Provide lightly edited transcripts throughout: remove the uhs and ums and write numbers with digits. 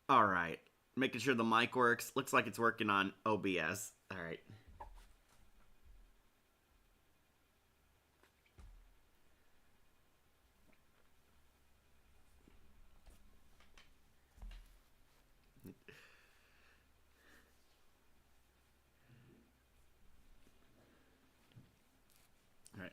Alright. Making sure the mic works. Looks like it's working on OBS. Alright. Alright.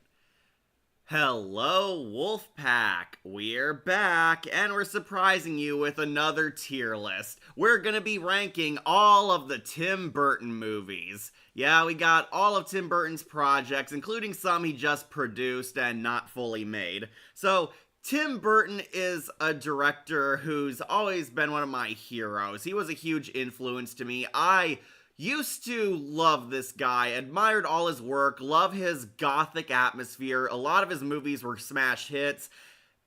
Hello, Wolfpack! We're back, and we're surprising you with another tier list. We're gonna be ranking all of the Tim Burton movies. Yeah, we got all of Tim Burton's projects, including some he just produced and not fully made. So, Tim Burton is a director who's always been one of my heroes. He was a huge influence to me. I used to love this guy, admired all his work, love his gothic atmosphere. A lot of his movies were smash hits,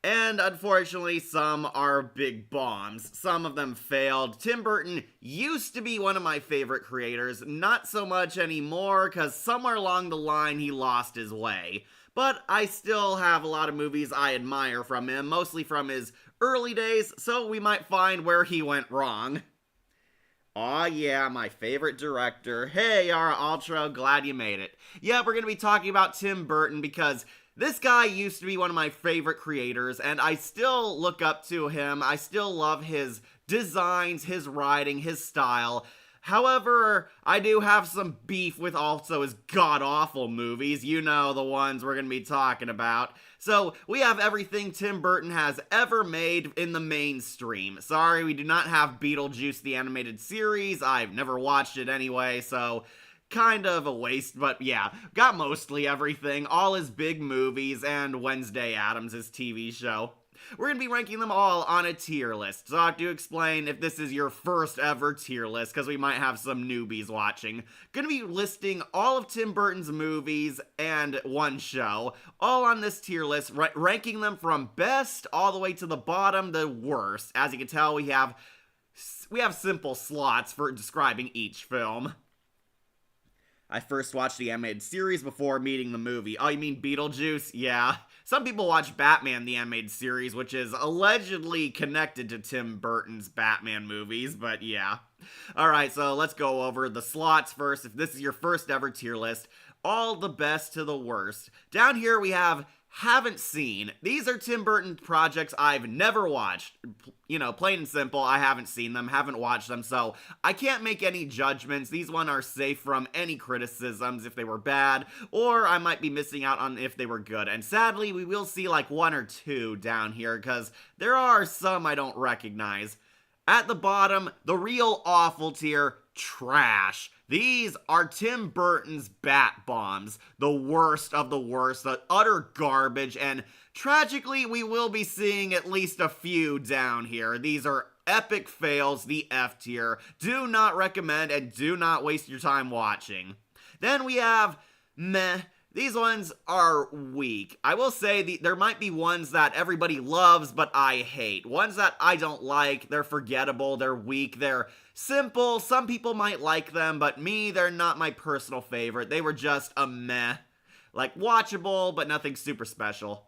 and unfortunately, some are big bombs. Some of them failed. Tim Burton used to be one of my favorite creators, not so much anymore, because somewhere along the line he lost his way. But I still have a lot of movies I admire from him, mostly from his early days, so we might find where he went wrong. Aw yeah, my favorite director. Hey, Yara Ultra, glad you made it. Yeah, we're gonna be talking about Tim Burton because this guy used to be one of my favorite creators, and I still look up to him. I still love his designs, his writing, his style. However, I do have some beef with also his god-awful movies. You know, the ones we're gonna be talking about. So, we have everything Tim Burton has ever made in the mainstream. Sorry, we do not have Beetlejuice the animated series. I've never watched it anyway, so kind of a waste, but yeah, got mostly everything, all his big movies, and Wednesday Addams, his TV show. We're going to be ranking them all on a tier list, so I have to explain if this is your first ever tier list, because we might have some newbies watching. Going to be listing all of Tim Burton's movies and one show, all on this tier list, ranking them from best all the way to the bottom, the worst. As you can tell, we have simple slots for describing each film. I first watched the animated series before meeting the movie. Oh, you mean Beetlejuice? Yeah. Some people watch Batman the animated series, which is allegedly connected to Tim Burton's Batman movies, but yeah. Alright, so let's go over the slots first. If this is your first ever tier list, all the best to the worst. Down here we have haven't seen. These are Tim Burton projects I've never watched. You know, plain and simple, I haven't seen them, haven't watched them, so I can't make any judgments. These ones are safe from any criticisms if they were bad, or I might be missing out on if they were good. And sadly, we will see like one or two down here, because there are some I don't recognize. At the bottom, the real awful tier, trash. These are Tim Burton's bat bombs, the worst of the worst, the utter garbage, and tragically, we will be seeing at least a few down here. These are epic fails, the F tier. Do not recommend and do not waste your time watching. Then we have meh. These ones are weak. I will say there might be ones that everybody loves, but I hate. Ones that I don't like, they're forgettable, they're weak, they're simple. Some people might like them, but me, they're not my personal favorite. They were just a meh. Like, watchable, but nothing super special.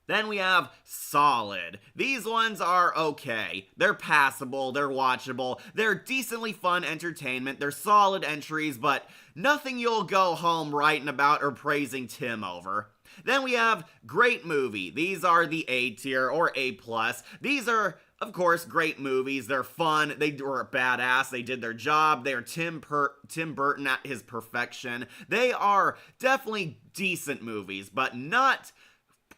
Then we have solid. These ones are okay. They're passable, they're watchable, they're decently fun entertainment, they're solid entries, but nothing you'll go home writing about or praising Tim over. Then we have great movie. These are the A tier or A+. These are, of course, great movies. They're fun. They were badass. They did their job. They are Tim Burton at his perfection. They are definitely decent movies, but not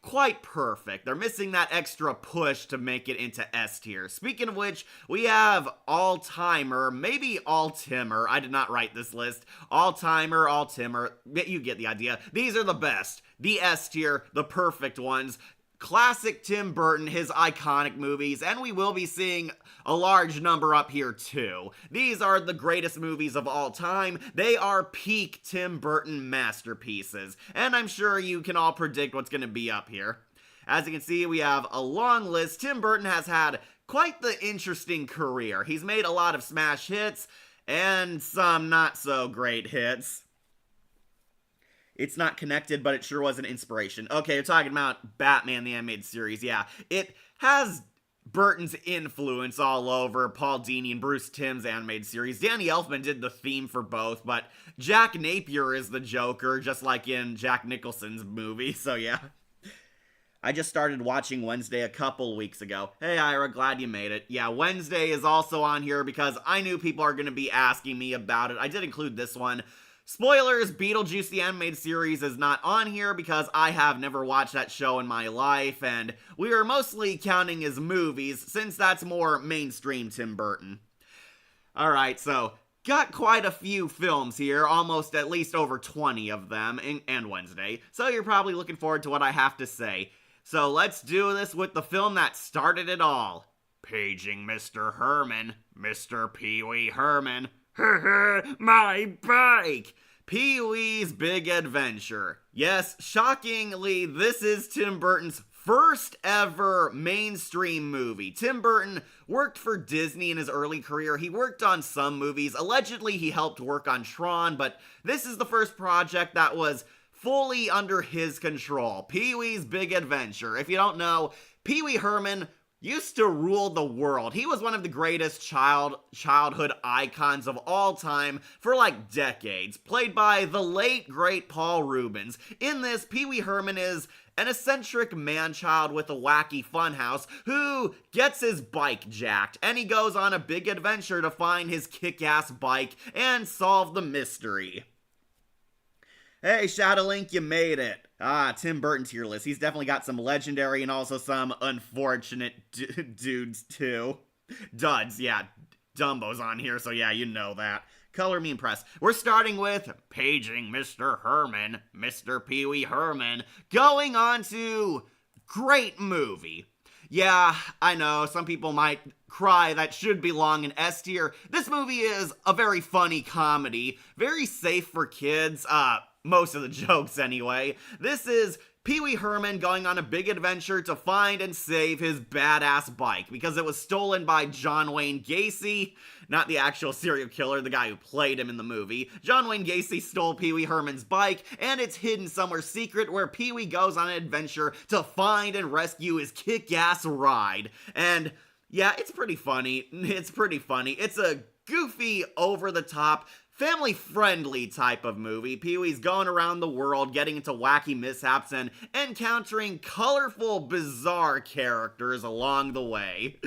quite perfect. They're missing that extra push to make it into S tier. Speaking of which, we have All-Timer, maybe All-Timmer. I did not write this list. All-Timer, All-Timmer. You get the idea. These are the best. The S tier, the perfect ones. Classic Tim Burton, his iconic movies, and we will be seeing a large number up here too. These are the greatest movies of all time. They are peak Tim Burton masterpieces, and I'm sure you can all predict what's going to be up here. As you can see, we have a long list. Tim Burton has had quite the interesting career. He's made a lot of smash hits, and some not so great hits. It's not connected, but it sure was an inspiration. Okay, you're talking about Batman the Animated Series, yeah. It has Burton's influence all over Paul Dini and Bruce Timm's animated series. Danny Elfman did the theme for both, but Jack Napier is the Joker, just like in Jack Nicholson's movie, so yeah. I just started watching Wednesday a couple weeks ago. Hey Ira, glad you made it. Yeah, Wednesday is also on here because I knew people are going to be asking me about it. I did include this one. Spoilers, Beetlejuice the animated series is not on here because I have never watched that show in my life, and we are mostly counting as movies since that's more mainstream Tim Burton. Alright, so got quite a few films here, almost at least over 20 of them, and Wednesday, so you're probably looking forward to what I have to say. So let's do this with the film that started it all. Paging Mr. Herman, Mr. Pee-wee Herman. My bike! Pee-wee's Big Adventure. Yes, shockingly, this is Tim Burton's first ever mainstream movie. Tim Burton worked for Disney in his early career. He worked on some movies. Allegedly, he helped work on Tron, but this is the first project that was fully under his control. Pee-wee's Big Adventure. If you don't know, Pee-wee Herman used to rule the world. He was one of the greatest childhood icons of all time for like decades, played by the late great Paul Reubens. In this, Pee-wee Herman is an eccentric man-child with a wacky funhouse who gets his bike jacked, and he goes on a big adventure to find his kick-ass bike and solve the mystery. Hey, Shadowlink, you made it. Tim Burton tier list. He's definitely got some legendary and also some unfortunate dudes, too. Duds, yeah. Dumbo's on here, so yeah, you know that. Color me impressed. We're starting with Paging Mr. Herman, Mr. Pee-wee Herman, going on to great movie. Yeah, I know, some people might cry that should belong in S tier. This movie is a very funny comedy, very safe for kids, most of the jokes anyway. This is Pee-wee Herman going on a big adventure to find and save his badass bike because it was stolen by John Wayne Gacy, not the actual serial killer, the guy who played him in the movie. John Wayne Gacy stole Pee-wee Herman's bike, and it's hidden somewhere secret where Pee-wee goes on an adventure to find and rescue his kick-ass ride. And yeah, it's pretty funny. It's a goofy, over-the-top, family-friendly type of movie. Pee-wee's going around the world, getting into wacky mishaps, and encountering colorful, bizarre characters along the way.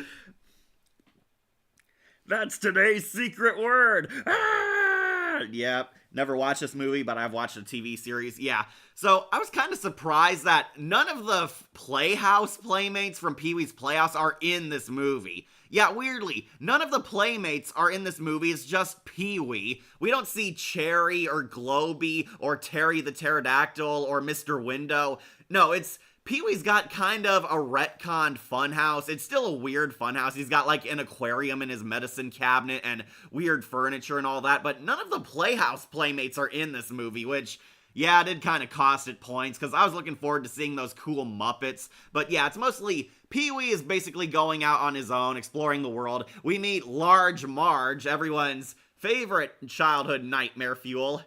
That's today's secret word! Ah! Yep, never watched this movie, but I've watched the TV series. Yeah, so I was kind of surprised that none of the Playhouse playmates from Pee-wee's Playhouse are in this movie. Yeah, weirdly, none of the playmates are in this movie, it's just Pee-wee. We don't see Cherry or Globey or Terry the Pterodactyl or Mr. Window. No, it's Pee-wee's got kind of a retconned funhouse. It's still a weird funhouse. He's got like an aquarium in his medicine cabinet and weird furniture and all that, but none of the Playhouse playmates are in this movie, which, yeah, it did kind of cost it points, because I was looking forward to seeing those cool Muppets. But yeah, it's mostly Pee-wee is basically going out on his own, exploring the world. We meet Large Marge, everyone's favorite childhood nightmare fuel.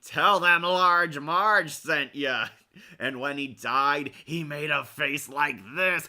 Tell them Large Marge sent ya. And when he died, he made a face like this.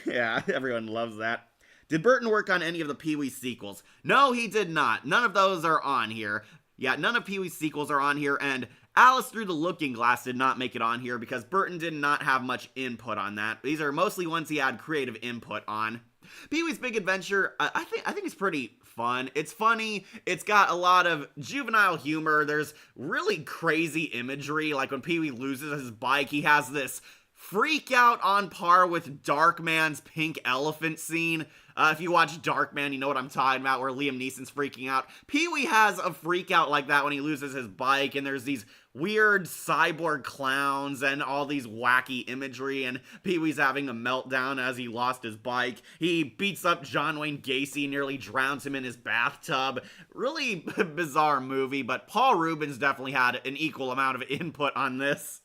Yeah, everyone loves that. Did Burton work on any of the Pee-wee sequels? No, he did not. None of those are on here. Yeah, none of Pee-wee's sequels are on here, and Alice Through the Looking Glass did not make it on here because Burton did not have much input on that. These are mostly ones he had creative input on. Pee-wee's Big Adventure, I think it's pretty fun. It's funny. It's got a lot of juvenile humor. There's really crazy imagery, like when Pee-wee loses his bike, he has this freak out on par with Darkman's pink elephant scene. If you watch Darkman, you know what I'm talking about, where Liam Neeson's freaking out. Pee-wee has a freak out like that when he loses his bike, and there's these weird cyborg clowns and all these wacky imagery, and Pee-wee's having a meltdown as he lost his bike. He beats up John Wayne Gacy, nearly drowns him in his bathtub. Really bizarre movie, but Paul Reubens definitely had an equal amount of input on this.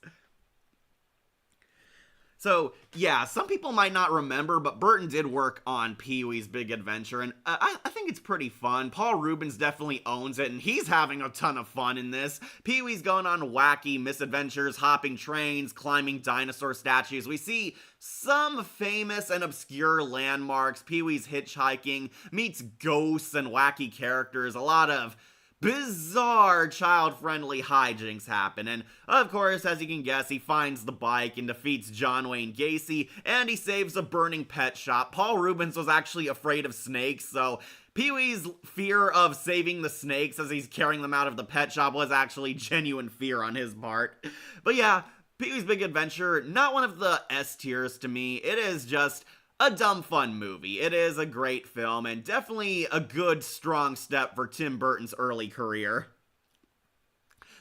So, yeah, some people might not remember, but Burton did work on Pee-wee's Big Adventure, and I think it's pretty fun. Paul Reubens definitely owns it, and he's having a ton of fun in this. Pee-wee's going on wacky misadventures, hopping trains, climbing dinosaur statues. We see some famous and obscure landmarks. Pee-wee's hitchhiking, meets ghosts and wacky characters, a lot of bizarre child-friendly hijinks happen, and of course, as you can guess, he finds the bike and defeats John Wayne Gacy, and he saves a burning pet shop. Paul Reubens was actually afraid of snakes, so Pee-wee's fear of saving the snakes as he's carrying them out of the pet shop was actually genuine fear on his part. But yeah, Pee-wee's Big Adventure, not one of the S tiers to me. It is just a dumb fun movie. It is a great film and definitely a good strong step for Tim Burton's early career.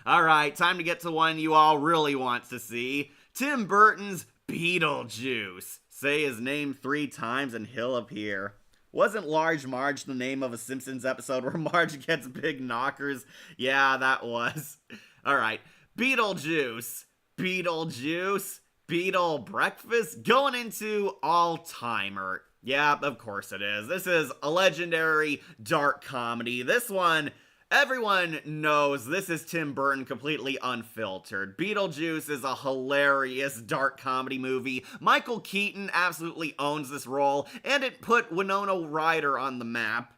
Alright, time to get to one you all really want to see. Tim Burton's Beetlejuice. Say his name 3 times and he'll appear. Wasn't Large Marge the name of a Simpsons episode where Marge gets big knockers? Yeah, that was. Alright, Beetlejuice. Beetlejuice. Beetle breakfast going into all-timer. Yeah, of course it is. This is a legendary dark comedy. This one, everyone knows this is Tim Burton completely unfiltered. Beetlejuice is a hilarious dark comedy movie. Michael Keaton absolutely owns this role, and it put Winona Ryder on the map.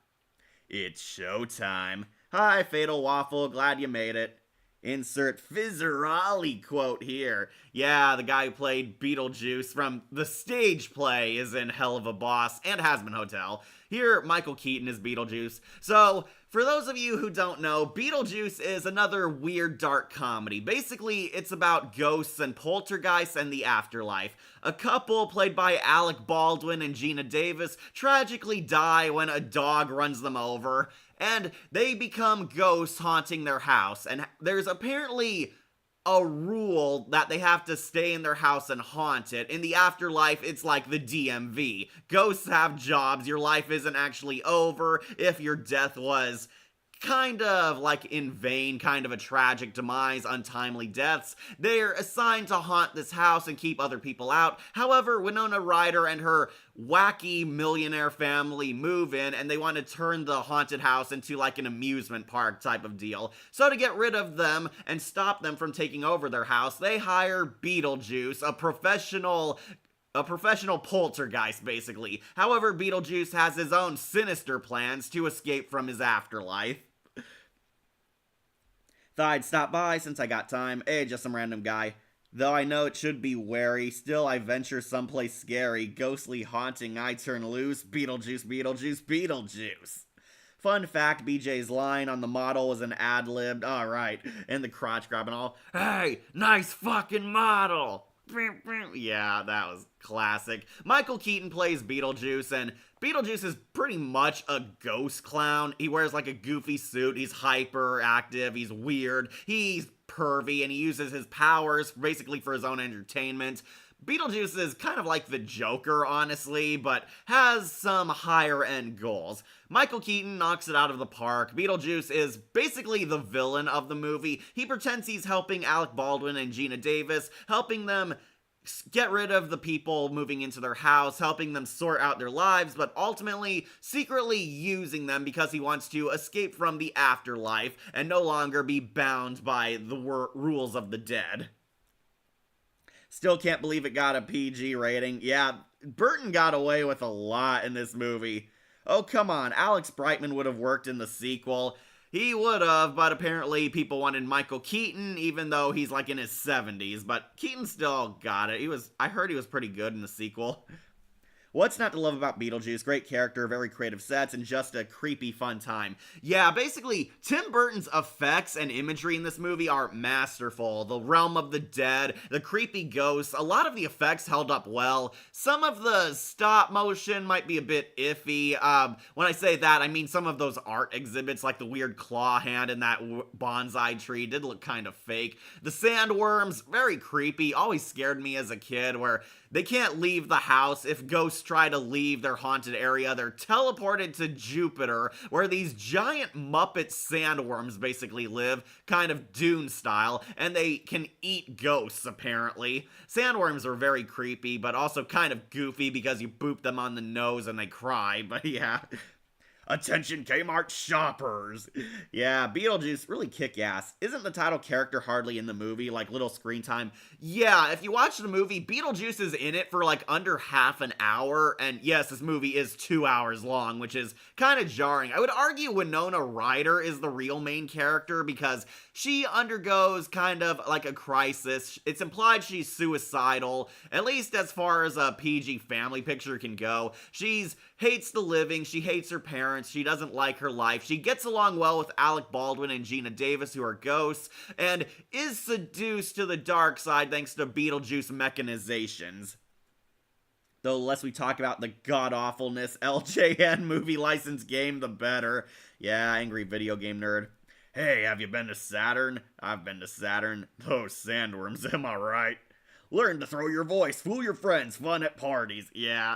It's showtime. Hi, Fatal Waffle, glad you made it. Insert Fizzerali quote here. Yeah, the guy who played Beetlejuice from the stage play is in Hell of a Boss and Hazbin Hotel. Here, Michael Keaton is Beetlejuice. So, for those of you who don't know, Beetlejuice is another weird dark comedy. Basically, it's about ghosts and poltergeists and the afterlife. A couple, played by Alec Baldwin and Gina Davis, tragically die when a dog runs them over, and they become ghosts haunting their house. And there's apparently a rule that they have to stay in their house and haunt it. In the afterlife, it's like the DMV. Ghosts have jobs. Your life isn't actually over if your death was kind of like in vain, kind of a tragic demise, untimely deaths. They're assigned to haunt this house and keep other people out. However, Winona Ryder and her wacky millionaire family move in, and they want to turn the haunted house into like an amusement park type of deal. So to get rid of them and stop them from taking over their house, they hire Beetlejuice, a professional poltergeist, basically. However, Beetlejuice has his own sinister plans to escape from his afterlife. Thought I'd stop by since I got time. Hey, just some random guy. Though I know it should be wary, still I venture someplace scary. Ghostly haunting, I turn loose. Beetlejuice, Beetlejuice, Beetlejuice. Fun fact, BJ's line on the model was an ad-libbed. Alright, and the crotch grab and all. Hey, nice fucking model! Yeah, that was classic. Michael Keaton plays Beetlejuice, and Beetlejuice is pretty much a ghost clown. He wears like a goofy suit, he's hyperactive, he's weird, he's pervy, and he uses his powers basically for his own entertainment. Beetlejuice is kind of like the Joker, honestly, but has some higher-end goals. Michael Keaton knocks it out of the park. Beetlejuice is basically the villain of the movie. He pretends he's helping Alec Baldwin and Gina Davis, helping them get rid of the people moving into their house, helping them sort out their lives, but ultimately secretly using them because he wants to escape from the afterlife and no longer be bound by the rules of the dead. Still can't believe it got a PG rating. Yeah, Burton got away with a lot in this movie. Oh, come on, Alex Brightman would have worked in the sequel. He would have, but apparently people wanted Michael Keaton, even though he's like in his 70s. But Keaton still got it. I heard he was pretty good in the sequel. What's not to love about Beetlejuice? Great character, very creative sets, and just a creepy fun time. Yeah, basically, Tim Burton's effects and imagery in this movie are masterful. The realm of the dead, the creepy ghosts, a lot of the effects held up well. Some of the stop motion might be a bit iffy. When I say that, I mean some of those art exhibits, like the weird claw hand in that bonsai tree, did look kind of fake. The sandworms, very creepy, always scared me as a kid, where they can't leave the house. If ghosts try to leave their haunted area, they're teleported to Jupiter, where these giant Muppet sandworms basically live, kind of Dune style, and they can eat ghosts, apparently. Sandworms are very creepy, but also kind of goofy because you boop them on the nose and they cry, but yeah. Attention Kmart shoppers! Yeah, Beetlejuice, really kick-ass. Isn't the title character hardly in the movie, like little screen time? Yeah, if you watch the movie, Beetlejuice is in it for like under half an hour, and yes, this movie is 2 hours long, which is kind of jarring. I would argue Winona Ryder is the real main character because she undergoes kind of like a crisis. It's implied she's suicidal, at least as far as a PG family picture can go. She's hates the living, she hates her parents, she doesn't like her life, she gets along well with Alec Baldwin and Gina Davis, who are ghosts, and is seduced to the dark side thanks to Beetlejuice mechanizations. Though the less we talk about the god-awfulness LJN movie license game, the better. Yeah, angry video game nerd. Hey, have you been to Saturn? I've been to Saturn. Those sandworms, am I right? Learn to throw your voice, fool your friends, fun at parties. Yeah,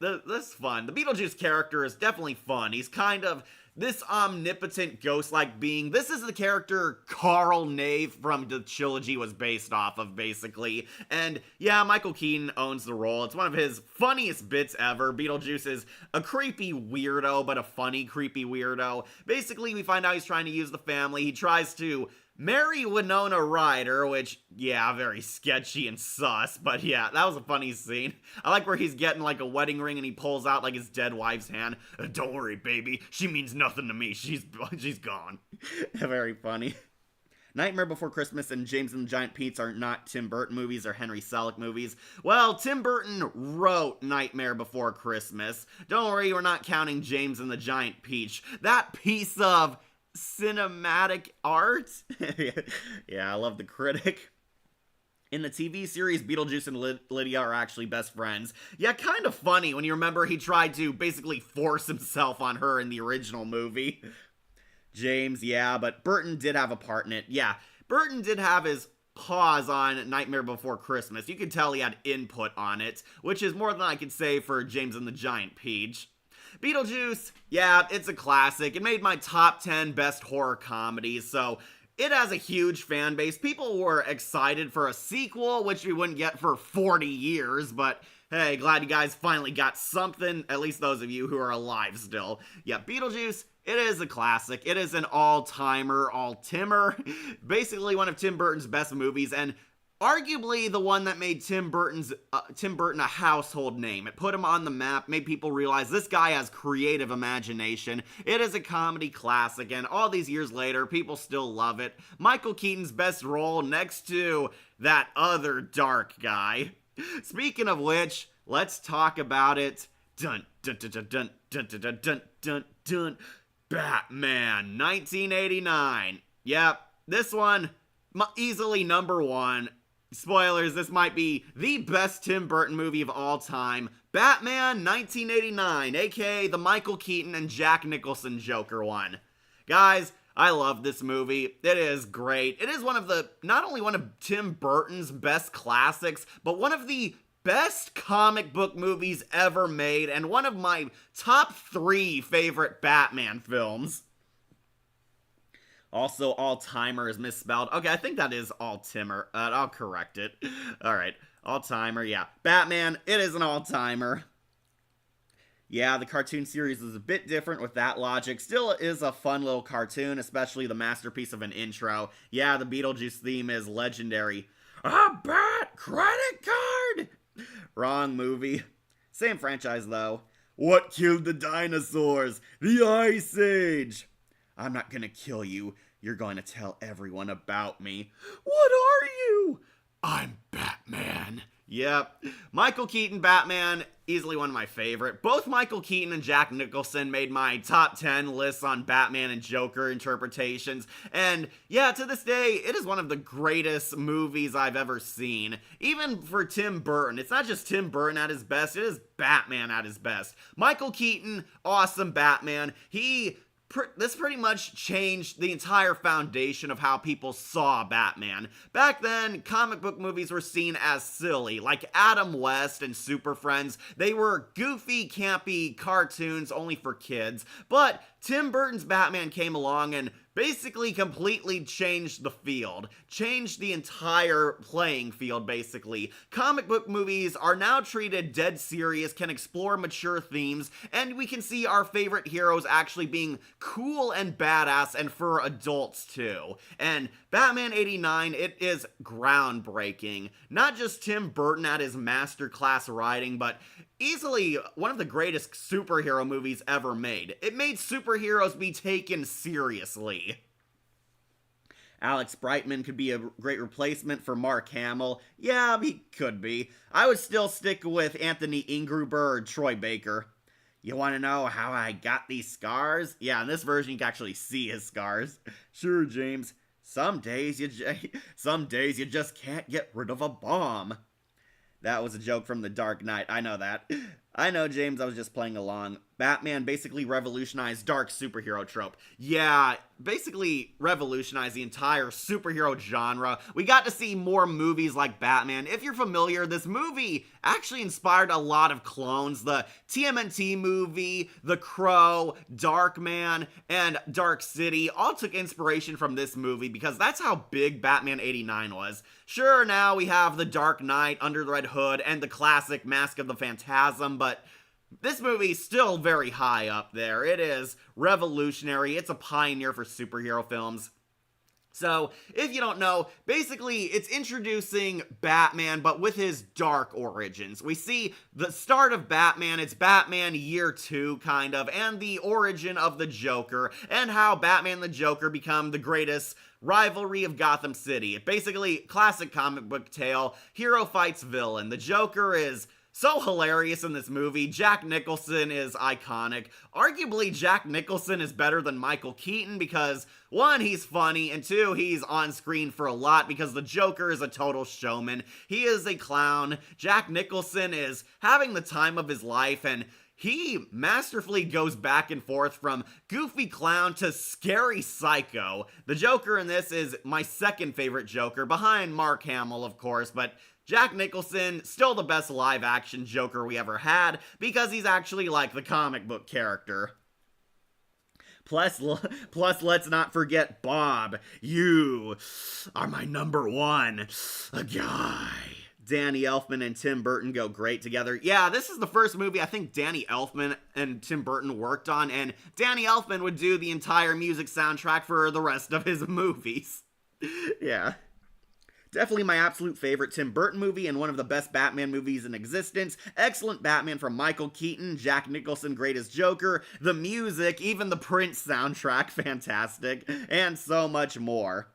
that's fun. The Beetlejuice character is definitely fun. He's kind of this omnipotent ghost-like being. This is the character Carl Nave from the trilogy was based off of, basically. And yeah, Michael Keaton owns the role. It's one of his funniest bits ever. Beetlejuice is a creepy weirdo, but a funny creepy weirdo. Basically, we find out he's trying to use the family. He tries to marry Winona Ryder, which, yeah, very sketchy and sus, but yeah, that was a funny scene. I like where he's getting like a wedding ring and he pulls out like his dead wife's hand. Don't worry, baby, she means nothing to me, she's gone. Very funny. Nightmare Before Christmas and James and the Giant Peach are not Tim Burton movies or Henry Selick movies. Well, Tim Burton wrote Nightmare Before Christmas. Don't worry, we're not counting James and the Giant Peach. That piece of cinematic art. Yeah, I love the critic. In the TV series, Beetlejuice and Lydia are actually best friends. Yeah, kind of funny when you remember he tried to basically force himself on her in the original movie. James, yeah, but Burton did have a part in it. Yeah, Burton did have his paws on Nightmare Before Christmas. You could tell he had input on it, which is more than I could say for James and the Giant Peach. Beetlejuice, yeah, it's a classic. It made my top 10 best horror comedies, so it has a huge fan base. People were excited for a sequel, which we wouldn't get for 40 years, but hey, glad you guys finally got something, at least those of you who are alive still. Yeah, Beetlejuice, it is a classic. It is an all-timer, all-timmer, basically one of Tim Burton's best movies, and arguably the one that made Tim Burton a household name. It put him on the map, made people realize this guy has creative imagination. It is a comedy classic, and all these years later, people still love it. Michael Keaton's best role next to that other dark guy. Speaking of which, let's talk about it. Dun dun dun dun dun dun dun dun dun dun. Batman 1989. Yep, this one easily number one. Spoilers, this might be the best Tim Burton movie of all time. Batman 1989, aka the Michael Keaton and Jack Nicholson Joker one. Guys, I love this movie. It is great. It is not only one of Tim Burton's best classics, but one of the best comic book movies ever made, and one of my top 3 favorite Batman films. Also, all-timer is misspelled. Okay, I think that is all-timmer. I'll correct it. Alright, all-timer, yeah. Batman, it is an all-timer. Yeah, the cartoon series is a bit different with that logic. Still is a fun little cartoon, especially the masterpiece of an intro. Yeah, the Beetlejuice theme is legendary. A bat credit card! Wrong movie. Same franchise, though. What killed the dinosaurs? The Ice Age! I'm not gonna kill you. You're going to tell everyone about me. What are you? I'm Batman. Yep. Michael Keaton Batman, easily one of my favorite. Both Michael Keaton and Jack Nicholson made my top 10 lists on Batman and Joker interpretations. And yeah, to this day, it is one of the greatest movies I've ever seen. Even for Tim Burton. It's not just Tim Burton at his best, it is Batman at his best. Michael Keaton, awesome Batman. He this pretty much changed the entire foundation of how people saw Batman. Back then, comic book movies were seen as silly, like Adam West and Super Friends. They were goofy, campy cartoons only for kids, but Tim Burton's Batman came along and basically completely changed the field. Changed the entire playing field, basically. Comic book movies are now treated dead serious, can explore mature themes, and we can see our favorite heroes actually being cool and badass, and for adults too. And Batman 89, it is groundbreaking. Not just Tim Burton at his masterclass writing, but easily one of the greatest superhero movies ever made. It made superheroes be taken seriously. Alex Brightman could be a great replacement for Mark Hamill. Yeah, he could be. I would still stick with Anthony Ingruber or Troy Baker. You want to know how I got these scars? Yeah, in this version you can actually see his scars. Sure, James. Some days you just can't get rid of a bomb. That was a joke from The Dark Knight. I know that. I know, James, I was just playing along. Batman basically revolutionized dark superhero trope. Yeah, basically revolutionized the entire superhero genre. We got to see more movies like Batman. If you're familiar, this movie actually inspired a lot of clones. The TMNT movie, The Crow, Darkman, and Dark City all took inspiration from this movie because that's how big Batman 89 was. Sure, now we have The Dark Knight, Under the Red Hood, and the classic Mask of the Phantasm, but this movie's still very high up there. It is revolutionary. It's a pioneer for superhero films. So, if you don't know, basically it's introducing Batman, but with his dark origins. We see the start of Batman, it's Batman Year 2, kind of, and the origin of the Joker, and how Batman and the Joker become the greatest rivalry of Gotham City. Basically, classic comic book tale, hero fights villain. The Joker is so hilarious in this movie. Jack Nicholson is iconic. Arguably, Jack Nicholson is better than Michael Keaton because, one, he's funny, and two, he's on screen for a lot because the Joker is a total showman. He is a clown. Jack Nicholson is having the time of his life, and he masterfully goes back and forth from goofy clown to scary psycho. The Joker in this is my second favorite Joker, behind Mark Hamill, of course, but Jack Nicholson, still the best live-action Joker we ever had, because he's actually like the comic book character. Plus, let's not forget Bob. You are my number one guy. Danny Elfman and Tim Burton go great together. Yeah, this is the first movie I think Danny Elfman and Tim Burton worked on, and Danny Elfman would do the entire music soundtrack for the rest of his movies. Yeah. Definitely my absolute favorite Tim Burton movie and one of the best Batman movies in existence. Excellent Batman from Michael Keaton, Jack Nicholson, greatest Joker, the music, even the Prince soundtrack, fantastic, and so much more.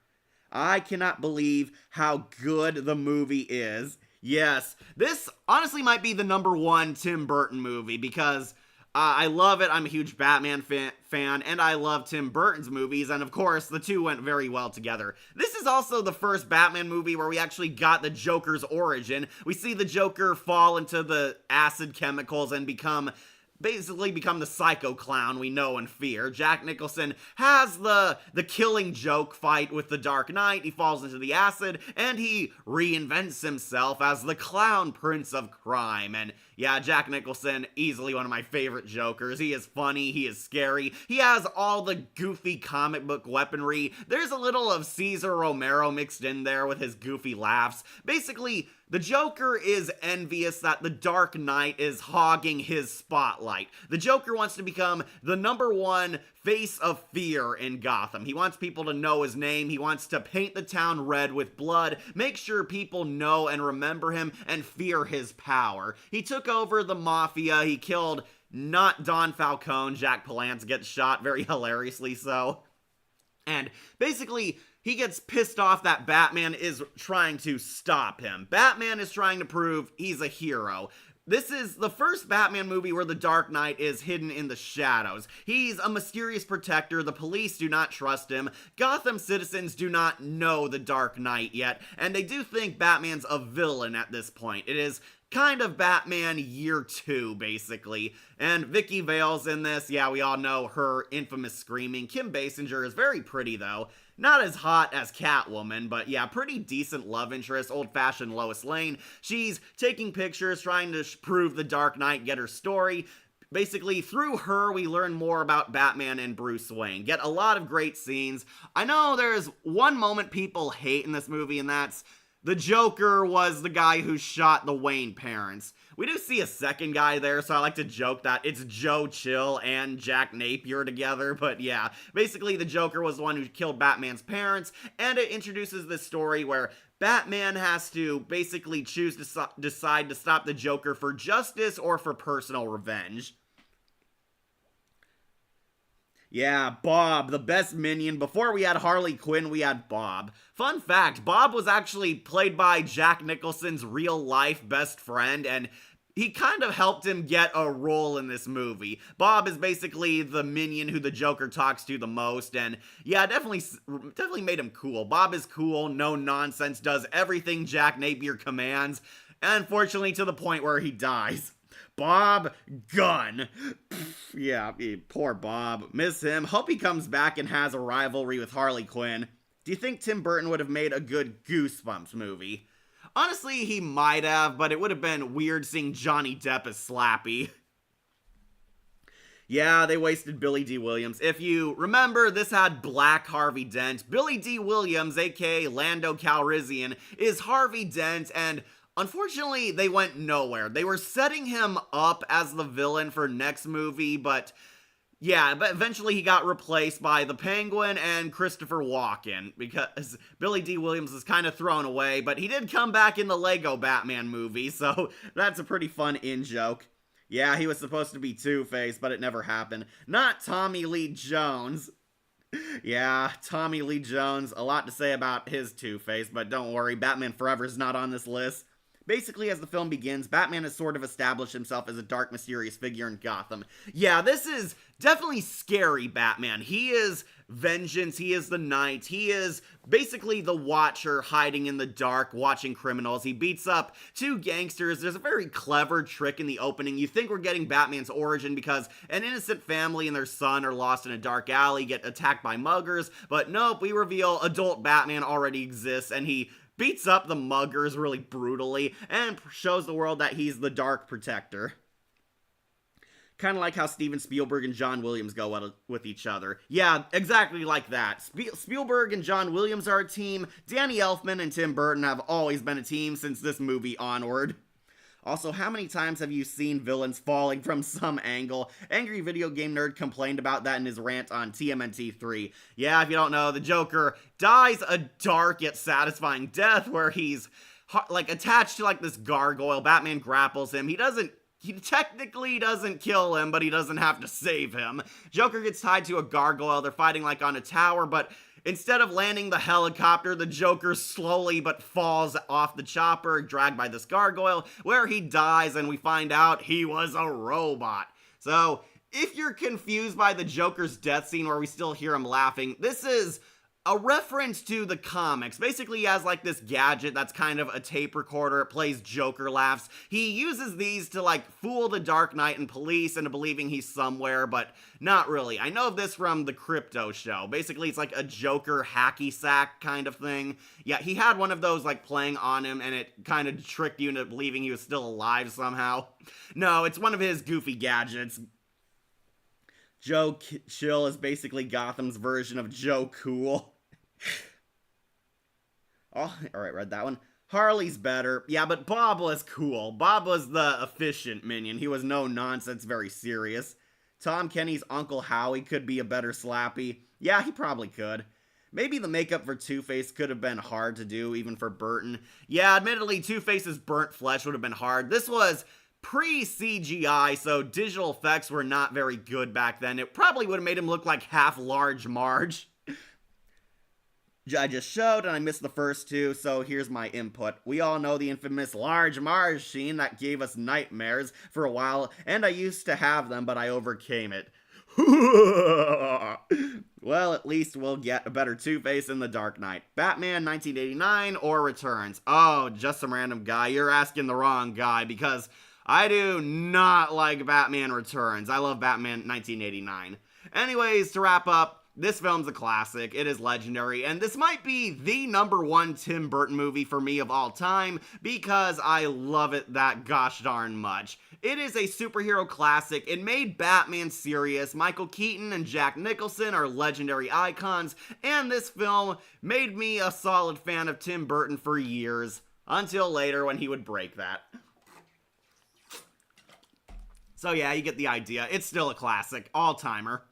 I cannot believe how good the movie is. Yes, this honestly might be the number one Tim Burton movie because I love it. I'm a huge Batman fan, and I love Tim Burton's movies, and of course, the two went very well together. This is also the first Batman movie where we actually got the Joker's origin. We see the Joker fall into the acid chemicals and basically become the psycho clown we know and fear. Jack Nicholson has the killing joke fight with the Dark Knight. He falls into the acid, and he reinvents himself as the clown prince of crime. And yeah, Jack Nicholson, easily one of my favorite Jokers. He is funny, he is scary, he has all the goofy comic book weaponry. There's a little of Cesar Romero mixed in there with his goofy laughs. Basically, the Joker is envious that the Dark Knight is hogging his spotlight. The Joker wants to become the number one face of fear in Gotham. He wants people to know his name. He wants to paint the town red with blood, make sure people know and remember him and fear his power. He took over the mafia. He killed not Don Falcone. Jack Palance gets shot, very hilariously so. And basically, he gets pissed off that Batman is trying to stop him. Batman is trying to prove he's a hero. This is the first Batman movie where the Dark Knight is hidden in the shadows. He's a mysterious protector. The police do not trust him. Gotham citizens do not know the Dark Knight yet, and they do think Batman's a villain at this point. It is kind of Batman year 2, basically. And Vicky Vale's in this. Yeah, we all know her infamous screaming. Kim Basinger is very pretty, though. Not as hot as Catwoman, but yeah, pretty decent love interest, old-fashioned Lois Lane. She's taking pictures, trying to prove the Dark Knight, get her story. Basically, through her, we learn more about Batman and Bruce Wayne. Get a lot of great scenes. I know there's one moment people hate in this movie, and that's the Joker was the guy who shot the Wayne parents. We do see a second guy there, so I like to joke that it's Joe Chill and Jack Napier together, but yeah, basically the Joker was the one who killed Batman's parents, and it introduces this story where Batman has to basically choose to decide to stop the Joker for justice or for personal revenge. Yeah, Bob, the best minion. Before we had Harley Quinn, we had Bob. Fun fact, Bob was actually played by Jack Nicholson's real-life best friend, and he kind of helped him get a role in this movie. Bob is basically the minion who the Joker talks to the most, and yeah, definitely made him cool. Bob is cool, no nonsense, does everything Jack Napier commands, and unfortunately to the point where he dies. Bob Gunn. Yeah, poor Bob. Miss him. Hope he comes back and has a rivalry with Harley Quinn. Do you think Tim Burton would have made a good Goosebumps movie? Honestly, he might have, but it would have been weird seeing Johnny Depp as Slappy. Yeah, they wasted Billy D. Williams. If you remember, this had Black Harvey Dent. Billy D. Williams, aka Lando Calrissian, is Harvey Dent, and unfortunately, they went nowhere. They were setting him up as the villain for next movie, but yeah, but eventually he got replaced by the Penguin and Christopher Walken, because Billy D. Williams is kind of thrown away, but he did come back in the Lego Batman movie, so that's a pretty fun in-joke. Yeah, he was supposed to be Two-Face, but it never happened. Not Tommy Lee Jones. Yeah, Tommy Lee Jones, a lot to say about his Two-Face, but don't worry, Batman Forever's not on this list. Basically, as the film begins, Batman has sort of established himself as a dark, mysterious figure in Gotham. Yeah, this is definitely scary Batman. He is vengeance, he is the knight, he is basically the Watcher hiding in the dark, watching criminals. He beats up two gangsters. There's a very clever trick in the opening. You think we're getting Batman's origin because an innocent family and their son are lost in a dark alley, get attacked by muggers, but nope, we reveal adult Batman already exists, and he beats up the muggers really brutally, and shows the world that he's the Dark Protector. Kind of like how Steven Spielberg and John Williams go with each other. Yeah, exactly like that. Spielberg and John Williams are a team. Danny Elfman and Tim Burton have always been a team since this movie onward. Also, how many times have you seen villains falling from some angle? Angry Video Game Nerd complained about that in his rant on TMNT 3. Yeah, if you don't know, the Joker dies a dark yet satisfying death where he's like attached to like this gargoyle. Batman grapples him. He technically doesn't kill him, but he doesn't have to save him. Joker gets tied to a gargoyle. They're fighting like on a tower, but instead of landing the helicopter, the Joker slowly but falls off the chopper, dragged by this gargoyle, where he dies, and we find out he was a robot. So, if you're confused by the Joker's death scene where we still hear him laughing, this is a reference to the comics. Basically, he has like this gadget that's kind of a tape recorder. It plays Joker laughs. He uses these to like fool the Dark Knight and police into believing he's somewhere, but not really. I know of this from the Crypto Show. Basically, it's like a Joker hacky sack kind of thing. Yeah, he had one of those like playing on him, and it kind of tricked you into believing he was still alive somehow. No, it's one of his goofy gadgets. Joe Chill is basically Gotham's version of Joe Cool. Oh, alright, read that one. Harley's better. Yeah, but Bob was cool. Bob was the efficient minion. He was no nonsense, very serious. Tom Kenny's Uncle Howie could be a better Slappy. Yeah, he probably could. Maybe the makeup for Two-Face could have been hard to do, even for Burton. Yeah, admittedly, Two-Face's burnt flesh would have been hard. This was pre-CGI, so digital effects were not very good back then. It probably would have made him look like half Large Marge. I just showed, and I missed the first two, so here's my input. We all know the infamous Large Marge scene that gave us nightmares for a while, and I used to have them, but I overcame it. Well, at least we'll get a better Two-Face in The Dark Knight. Batman 1989 or Returns? Oh, just some random guy. You're asking the wrong guy because I do not like Batman Returns. I love Batman 1989. Anyways, to wrap up, this film's a classic, it is legendary, and this might be the #1 Tim Burton movie for me of all time because I love it that gosh darn much. It is a superhero classic, it made Batman serious, Michael Keaton and Jack Nicholson are legendary icons, and this film made me a solid fan of Tim Burton for years, until later when he would break that. So yeah, you get the idea, it's still a classic, all-timer.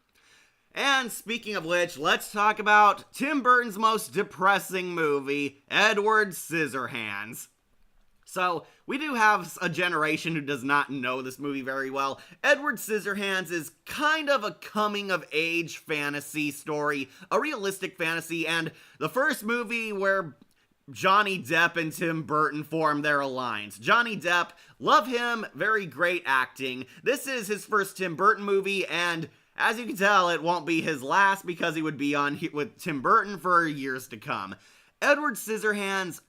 And speaking of which, let's talk about Tim Burton's most depressing movie, Edward Scissorhands. So, we do have a generation who does not know this movie very well. Edward Scissorhands is kind of a coming-of-age fantasy story, a realistic fantasy, and the first movie where Johnny Depp and Tim Burton form their alliance. Johnny Depp, love him, very great acting. This is his first Tim Burton movie, and as you can tell, it won't be his last because he would be on with Tim Burton for years to come. Edward Scissorhands,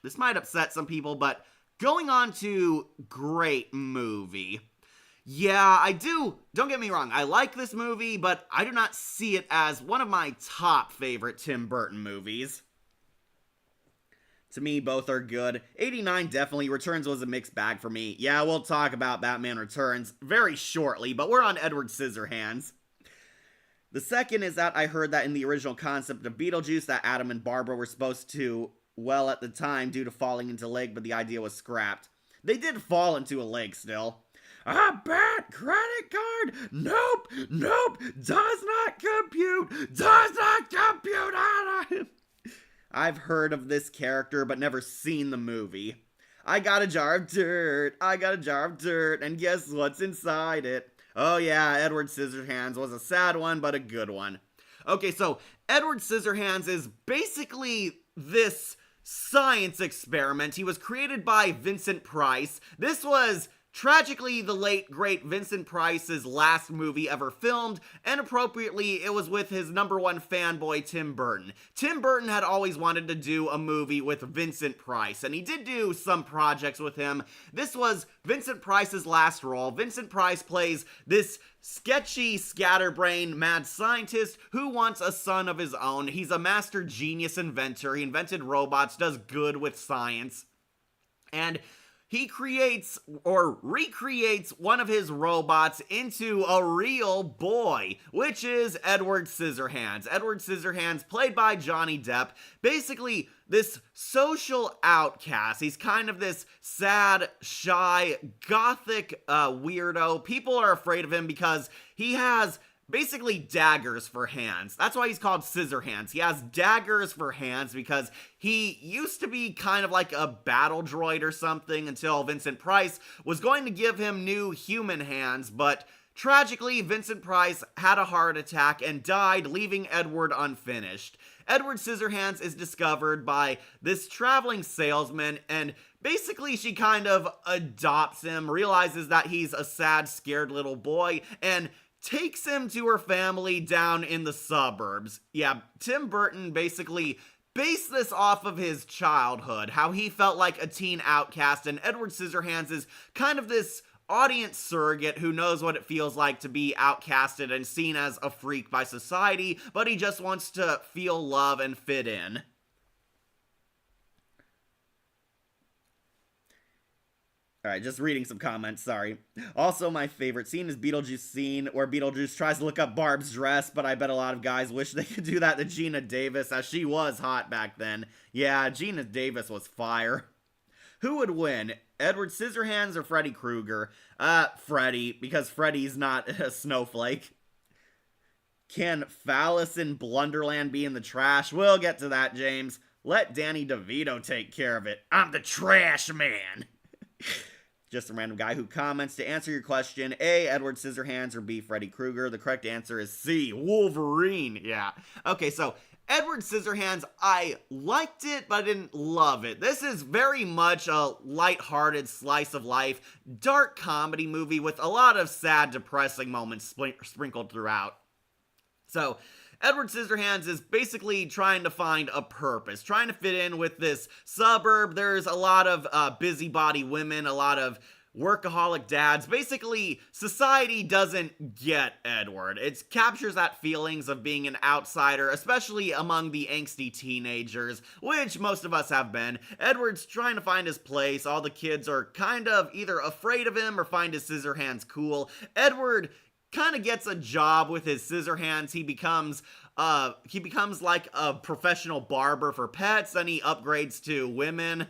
this might upset some people, but going on to great movie. Yeah, don't get me wrong, I like this movie, but I do not see it as one of my top favorite Tim Burton movies. To me, both are good. 89 definitely. Returns was a mixed bag for me. Yeah, we'll talk about Batman Returns very shortly, but we're on Edward Scissorhands. The second is that I heard that in the original concept of Beetlejuice that Adam and Barbara were supposed to, well, at the time, due to falling into a lake, but the idea was scrapped. They did fall into a lake still. A bat credit card? Nope, does not compute. I've heard of this character, but never seen the movie. I got a jar of dirt, and guess what's inside it? Oh yeah, Edward Scissorhands was a sad one, but a good one. Okay, so Edward Scissorhands is basically this science experiment. He was created by Vincent Price. This was tragically the late, great Vincent Price's last movie ever filmed, and appropriately, it was with his #1 fanboy, Tim Burton. Tim Burton had always wanted to do a movie with Vincent Price, and he did do some projects with him. This was Vincent Price's last role. Vincent Price plays this sketchy, scatterbrained, mad scientist who wants a son of his own. He's a master genius inventor. He invented robots, does good with science, and he creates or recreates one of his robots into a real boy, which is Edward Scissorhands. Edward Scissorhands, played by Johnny Depp, basically this social outcast. He's kind of this sad, shy, gothic weirdo. People are afraid of him because he has basically daggers for hands. That's why he's called Scissorhands. He has daggers for hands because he used to be kind of like a battle droid or something until Vincent Price was going to give him new human hands, but tragically, Vincent Price had a heart attack and died, leaving Edward unfinished. Edward Scissorhands is discovered by this traveling salesman, and basically she kind of adopts him, realizes that he's a sad, scared little boy, and takes him to her family down in the suburbs. Yeah, Tim Burton basically based this off of his childhood, how he felt like a teen outcast, and Edward Scissorhands is kind of this audience surrogate who knows what it feels like to be outcasted and seen as a freak by society, but he just wants to feel love and fit in. Alright, just reading some comments, sorry. Also, my favorite scene is Beetlejuice scene where Beetlejuice tries to look up Barb's dress, but I bet a lot of guys wish they could do that to Gina Davis, as she was hot back then. Yeah, Gina Davis was fire. Who would win, Edward Scissorhands or Freddy Krueger? Freddy, because Freddy's not a snowflake. Can Phallus in Blunderland be in the trash? We'll get to that, James. Let Danny DeVito take care of it. I'm the trash man. Just a random guy who comments to answer your question. A, Edward Scissorhands, or B, Freddy Krueger. The correct answer is C, Wolverine. Yeah. Okay, so Edward Scissorhands, I liked it, but I didn't love it. This is very much a lighthearted slice of life, dark comedy movie with a lot of sad, depressing moments sprinkled throughout. So, Edward Scissorhands is basically trying to find a purpose, trying to fit in with this suburb. There's a lot of busybody women, a lot of workaholic dads. Basically, society doesn't get Edward. It captures that feelings of being an outsider, especially among the angsty teenagers, which most of us have been. Edward's trying to find his place. All the kids are kind of either afraid of him or find his scissor hands cool. Edward kind of gets a job with his scissor hands. He becomes like a professional barber for pets, then he upgrades to women.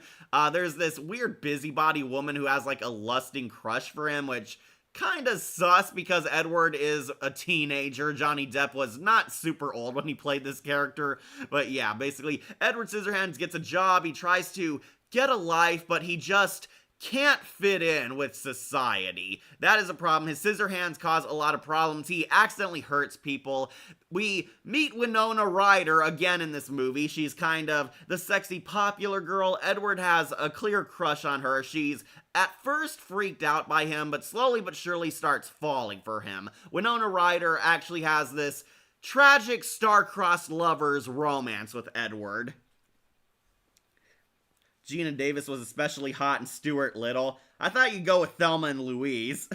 There's this weird busybody woman who has like a lusting crush for him, which kind of sus because Edward is a teenager. Johnny Depp was not super old when he played this character, but yeah, basically Edward Scissorhands gets a job. He tries to get a life, but he just can't fit in with society. That is a problem. His scissor hands cause a lot of problems. He accidentally hurts people. We meet Winona Ryder again in this movie. She's kind of the sexy popular girl. Edward has a clear crush on her. She's at first freaked out by him, but slowly but surely starts falling for him. Winona Ryder actually has this tragic star-crossed lovers romance with Edward. Gina Davis was especially hot in Stuart Little. I thought you'd go with Thelma and Louise.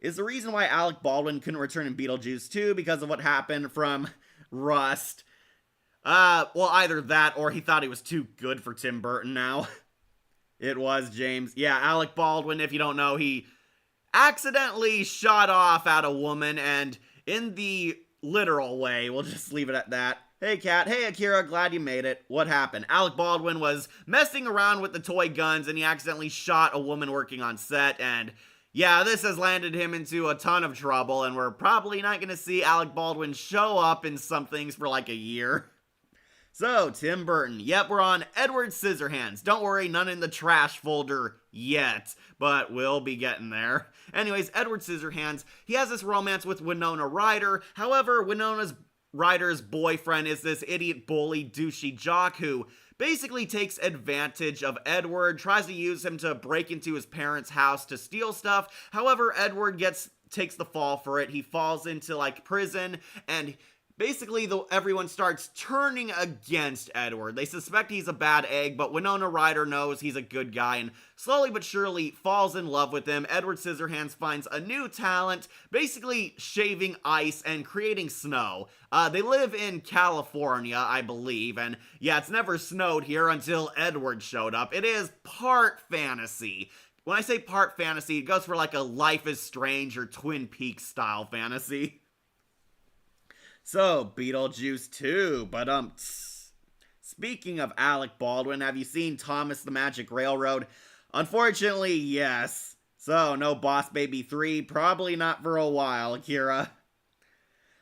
Is the reason why Alec Baldwin couldn't return in Beetlejuice 2 because of what happened from Rust? Well, either that or he thought he was too good for Tim Burton now. It was, James. Yeah, Alec Baldwin, if you don't know, he accidentally shot off at a woman, and in the literal way, we'll just leave it at that. Hey, Kat. Hey, Akira. Glad you made it. What happened? Alec Baldwin was messing around with the toy guns, and he accidentally shot a woman working on set, and yeah, this has landed him into a ton of trouble, and we're probably not going to see Alec Baldwin show up in some things for like a year. So, Tim Burton. Yep, we're on Edward Scissorhands. Don't worry, none in the trash folder yet, but we'll be getting there. Anyways, Edward Scissorhands, he has this romance with Winona Ryder. However, Winona Ryder's boyfriend is this idiot bully douchey jock who basically takes advantage of Edward, tries to use him to break into his parents' house to steal stuff. However, Edward takes the fall for it. He falls into like prison, and basically everyone starts turning against Edward. They suspect he's a bad egg, but Winona Ryder knows he's a good guy and slowly but surely falls in love with him. Edward Scissorhands finds a new talent, basically shaving ice and creating snow. They live in California, I believe, and yeah, it's never snowed here until Edward showed up. It is part fantasy. When I say part fantasy, it goes for like a Life is Strange or Twin Peaks style fantasy. So, Beetlejuice 2, but speaking of Alec Baldwin, have you seen Thomas the Magic Railroad? Unfortunately, yes. So, no Boss Baby 3, probably not for a while, Akira.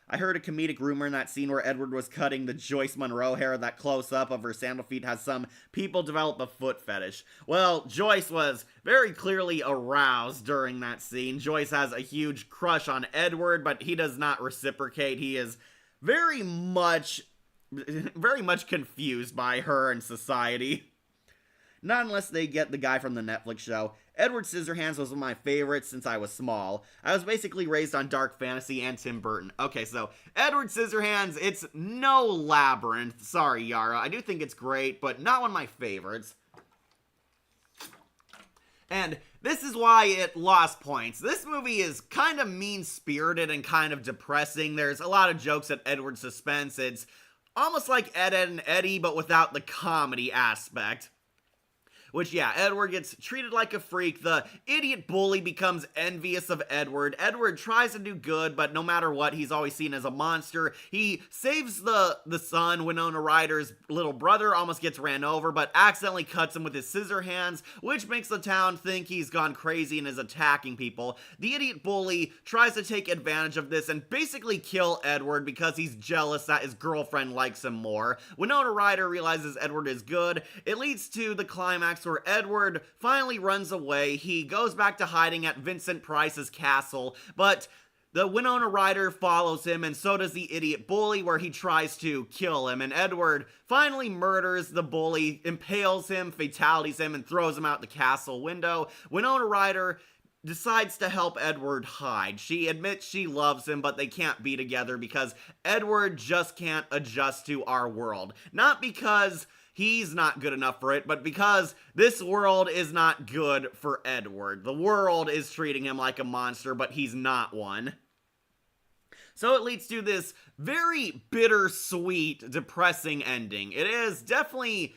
I heard a comedic rumor in that scene where Edward was cutting the Joyce Monroe hair. That close-up of her sandal feet has some people develop a foot fetish. Well, Joyce was very clearly aroused during that scene. Joyce has a huge crush on Edward, but he does not reciprocate. He is very much confused by her and society. Not unless they get the guy from the Netflix show. Edward Scissorhands was one of my favorites since I was small. I was basically raised on dark fantasy and Tim Burton. Okay, so Edward Scissorhands, it's no Labyrinth. Sorry, Yara. I do think it's great, but not one of my favorites. And this is why it lost points. This movie is kind of mean-spirited and kind of depressing. There's a lot of jokes at Edward's suspense. It's almost like Ed, Edd and Eddy, but without the comedy aspect. Which, yeah, Edward gets treated like a freak. The idiot bully becomes envious of Edward. Edward tries to do good, but no matter what, he's always seen as a monster. He saves the son, Winona Ryder's little brother, almost gets ran over, but accidentally cuts him with his scissor hands, which makes the town think he's gone crazy and is attacking people. The idiot bully tries to take advantage of this and basically kill Edward because he's jealous that his girlfriend likes him more. Winona Ryder realizes Edward is good. It leads to the climax where Edward finally runs away. He goes back to hiding at Vincent Price's castle, but The Winona Ryder follows him, and so does the idiot bully, where he tries to kill him. And Edward finally murders the bully, impales him, fatalities him, and throws him out the castle window. Winona Ryder decides to help Edward hide. She admits she loves him, but they can't be together because Edward just can't adjust to our world. Not because he's not good enough for it, but because this world is not good for Edward. The world is treating him like a monster, but he's not one. So it leads to this very bittersweet, depressing ending. It is definitely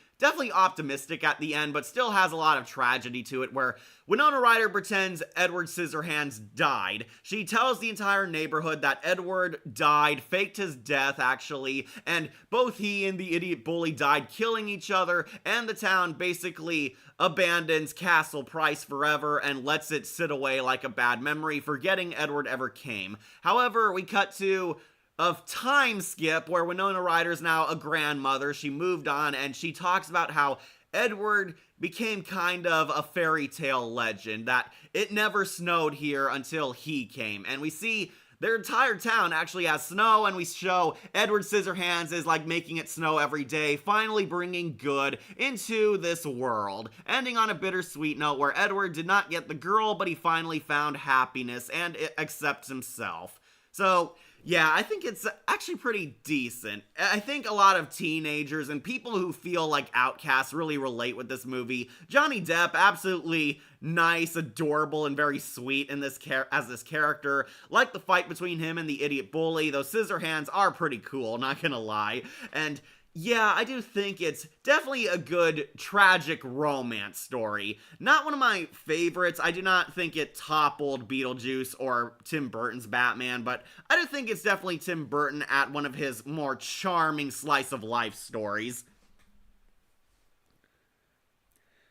optimistic at the end, but still has a lot of tragedy to it, where Winona Ryder pretends Edward Scissorhands died. She tells the entire neighborhood that Edward died, faked his death actually, and both he and the idiot bully died killing each other, and the town basically abandons Castle Price forever and lets it sit away like a bad memory, forgetting Edward ever came. However, we cut to a time skip where Winona Ryder's now a grandmother. She moved on, and she talks about how Edward became kind of a fairy tale legend, that it never snowed here until he came. And we see their entire town actually has snow, and we show Edward Scissorhands is like making it snow every day, finally bringing good into this world. Ending on a bittersweet note where Edward did not get the girl, but he finally found happiness and accepts himself. So yeah, I think it's actually pretty decent. I think a lot of teenagers and people who feel like outcasts really relate with this movie. Johnny Depp, absolutely nice, adorable, and very sweet in this as this character. Like the fight between him and the idiot bully. Those Scissorhands are pretty cool, not gonna lie. And yeah, I do think it's definitely a good tragic romance story. Not one of my favorites. I do not think it toppled Beetlejuice or Tim Burton's Batman, but I do think it's definitely Tim Burton at one of his more charming slice of life stories.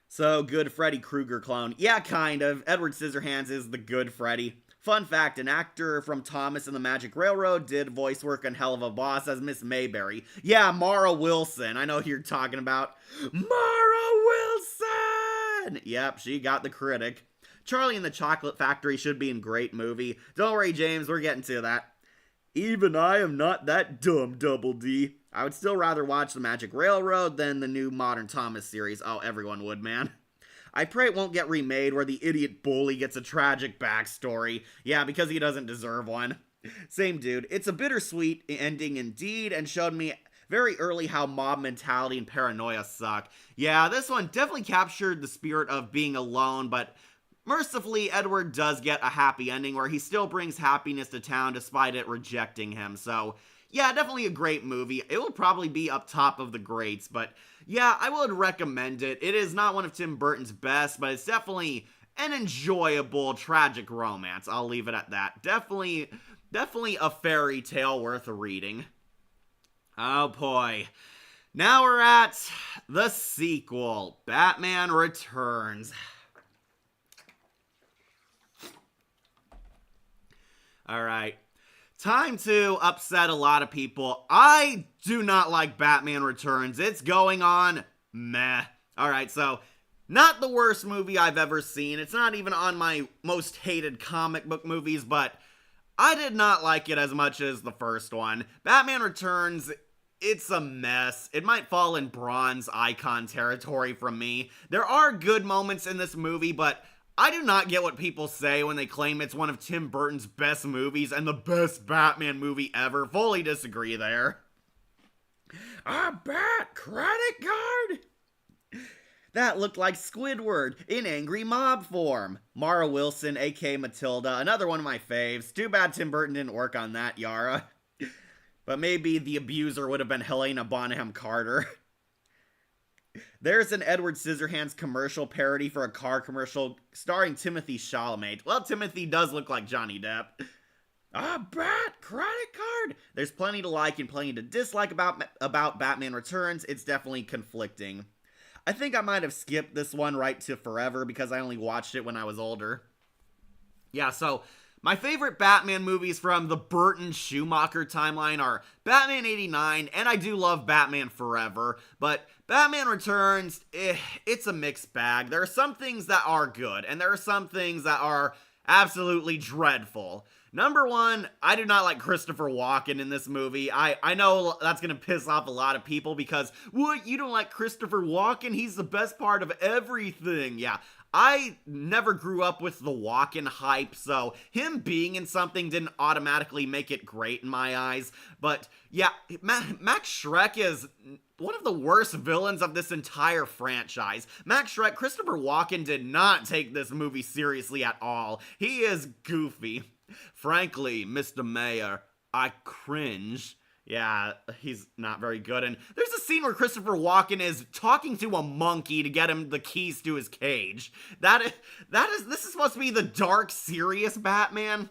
So, good Freddy Krueger clone. Yeah, kind of. Edward Scissorhands is the good Freddy. Fun fact, an actor from Thomas and the Magic Railroad did voice work on Hell of a Boss as Miss Mayberry. Yeah, Mara Wilson. I know who you're talking about. Mara Wilson! Yep, she got the critic. Charlie and the Chocolate Factory should be a great movie. Don't worry, James, we're getting to that. Even I am not that dumb, Double D. I would still rather watch The Magic Railroad than the new Modern Thomas series. Oh, everyone would, man. I pray it won't get remade where the idiot bully gets a tragic backstory. Yeah, because he doesn't deserve one. Same dude. It's a bittersweet ending indeed, and showed me very early how mob mentality and paranoia suck. Yeah, this one definitely captured the spirit of being alone, but mercifully, Edward does get a happy ending where he still brings happiness to town despite it rejecting him. So, yeah, definitely a great movie. It will probably be up top of the greats, but yeah, I would recommend it. It is not one of Tim Burton's best, but it's definitely an enjoyable tragic romance. I'll leave it at that. Definitely a fairy tale worth reading. Oh boy. Now we're at the sequel, Batman Returns. Alright. Time to upset a lot of people. I do not like Batman Returns. It's going on meh. Alright, so not the worst movie I've ever seen. It's not even on my most hated comic book movies, but I did not like it as much as the first one. Batman Returns, it's a mess. It might fall in bronze icon territory from me. There are good moments in this movie, but I do not get what people say when they claim it's one of Tim Burton's best movies and the best Batman movie ever. Fully disagree there. A Bat credit card? That looked like Squidward in angry mob form. Mara Wilson, aka Matilda, another one of my faves. Too bad Tim Burton didn't work on that, Yara. But maybe the abuser would have been Helena Bonham Carter. There's an Edward Scissorhands commercial parody for a car commercial starring Timothy Chalamet. Well, Timothy does look like Johnny Depp. A Bat credit card? There's plenty to like and plenty to dislike about Batman Returns. It's definitely conflicting. I think I might have skipped this one right to forever because I only watched it when I was older. Yeah, so my favorite Batman movies from the Burton-Schumacher timeline are Batman 89, and I do love Batman Forever, but Batman Returns, it's a mixed bag. There are some things that are good, and there are some things that are absolutely dreadful. Number one, I do not like Christopher Walken in this movie. I know that's gonna piss off a lot of people because, what, you don't like Christopher Walken? He's the best part of everything. Yeah, I never grew up with the Walken hype, so him being in something didn't automatically make it great in my eyes. But yeah, Max Schreck is one of the worst villains of this entire franchise. Max Schreck, Christopher Walken did not take this movie seriously at all. He is goofy. Frankly, Mr. Mayor, I cringe. Yeah, he's not very good. And there's a scene where Christopher Walken is talking to a monkey to get him the keys to his cage. This is supposed to be the dark, serious Batman.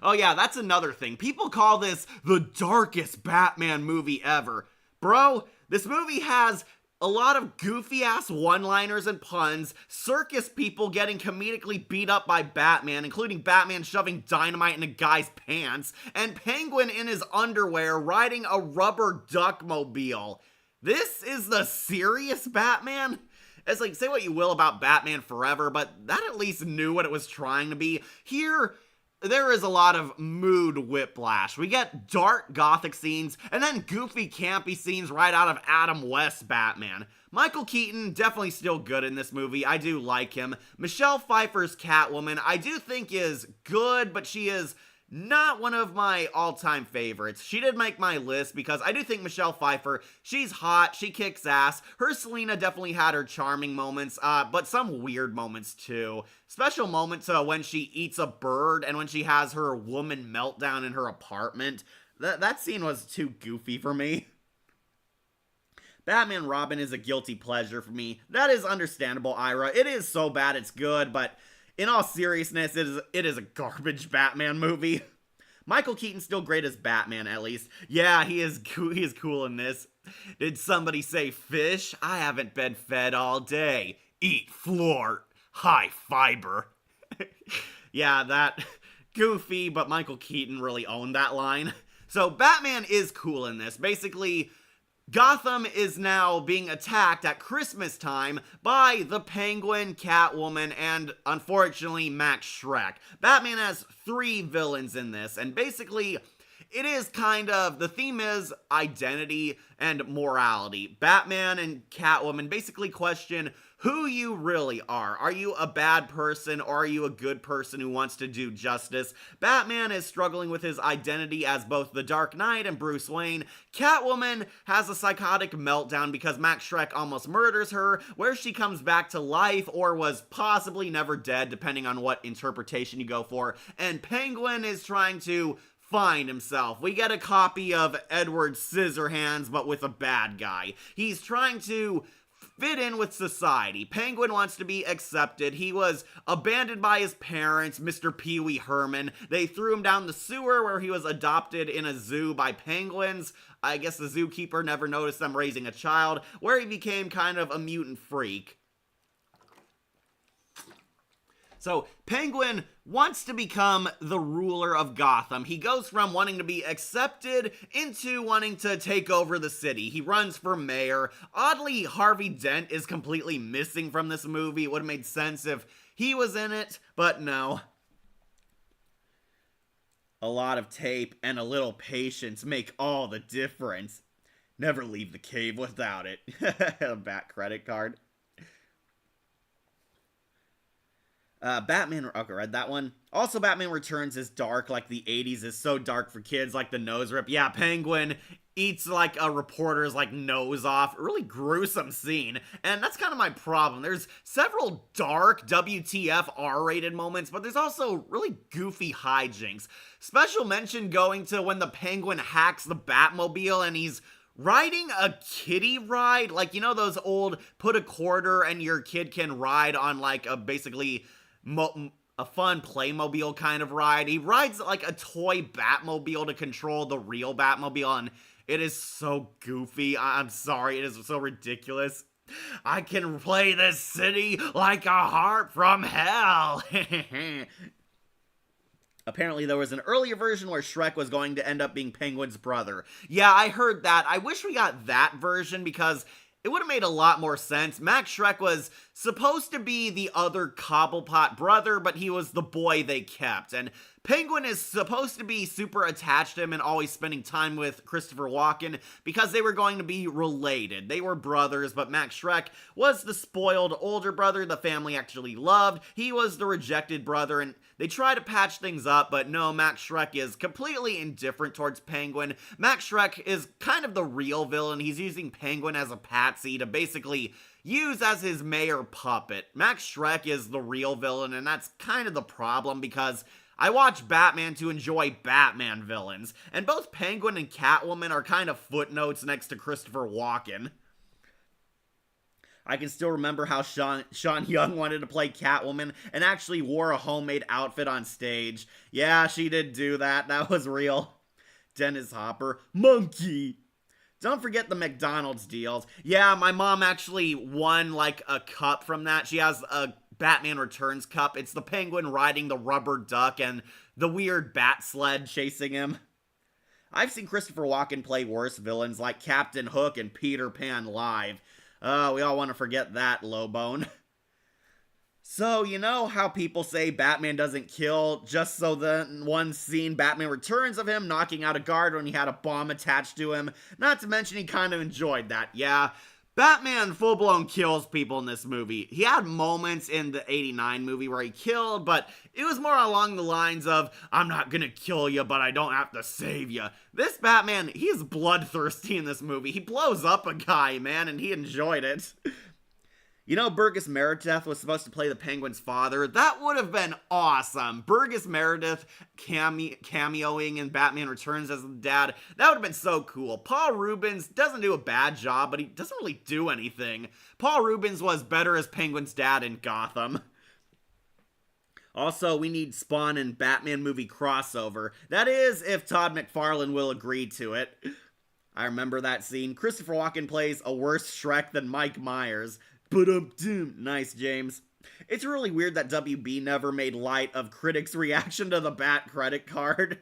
Oh yeah, that's another thing. People call this the darkest Batman movie ever. Bro, this movie has a lot of goofy-ass one-liners and puns, circus people getting comedically beat up by Batman, including Batman shoving dynamite in a guy's pants, and Penguin in his underwear riding a rubber duckmobile. This is the serious Batman? It's like, say what you will about Batman Forever, but that at least knew what it was trying to be. Here, there is a lot of mood whiplash. We get dark gothic scenes, and then goofy campy scenes right out of Adam West's Batman. Michael Keaton, definitely still good in this movie. I do like him. Michelle Pfeiffer's Catwoman, I do think is good, but she is not one of my all-time favorites. She did make my list because I do think Michelle Pfeiffer, she's hot, she kicks ass. Her Selena definitely had her charming moments, but some weird moments too. Special moments when she eats a bird and when she has her woman meltdown in her apartment. That scene was too goofy for me. Batman Robin is a guilty pleasure for me. That is understandable, Ira. It is so bad it's good, but in all seriousness, it is a garbage Batman movie. Michael Keaton's still great as Batman, at least. Yeah, he is cool in this. Did somebody say fish? I haven't been fed all day. Eat floor. High fiber. Yeah, that goofy, but Michael Keaton really owned that line. So Batman is cool in this. Basically, Gotham is now being attacked at Christmas time by the Penguin, Catwoman, and unfortunately Max Schreck. Batman has 3 villains in this, and basically it is kind of, the theme is identity and morality. Batman and Catwoman basically question who you really are. Are you a bad person or are you a good person who wants to do justice? Batman is struggling with his identity as both the Dark Knight and Bruce Wayne. Catwoman has a psychotic meltdown because Max Schreck almost murders her, where she comes back to life or was possibly never dead, depending on what interpretation you go for. And Penguin is trying to find himself. We get a copy of Edward Scissorhands, but with a bad guy. He's trying to fit in with society. Penguin wants to be accepted. He was abandoned by his parents, Mr. Pee Wee Herman. They threw him down the sewer where he was adopted in a zoo by penguins. I guess the zookeeper never noticed them raising a child, where he became kind of a mutant freak. So, Penguin wants to become the ruler of Gotham. He goes from wanting to be accepted into wanting to take over the city. He runs for mayor. Oddly, Harvey Dent is completely missing from this movie. It would have made sense if he was in it, but no. A lot of tape and a little patience make all the difference. Never leave the cave without it. A back credit card. Batman, okay, read that one. Also, Batman Returns is dark, like the 80s is so dark for kids, like the nose rip. Yeah, Penguin eats like a reporter's like nose off. Really gruesome scene. And that's kind of my problem. There's several dark WTF R-rated moments, but there's also really goofy hijinks. Special mention going to when the Penguin hacks the Batmobile and he's riding a kiddie ride. Like, you know those old put a quarter and your kid can ride on like a basically a fun Playmobil kind of ride. He rides like a toy Batmobile to control the real Batmobile, and it is so goofy. I'm sorry, it is so ridiculous. I can play this city like a harp from hell. Apparently there was an earlier version where Shrek was going to end up being Penguin's brother. Yeah, I heard that. I wish we got that version because it would have made a lot more sense. Max Schreck was supposed to be the other Cobblepot brother, but he was the boy they kept. And Penguin is supposed to be super attached to him and always spending time with Christopher Walken because they were going to be related. They were brothers, but Max Schreck was the spoiled older brother the family actually loved. He was the rejected brother, and they try to patch things up, but no, Max Schreck is completely indifferent towards Penguin. Max Schreck is kind of the real villain. He's using Penguin as a patsy to basically use as his mayor puppet. Max Schreck is the real villain, and that's kind of the problem because I watch Batman to enjoy Batman villains, and both Penguin and Catwoman are kind of footnotes next to Christopher Walken. I can still remember how Sean Young wanted to play Catwoman and actually wore a homemade outfit on stage. Yeah, she did do that. That was real. Dennis Hopper, monkey. Don't forget the McDonald's deals. Yeah, my mom actually won like a cup from that. She has a Batman Returns cup. It's the Penguin riding the rubber duck and the weird bat sled chasing him. I've seen Christopher Walken play worse villains like Captain Hook and Peter Pan live. We all want to forget that, Lowbone. So, you know how people say Batman doesn't kill just so the one scene Batman Returns of him knocking out a guard when he had a bomb attached to him? Not to mention he kind of enjoyed that. Yeah, Batman full-blown kills people in this movie. He had moments in the 89 movie where he killed, but it was more along the lines of, I'm not gonna kill you, but I don't have to save you. This Batman, he's bloodthirsty in this movie. He blows up a guy, man, and he enjoyed it. You know, Burgess Meredith was supposed to play the Penguin's father. That would have been awesome. Burgess Meredith cameoing in Batman Returns as the dad. That would have been so cool. Paul Rubens doesn't do a bad job, but he doesn't really do anything. Paul Rubens was better as Penguin's dad in Gotham. Also, we need Spawn and Batman movie crossover. That is, if Todd McFarlane will agree to it. I remember that scene. Christopher Walken plays a worse Shrek than Mike Myers. Nice, James. It's really weird that WB never made light of critics' reaction to the Bat credit card.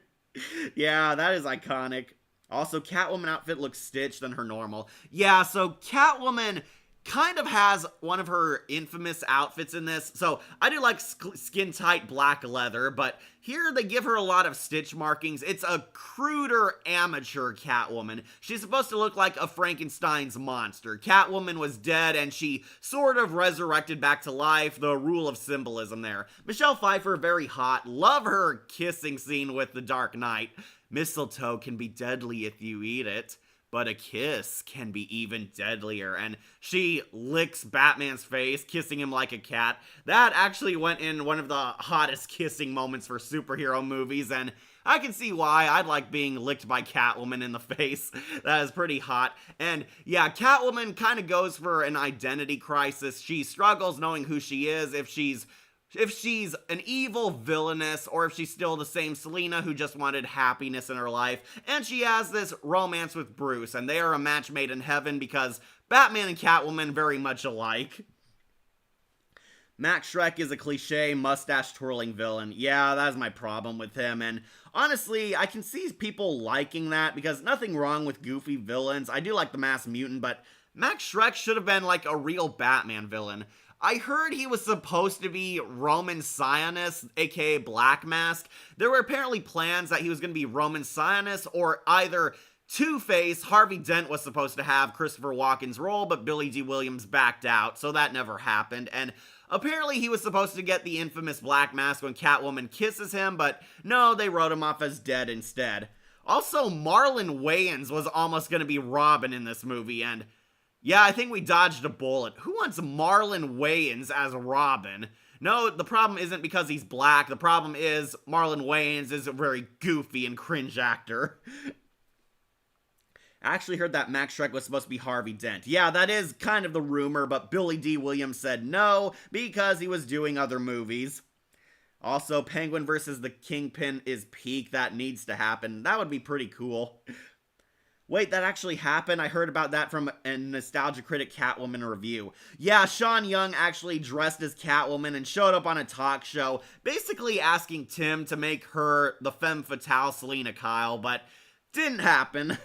Yeah, that is iconic. Also, Catwoman outfit looks stitched than her normal. Yeah, so Catwoman kind of has one of her infamous outfits in this. So I do like skin-tight black leather, but here they give her a lot of stitch markings. It's a cruder amateur Catwoman. She's supposed to look like a Frankenstein's monster. Catwoman was dead and she sort of resurrected back to life. The rule of symbolism there. Michelle Pfeiffer, very hot. Love her kissing scene with the Dark Knight. Mistletoe can be deadly if you eat it, but a kiss can be even deadlier. And she licks Batman's face, kissing him like a cat. That actually went in one of the hottest kissing moments for superhero movies, and I can see why. I'd like being licked by Catwoman in the face. That is pretty hot. And yeah, Catwoman kind of goes for an identity crisis. She struggles knowing who she is, if she's an evil villainess, or if she's still the same Selina who just wanted happiness in her life. And she has this romance with Bruce, and they are a match made in heaven because Batman and Catwoman very much alike. Max Schreck is a cliche, mustache-twirling villain. Yeah, that's my problem with him, and honestly, I can see people liking that because nothing wrong with goofy villains. I do like the Masked Mutant, but Max Schreck should have been like a real Batman villain. I heard he was supposed to be Roman Sionis, aka Black Mask. There were apparently plans that he was going to be Roman Sionis or either Two-Face. Harvey Dent was supposed to have Christopher Walken's role, but Billy D. Williams backed out, so that never happened. And apparently he was supposed to get the infamous Black Mask when Catwoman kisses him, but no, they wrote him off as dead instead. Also, Marlon Wayans was almost going to be Robin in this movie, and yeah, I think we dodged a bullet. Who wants Marlon Wayans as Robin? No, the problem isn't because he's black. The problem is Marlon Wayans is a very goofy and cringe actor. I actually heard that Max Schreck was supposed to be Harvey Dent. Yeah, that is kind of the rumor, but Billy D. Williams said no because he was doing other movies. Also, Penguin versus the Kingpin is peak. That needs to happen. That would be pretty cool. Wait, that actually happened? I heard about that from a Nostalgia Critic Catwoman review. Yeah, Sean Young actually dressed as Catwoman and showed up on a talk show, basically asking Tim to make her the femme fatale Selina Kyle, but didn't happen.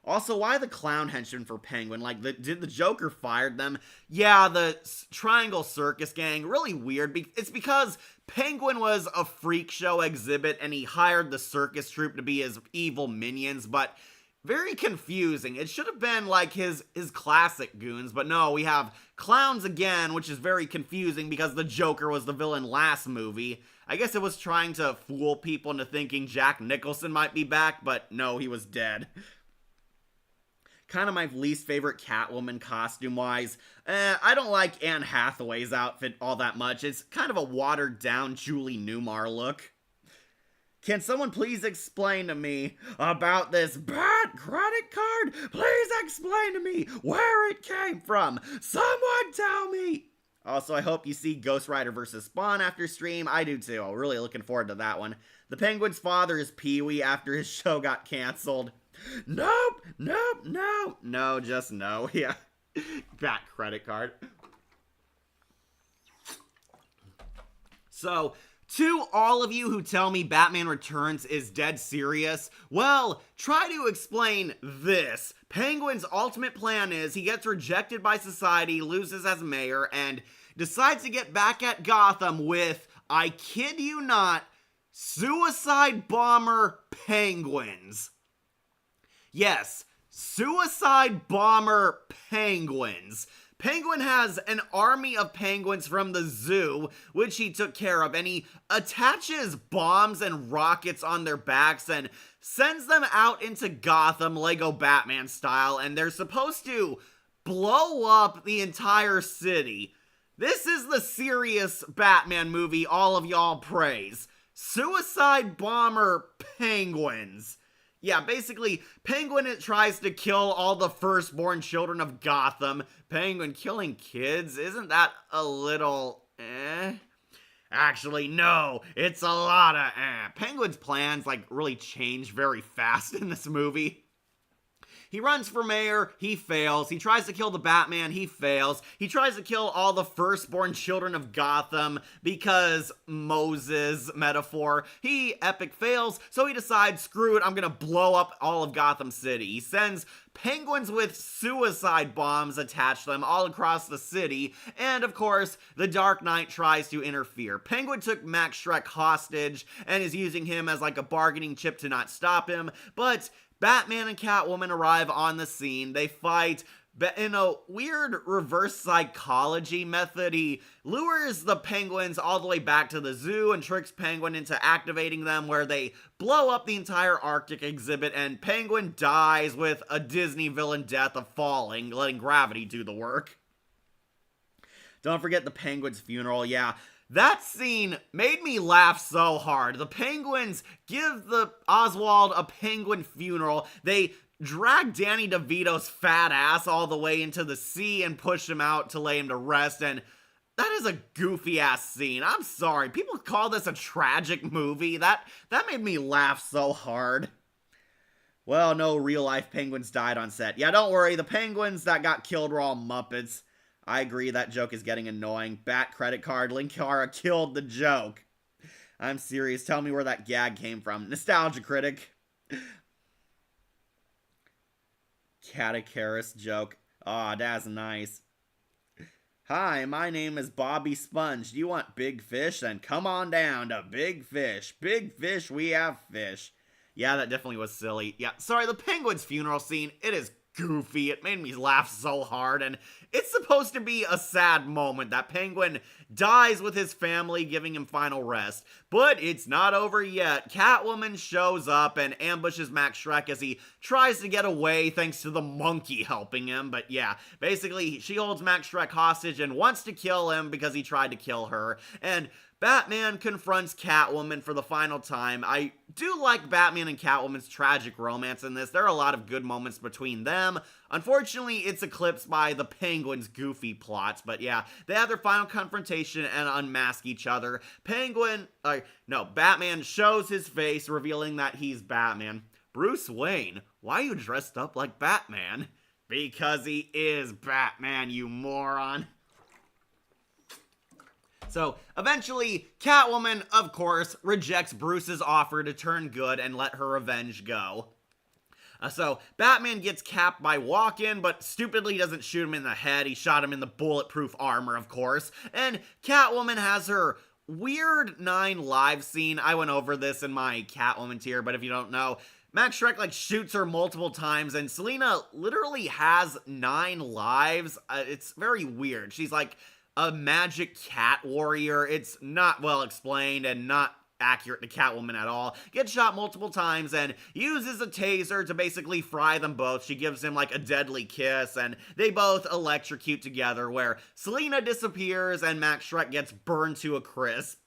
Also, why the clown henchman for Penguin? Like, did the Joker fired them? Yeah, the Triangle Circus Gang, really weird. It's because Penguin was a freak show exhibit and he hired the circus troupe to be his evil minions, but very confusing. It should have been like his classic goons, but no, we have clowns again, which is very confusing because the Joker was the villain last movie. I guess it was trying to fool people into thinking Jack Nicholson might be back, but no, he was dead. Kind of my least favorite Catwoman costume-wise. I don't like Anne Hathaway's outfit all that much. It's kind of a watered-down Julie Newmar look. Can someone please explain to me about this bad credit card? Please explain to me where it came from. Someone tell me. Also, I hope you see Ghost Rider vs. Spawn after stream. I do too. I'm really looking forward to that one. The Penguin's father is Pee-wee after his show got canceled. Nope, no, just no. Yeah, that credit card. So, to all of you who tell me Batman Returns is dead serious, well, try to explain this. Penguin's ultimate plan is he gets rejected by society, loses as mayor, and decides to get back at Gotham with, I kid you not, suicide bomber penguins. Yes, suicide bomber penguins. Penguin has an army of penguins from the zoo, which he took care of, and he attaches bombs and rockets on their backs and sends them out into Gotham, Lego Batman style, and they're supposed to blow up the entire city. This is the serious Batman movie all of y'all praise. Suicide bomber penguins. Yeah, basically, Penguin tries to kill all the firstborn children of Gotham. Penguin killing kids? Isn't that a little Actually, no, it's a lot of Penguin's plans, like, really change very fast in this movie. He runs for mayor, he fails. He tries to kill the Batman, he fails. He tries to kill all the firstborn children of Gotham because Moses metaphor. He epic fails, so he decides, screw it, I'm gonna blow up all of Gotham City. He sends penguins with suicide bombs attached to them all across the city, and of course, the Dark Knight tries to interfere. Penguin took Max Schreck hostage and is using him as like a bargaining chip to not stop him, but Batman and Catwoman arrive on the scene. They fight in a weird reverse psychology method. He lures the penguins all the way back to the zoo and tricks Penguin into activating them, where they blow up the entire Arctic exhibit, and Penguin dies with a Disney villain death of falling, letting gravity do the work. Don't forget the Penguin's funeral. Yeah, that scene made me laugh so hard. The penguins give the Oswald a penguin funeral. They drag Danny DeVito's fat ass all the way into the sea and push him out to lay him to rest, and that is a goofy ass scene. I'm sorry. People call this a tragic movie. That made me laugh so hard. Well, no real life penguins died on set. Yeah, don't worry. The penguins that got killed were all Muppets. I agree, that joke is getting annoying. Bat credit card, Linkara killed the joke. I'm serious, tell me where that gag came from. Nostalgia critic. Catacaris joke. Aw, that's nice. Hi, my name is Bobby Sponge. Do you want big fish? Then come on down to Big Fish. Big Fish, we have fish. Yeah, that definitely was silly. Yeah, sorry, the penguin's funeral scene, it is goofy. It made me laugh so hard, and it's supposed to be a sad moment. That penguin dies with his family, giving him final rest. But it's not over yet. Catwoman shows up and ambushes Max Schreck as he tries to get away thanks to the monkey helping him. But yeah, basically she holds Max Schreck hostage and wants to kill him because he tried to kill her. And Batman confronts Catwoman for the final time. I do like Batman and Catwoman's tragic romance in this. There are a lot of good moments between them. Unfortunately, it's eclipsed by the Penguin's goofy plots. But yeah, they have their final confrontation and unmask each other. Batman shows his face, revealing that he's Batman. Bruce Wayne, why are you dressed up like Batman? Because he is Batman, you moron. So, eventually, Catwoman, of course, rejects Bruce's offer to turn good and let her revenge go. So Batman gets capped by Walken, but stupidly doesn't shoot him in the head. He shot him in the bulletproof armor, of course. And Catwoman has her weird 9 lives scene. I went over this in my Catwoman tier, but if you don't know, Max Shrek like shoots her multiple times, and Selina literally has 9 lives. It's very weird. She's like a magic cat warrior. It's not well explained and not accurate to Catwoman at all. Gets shot multiple times and uses a taser to basically fry them both. She gives him like a deadly kiss, and they both electrocute together, where Selina disappears and Max Shrek gets burned to a crisp.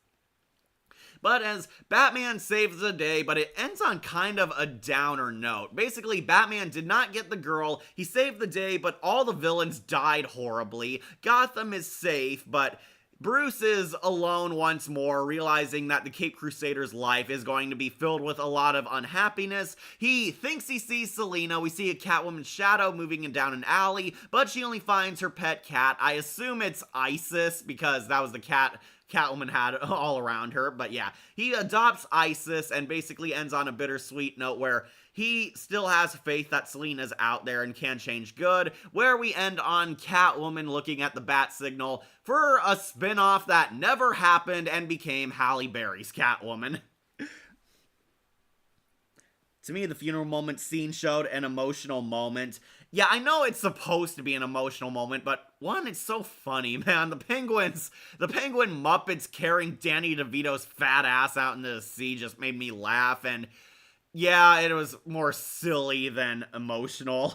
But as Batman saves the day, but it ends on kind of a downer note. Basically, Batman did not get the girl, he saved the day, but all the villains died horribly. Gotham is safe, but Bruce is alone once more, realizing that the Caped Crusader's life is going to be filled with a lot of unhappiness. He thinks he sees Selina. We see a Catwoman's shadow moving down an alley, but she only finds her pet cat. I assume it's Isis, because that was the cat Catwoman had all around her. But yeah, he adopts Isis and basically ends on a bittersweet note where he still has faith that Selina's out there and can change good, where we end on Catwoman looking at the bat signal for a spin-off that never happened and became Halle Berry's Catwoman. To me, the funeral moment scene showed an emotional moment. Yeah, I know it's supposed to be an emotional moment, but one, it's so funny, man. The penguin Muppets carrying Danny DeVito's fat ass out into the sea just made me laugh, and yeah, it was more silly than emotional.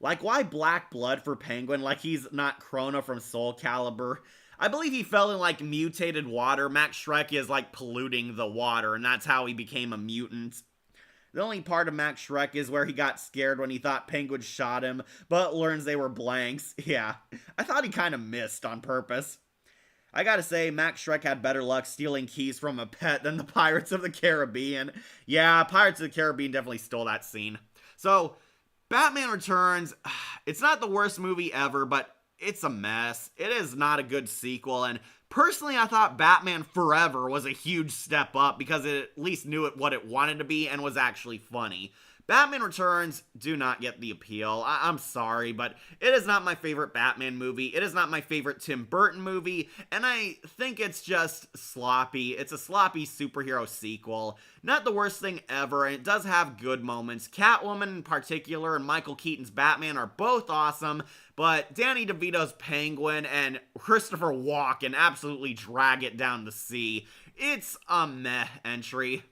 Like, why black blood for Penguin? Like he's not Krona from Soul Calibur. I believe he fell in, like, mutated water. Max Shrek is, like, polluting the water, and that's how he became a mutant. The only part of Max Shrek is where he got scared when he thought Penguin shot him, but learns they were blanks. Yeah, I thought he kind of missed on purpose. I gotta say, Max Shrek had better luck stealing keys from a pet than the Pirates of the Caribbean. Yeah, Pirates of the Caribbean definitely stole that scene. So, Batman Returns, it's not the worst movie ever, but it's a mess. It is not a good sequel, and personally, I thought Batman Forever was a huge step up because it at least knew what it wanted to be and was actually funny. Batman Returns do not get the appeal. I'm sorry, but it is not my favorite Batman movie. It is not my favorite Tim Burton movie, and I think it's just sloppy. It's a sloppy superhero sequel. Not the worst thing ever, and it does have good moments. Catwoman in particular and Michael Keaton's Batman are both awesome, but Danny DeVito's Penguin and Christopher Walken absolutely drag it down the sea. It's a meh entry.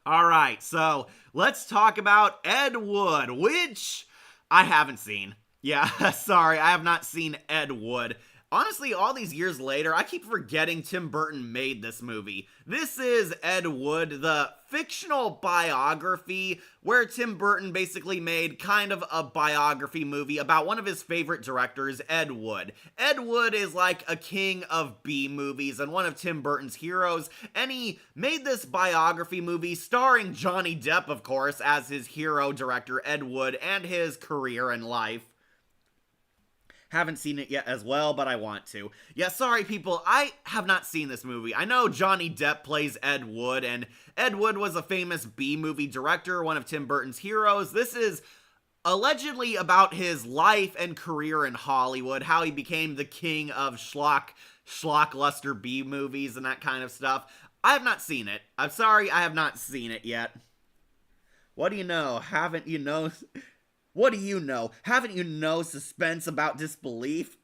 Alright, so let's talk about Ed Wood, which I haven't seen. Yeah, sorry, I have not seen Ed Wood. Honestly, all these years later, I keep forgetting Tim Burton made this movie. This is Ed Wood, the fictional biography where Tim Burton basically made kind of a biography movie about one of his favorite directors, Ed Wood. Ed Wood is like a king of B movies and one of Tim Burton's heroes, and he made this biography movie starring Johnny Depp, of course, as his hero director, Ed Wood, and his career and life. Haven't seen it yet as well, but I want to. Yeah, sorry people, I have not seen this movie. I know Johnny Depp plays Ed Wood, and Ed Wood was a famous B-movie director, one of Tim Burton's heroes. This is allegedly about his life and career in Hollywood, how he became the king of schlockluster B-movies and that kind of stuff. I have not seen it. I'm sorry, I have not seen it yet. What do you know? Haven't you know... What do you know? Haven't you know suspense about disbelief?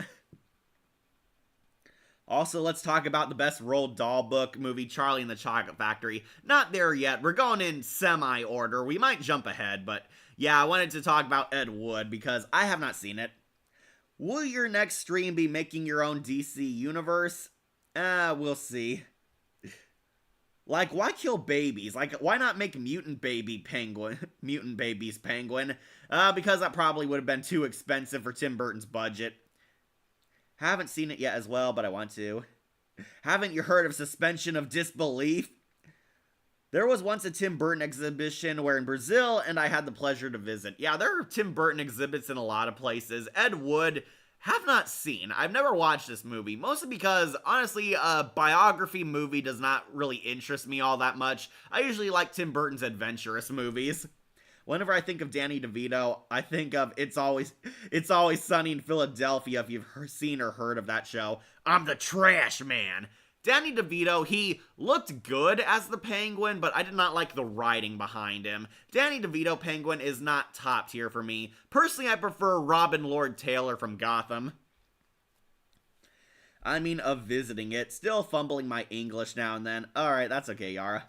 Also, let's talk about the best Roald Dahl book movie, Charlie and the Chocolate Factory. Not there yet. We're going in semi-order. We might jump ahead, but yeah, I wanted to talk about Ed Wood because I have not seen it. Will your next stream be making your own DC universe? We'll see. Like, why kill babies? Like, why not make mutant babies penguin? Because that probably would have been too expensive for Tim Burton's budget. Haven't seen it yet as well, but I want to. Haven't you heard of suspension of disbelief? There was once a Tim Burton exhibition where in Brazil, and I had the pleasure to visit. Yeah, there are Tim Burton exhibits in a lot of places. Ed Wood have not seen. I've never watched this movie, mostly because, honestly, a biography movie does not really interest me all that much. I usually like Tim Burton's adventurous movies. Whenever I think of Danny DeVito, I think of It's Always Sunny in Philadelphia, if you've seen or heard of that show. I'm the trash man. Danny DeVito, he looked good as the Penguin, but I did not like the writing behind him. Danny DeVito Penguin is not top tier for me. Personally, I prefer Robin Lord Taylor from Gotham. Of visiting it. Still fumbling my English now and then. Alright, that's okay, Yara.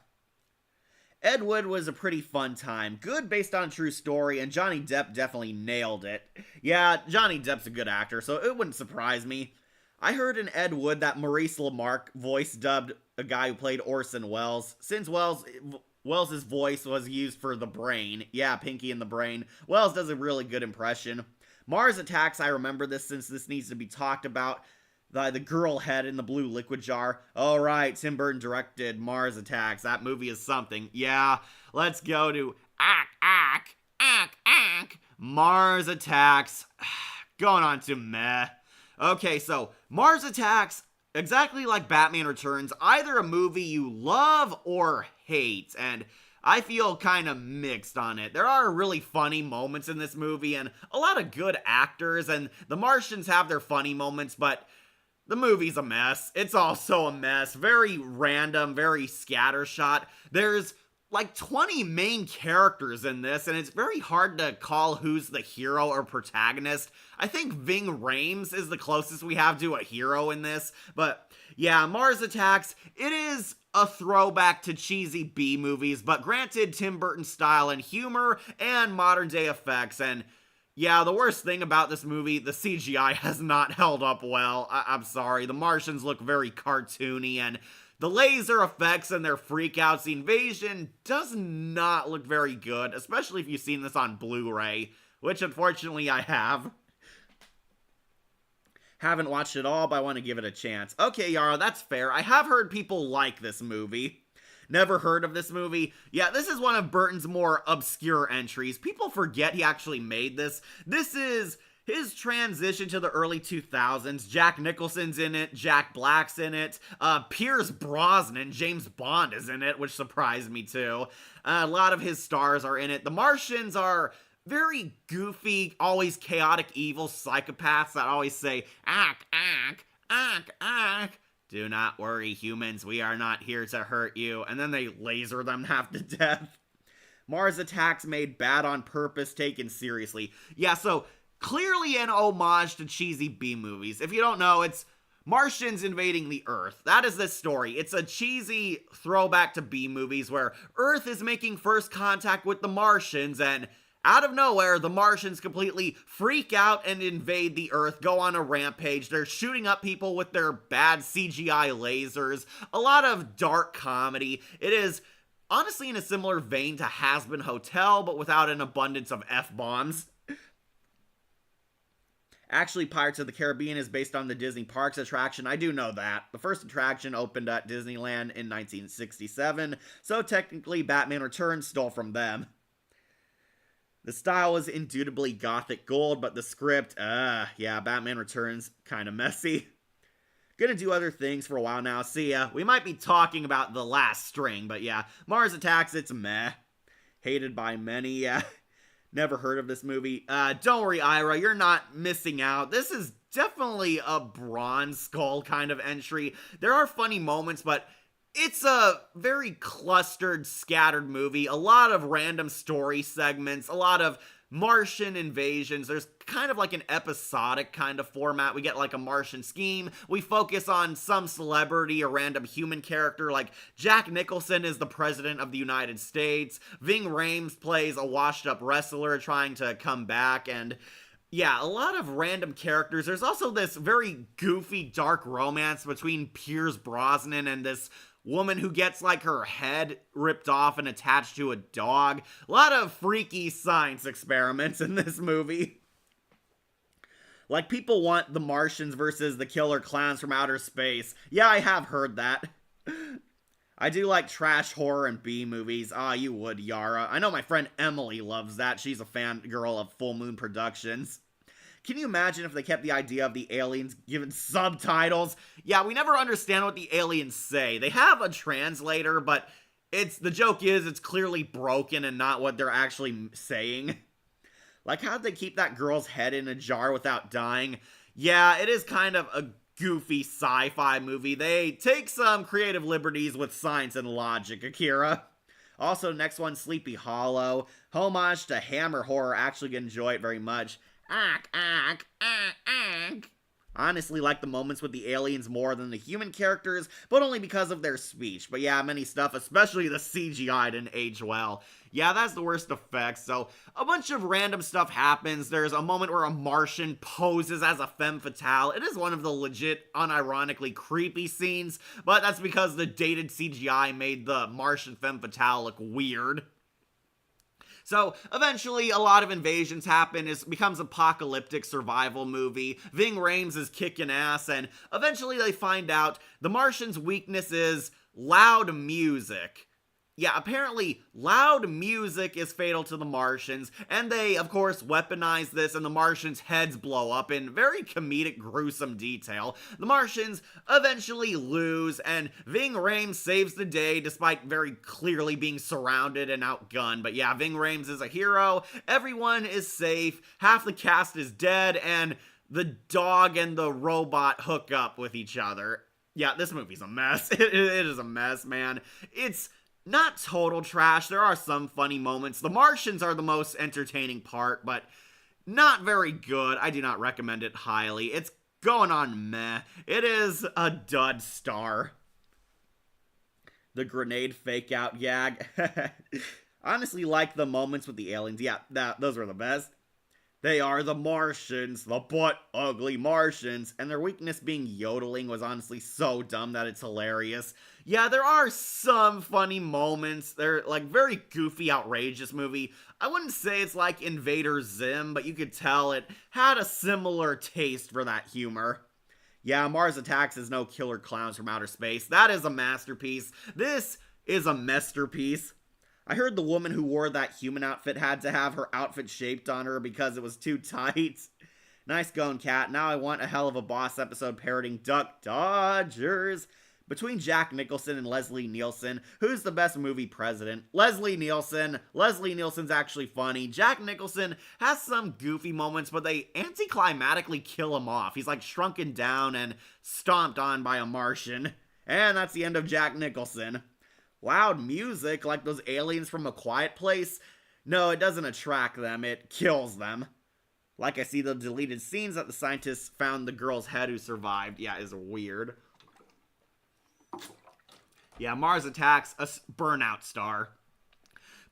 Ed Wood was a pretty fun time. Good based on a true story, and Johnny Depp definitely nailed it. Yeah, Johnny Depp's a good actor, so it wouldn't surprise me. I heard in Ed Wood that Maurice LaMarche voice dubbed a guy who played Orson Welles. Since Welles' voice was used for the brain. Yeah, Pinky and the Brain. Welles does a really good impression. Mars Attacks, I remember this since this needs to be talked about. The girl head in the blue liquid jar. Alright, Tim Burton directed Mars Attacks. That movie is something. Yeah, let's go to Mars Attacks. Going on to meh. Okay, so Mars Attacks, exactly like Batman Returns, either a movie you love or hate, and I feel kind of mixed on it. There are really funny moments in this movie, and a lot of good actors, and the Martians have their funny moments, but the movie's a mess. It's also a mess. Very random, very scattershot. There's like 20 main characters in this, and it's very hard to call who's the hero or protagonist. I think Ving Rhames is the closest we have to a hero in this, but yeah, Mars Attacks, it is a throwback to cheesy B movies, but granted Tim Burton style and humor and modern day effects, and yeah, the worst thing about this movie, the CGI has not held up well. I'm sorry, the Martians look very cartoony, and the laser effects and their freakouts, the invasion does not look very good, especially if you've seen this on Blu-ray, which unfortunately I have. Haven't watched it all, but I want to give it a chance. Okay, Yara, that's fair. I have heard people like this movie. Never heard of this movie. Yeah, this is one of Burton's more obscure entries. People forget he actually made this. This is his transition to the early 2000s. Jack Nicholson's in it. Jack Black's in it. Pierce Brosnan, James Bond, is in it, which surprised me too. A lot of his stars are in it. The Martians are very goofy, always chaotic, evil psychopaths that always say, "Ack, ack, ack, ack. Do not worry, humans, we are not here to hurt you." And then they laser them half to death. Mars Attacks made bad on purpose, taken seriously. Yeah, so clearly an homage to cheesy B movies. If you don't know, it's Martians invading the Earth. That is this story. It's a cheesy throwback to B movies where Earth is making first contact with the Martians, and out of nowhere, the Martians completely freak out and invade the Earth, go on a rampage. They're shooting up people with their bad CGI lasers. A lot of dark comedy. It is honestly in a similar vein to Hazbin Hotel, but without an abundance of F-bombs. Actually, Pirates of the Caribbean is based on the Disney Parks attraction. I do know that. The first attraction opened at Disneyland in 1967, so technically Batman Returns stole from them. The style was indubitably gothic gold, but the script, yeah, Batman Returns, kinda messy. Gonna do other things for a while now, see ya. We might be talking about The Last String, but yeah, Mars Attacks, it's meh. Hated by many, yeah. Never heard of this movie. Don't worry, Ira, you're not missing out. This is definitely a Bronze Skull kind of entry. There are funny moments, but it's a very clustered, scattered movie. A lot of random story segments, a lot of Martian invasions. There's kind of like an episodic kind of format. We get like a Martian scheme. We focus on some celebrity or random human character, like Jack Nicholson is the president of the United States. Ving Rhames plays a washed up wrestler trying to come back, and yeah, a lot of random characters. There's also this very goofy, dark romance between Pierce Brosnan and this woman who gets like her head ripped off and attached to a dog. A lot of freaky science experiments in this movie. Like, people want the Martians versus the killer clowns from outer space. Yeah, I have heard that. I do like trash horror and B movies. Ah, you would, Yara. I know my friend Emily loves that. She's a fangirl of Full Moon Productions. Can you imagine if they kept the idea of the aliens given subtitles? Yeah, we never understand what the aliens say. They have a translator, but the joke is it's clearly broken and not what they're actually saying. Like, how'd they keep that girl's head in a jar without dying? Yeah, it is kind of a goofy sci-fi movie. They take some creative liberties with science and logic, Akira. Also, next one, Sleepy Hollow. Homage to Hammer horror. Actually enjoy it very much. Honestly, like the moments with the aliens more than the human characters, but only because of their speech. But yeah, many stuff, especially the CGI, didn't age well. Yeah, that's the worst effects. So, a bunch of random stuff happens. There's a moment where a Martian poses as a femme fatale. It is one of the legit, unironically creepy scenes, but that's because the dated CGI made the Martian femme fatale look weird. So, eventually, a lot of invasions happen. It becomes an apocalyptic survival movie. Ving Rhames is kicking ass, and eventually they find out the Martians' weakness is loud music. Yeah, apparently, loud music is fatal to the Martians, and they, of course, weaponize this, and the Martians' heads blow up in very comedic, gruesome detail. The Martians eventually lose, and Ving Rhames saves the day, despite very clearly being surrounded and outgunned. But yeah, Ving Rhames is a hero, everyone is safe, half the cast is dead, and the dog and the robot hook up with each other. Yeah, this movie's a mess. It is a mess, man. It's not total trash. There are some funny moments. The Martians are the most entertaining part, but not very good. I do not recommend it highly. It's going on meh. It is a dud star. The grenade fake out gag. Honestly, like the moments with the aliens. Yeah, those were the best. They are the Martians, the butt-ugly Martians, and their weakness being yodeling was honestly so dumb that it's hilarious. Yeah, there are some funny moments. They're, like, very goofy, outrageous movie. I wouldn't say it's like Invader Zim, but you could tell it had a similar taste for that humor. Yeah, Mars Attacks is no Killer Clowns from Outer Space. That is a masterpiece. This is a masterpiece. I heard the woman who wore that human outfit had to have her outfit shaped on her because it was too tight. Nice going, Cat. Now I want a Hell of a Boss episode parroting Duck Dodgers. Between Jack Nicholson and Leslie Nielsen, who's the best movie president? Leslie Nielsen. Leslie Nielsen's actually funny. Jack Nicholson has some goofy moments, but they anticlimatically kill him off. He's like shrunken down and stomped on by a Martian. And that's the end of Jack Nicholson. Loud music, like those aliens from A Quiet Place? No, it doesn't attract them, it kills them. Like I see the deleted scenes that the scientists found the girl's head who survived. Yeah, is weird. Yeah, Mars Attacks, a burnout star.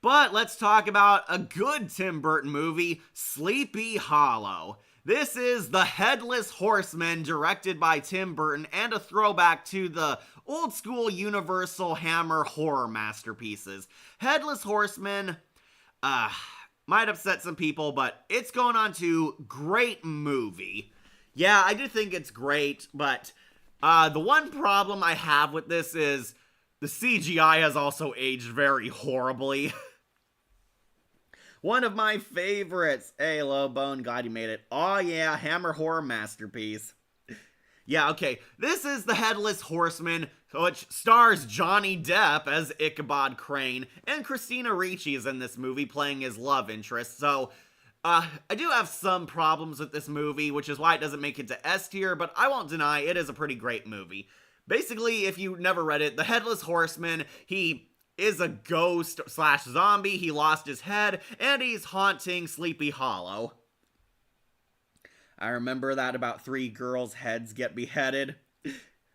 But let's talk about a good Tim Burton movie, Sleepy Hollow. This is The Headless Horseman, directed by Tim Burton, and a throwback to the old school Universal Hammer horror masterpieces. Headless Horseman, might upset some people, but it's going on to great movie. Yeah, I do think it's great, but the one problem I have with this is the CGI has also aged very horribly. One of my favorites. Hey, Low Bone, glad you made it. Oh yeah, Hammer horror masterpiece. Yeah, okay, this is The Headless Horseman, which stars Johnny Depp as Ichabod Crane, and Christina Ricci is in this movie playing his love interest, so I do have some problems with this movie, which is why it doesn't make it to S tier, but I won't deny it is a pretty great movie. Basically, if you never read it, The Headless Horseman, he is a ghost / zombie, he lost his head, and he's haunting Sleepy Hollow. I remember that about 3 girls' heads get beheaded.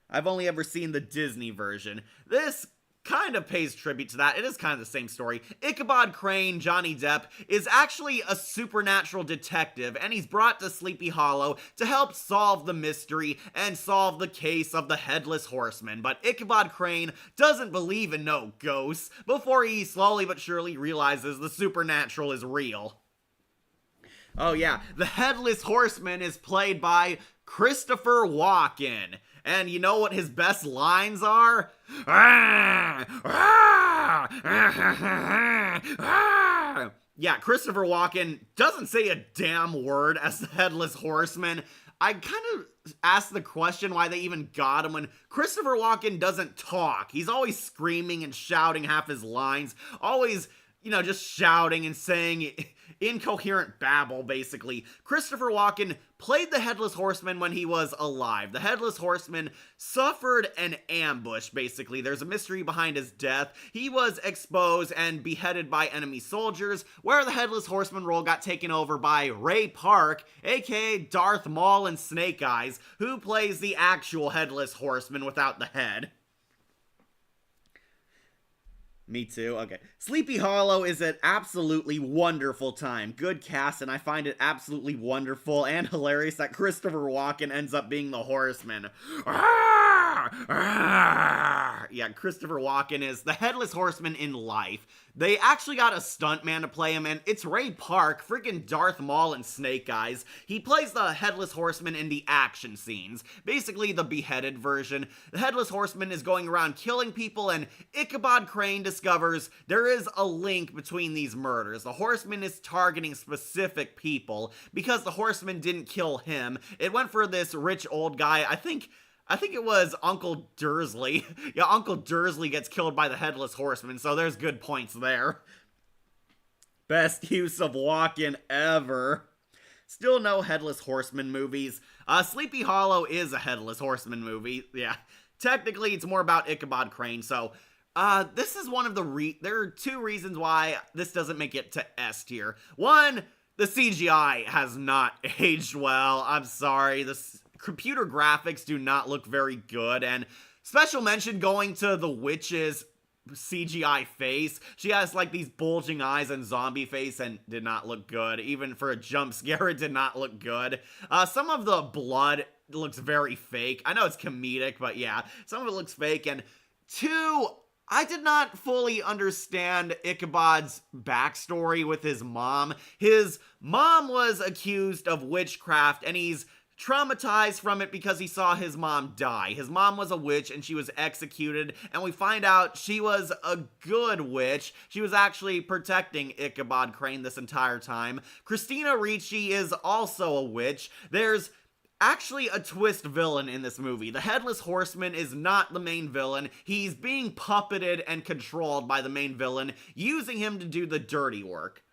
I've only ever seen the Disney version. This kind of pays tribute to that. It is kind of the same story. Ichabod Crane, Johnny Depp, is actually a supernatural detective, and he's brought to Sleepy Hollow to help solve the mystery and solve the case of the Headless Horseman. But Ichabod Crane doesn't believe in no ghosts before he slowly but surely realizes the supernatural is real. Oh yeah, the Headless Horseman is played by Christopher Walken. And you know what his best lines are? Yeah, Christopher Walken doesn't say a damn word as the Headless Horseman. I kind of asked the question why they even got him when Christopher Walken doesn't talk. He's always screaming and shouting half his lines, always, just shouting and saying incoherent babble, basically. Christopher Walken played the Headless Horseman when he was alive. The Headless Horseman suffered an ambush, basically. There's a mystery behind his death. He was exposed and beheaded by enemy soldiers, where the Headless Horseman role got taken over by Ray Park, aka Darth Maul and Snake Eyes, who plays the actual Headless Horseman without the head. Me too. Okay. Sleepy Hollow is an absolutely wonderful time. Good cast, and I find it absolutely wonderful and hilarious that Christopher Walken ends up being the Horseman. Yeah, Christopher Walken is the Headless Horseman in life. They actually got a stuntman to play him, and it's Ray Park, freaking Darth Maul and Snake Eyes. He plays the Headless Horseman in the action scenes, basically the beheaded version. The Headless Horseman is going around killing people, and Ichabod Crane discovers there is a link between these murders. The Horseman is targeting specific people. Because the Horseman didn't kill him, it went for this rich old guy. I think it was Uncle Dursley. Yeah, Uncle Dursley gets killed by the Headless Horseman, so there's good points there. Best use of Walken ever. Still no Headless Horseman movies. Sleepy Hollow is a Headless Horseman movie. Yeah, technically it's more about Ichabod Crane, so this is one of there are two reasons why this doesn't make it to S tier. One, the CGI has not aged well. I'm sorry, the computer graphics do not look very good, and special mention going to the witch's CGI face. She has like these bulging eyes and zombie face and did not look good. Even for a jump scare, it did not look good. Some of the blood looks very fake. I know it's comedic, but yeah, some of it looks fake. And two, I did not fully understand Ichabod's backstory with his mom. His mom was accused of witchcraft, and he's traumatized from it because he saw his mom die. His mom was a witch and she was executed, and we find out she was a good witch. She was actually protecting Ichabod Crane this entire time. Christina Ricci is also a witch. There's actually a twist villain in this movie. The Headless Horseman is not the main villain. He's being puppeted and controlled by the main villain, using him to do the dirty work.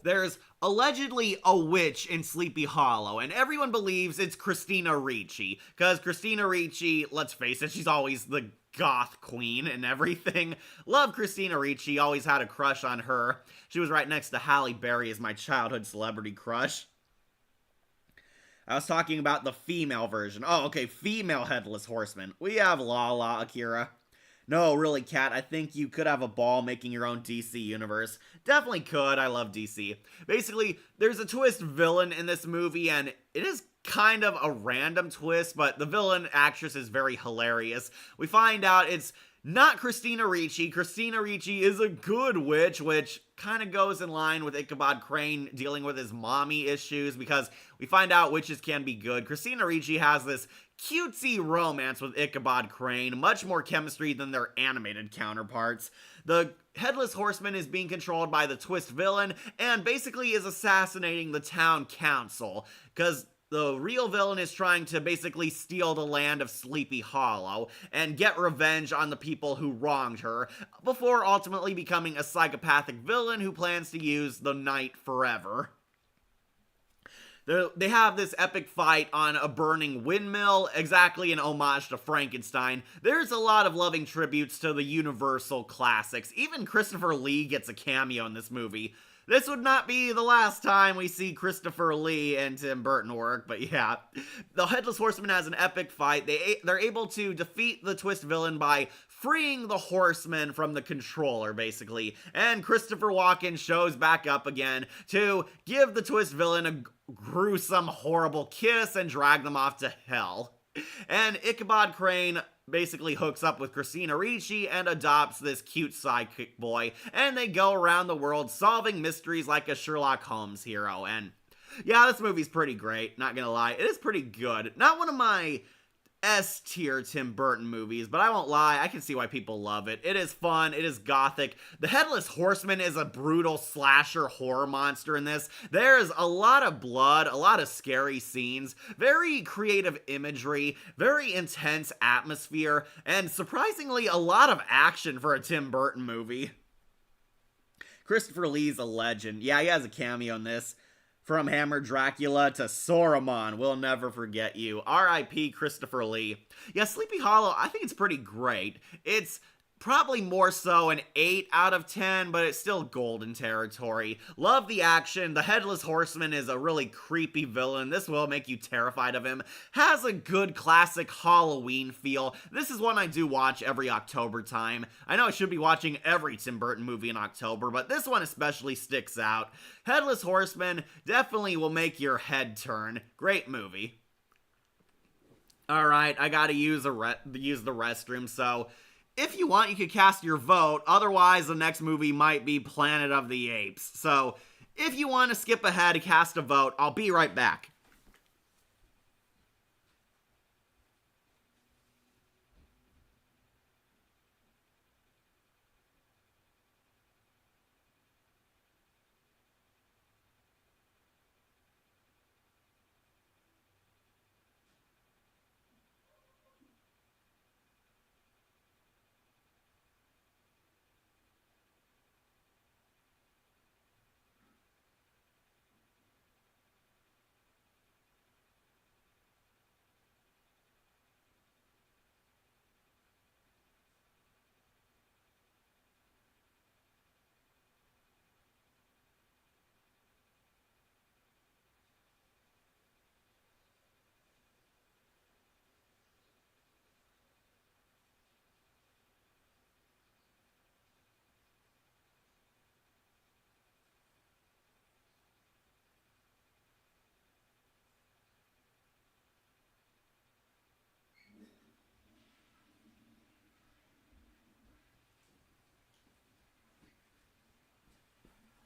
There's allegedly a witch in Sleepy Hollow, and everyone believes it's Christina Ricci, because Christina Ricci, let's face it, she's always the goth queen and everything. Love Christina Ricci, always had a crush on her. She was right next to Halle Berry as my childhood celebrity crush. I was talking about the female version. Oh, okay, female Headless Horseman. We have Lala, Akira. No, really, Kat, I think you could have a ball making your own DC universe. Definitely could, I love DC. Basically, there's a twist villain in this movie, and it is kind of a random twist, but the villain actress is very hilarious. We find out it's not Christina Ricci. Christina Ricci is a good witch, which kind of goes in line with Ichabod Crane dealing with his mommy issues, because we find out witches can be good. Christina Ricci has this cutesy romance with Ichabod Crane, much more chemistry than their animated counterparts. The Headless Horseman is being controlled by the twist villain, and basically is assassinating the town council, because the real villain is trying to basically steal the land of Sleepy Hollow and get revenge on the people who wronged her, before ultimately becoming a psychopathic villain who plans to use the night forever. They have this epic fight on a burning windmill, exactly an homage to Frankenstein. There's a lot of loving tributes to the Universal classics. Even Christopher Lee gets a cameo in this movie. This would not be the last time we see Christopher Lee and Tim Burton work, but yeah. The Headless Horseman has an epic fight. They're able to defeat the twist villain by freeing the Horseman from the controller, basically. And Christopher Walken shows back up again to give the twist villain a gruesome, horrible kiss and drag them off to hell. And Ichabod Crane basically hooks up with Christina Ricci and adopts this cute sidekick boy, and they go around the world solving mysteries like a Sherlock Holmes hero. And yeah, this movie's pretty great, not gonna lie. It is pretty good. Not one of my S tier Tim Burton movies, but I won't lie, I can see why people love it. It is fun, it is gothic. The Headless Horseman is a brutal slasher horror monster in this. There's a lot of blood, a lot of scary scenes, very creative imagery, very intense atmosphere, and surprisingly a lot of action for a Tim Burton movie. Christopher Lee's a legend. Yeah, he has a cameo in this. From Hammer Dracula to Saruman, we'll never forget you. R.I.P. Christopher Lee. Yeah, Sleepy Hollow, I think it's pretty great. It's probably more so an 8 out of 10, but it's still golden territory. Love the action. The Headless Horseman is a really creepy villain. This will make you terrified of him. Has a good classic Halloween feel. This is one I do watch every October time. I know I should be watching every Tim Burton movie in October, but this one especially sticks out. Headless Horseman definitely will make your head turn. Great movie. Alright, I gotta use the restroom, so if you want, you could cast your vote. Otherwise, the next movie might be Planet of the Apes. So, if you want to skip ahead, cast a vote. I'll be right back.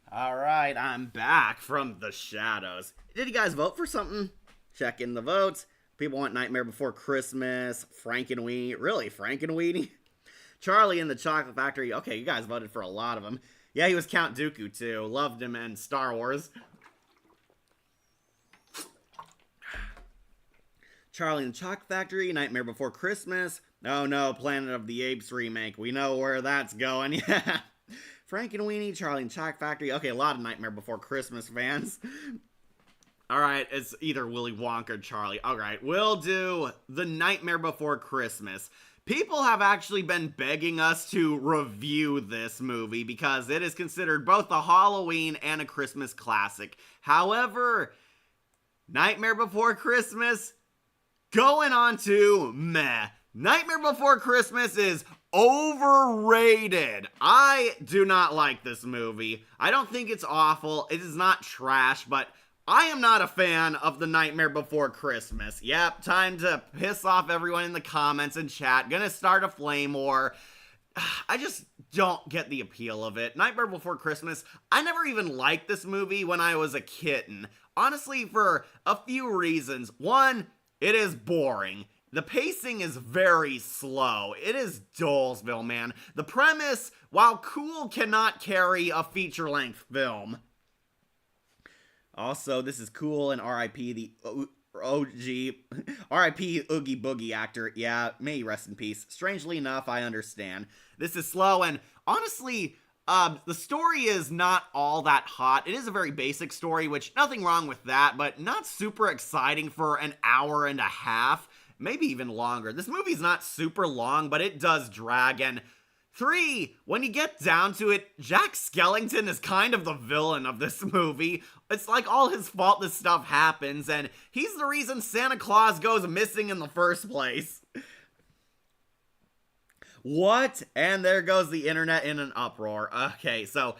Alright, I'm back from the shadows. Did you guys vote for something? Check in the votes. People want Nightmare Before Christmas, Frankenweenie. Really, Frankenweenie? Charlie in the Chocolate Factory. Okay, you guys voted for a lot of them. Yeah, he was Count Dooku too. Loved him in Star Wars. Charlie in the Chocolate Factory, Nightmare Before Christmas. Oh no, Planet of the Apes remake. We know where that's going. Yeah. Frankenweenie, Charlie and Chocolate Factory. Okay, a lot of Nightmare Before Christmas fans. Alright, it's either Willy Wonka or Charlie. Alright, we'll do The Nightmare Before Christmas. People have actually been begging us to review this movie because it is considered both a Halloween and a Christmas classic. However, Nightmare Before Christmas, going on to meh. Nightmare Before Christmas is overrated. I do not like this movie. I don't think it's awful. It is not trash, but I am not a fan of The Nightmare Before Christmas. Yep, time to piss off everyone in the comments and chat. Gonna start a flame war. I just don't get the appeal of it. Nightmare Before Christmas, I never even liked this movie when I was a kitten. Honestly, for a few reasons. One, it is boring. The pacing is very slow. It is Dolesville, man. The premise, while cool, cannot carry a feature-length film. Also, this is cool, and R.I.P. the OG, R.I.P. Oogie Boogie actor. Yeah, may he rest in peace. Strangely enough, I understand. This is slow, and honestly, the story is not all that hot. It is a very basic story, which nothing wrong with that, but not super exciting for an hour and a half. Maybe even longer. This movie's not super long, but it does drag. And 3, when you get down to it, Jack Skellington is kind of the villain of this movie. It's like all his fault this stuff happens, and he's the reason Santa Claus goes missing in the first place. What? And there goes the internet in an uproar. Okay, so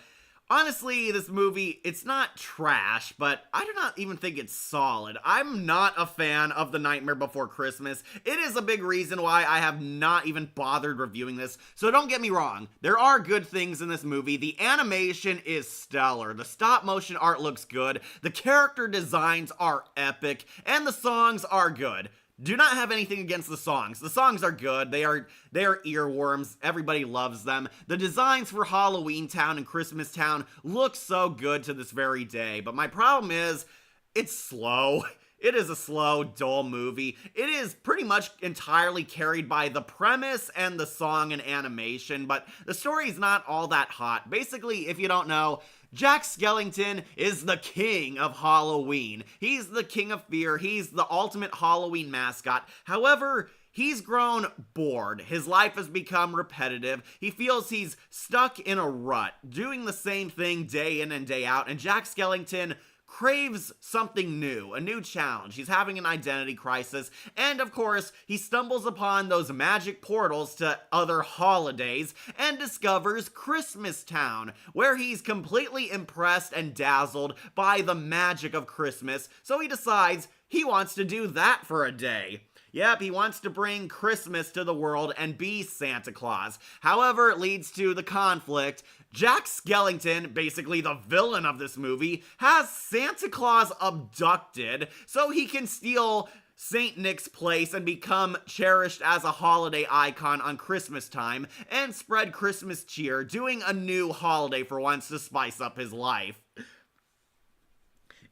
honestly, this movie, it's not trash, but I do not even think it's solid. I'm not a fan of The Nightmare Before Christmas. It is a big reason why I have not even bothered reviewing this, so don't get me wrong. There are good things in this movie. The animation is stellar. The stop-motion art looks good. The character designs are epic, and the songs are good. do not have anything against the songs. The songs are good. They are earworms. Everybody loves them. The designs for Halloween Town and Christmas Town look so good to this very day. But my problem is, it's slow. It is a slow, dull movie. It is pretty much entirely carried by the premise and the song and animation, but the story is not all that hot. Basically, if you don't know, Jack Skellington is the king of Halloween. He's the king of fear. He's the ultimate Halloween mascot. However, he's grown bored. His life has become repetitive. He feels he's stuck in a rut, doing the same thing day in and day out, and Jack Skellington craves something new, a new challenge. He's having an identity crisis, and of course, he stumbles upon those magic portals to other holidays and discovers Christmas Town, where he's completely impressed and dazzled by the magic of Christmas, so he decides he wants to do that for a day. Yep, he wants to bring Christmas to the world and be Santa Claus. However, it leads to the conflict. Jack Skellington, basically the villain of this movie, has Santa Claus abducted so he can steal St. Nick's place and become cherished as a holiday icon on Christmas time and spread Christmas cheer, doing a new holiday for once to spice up his life.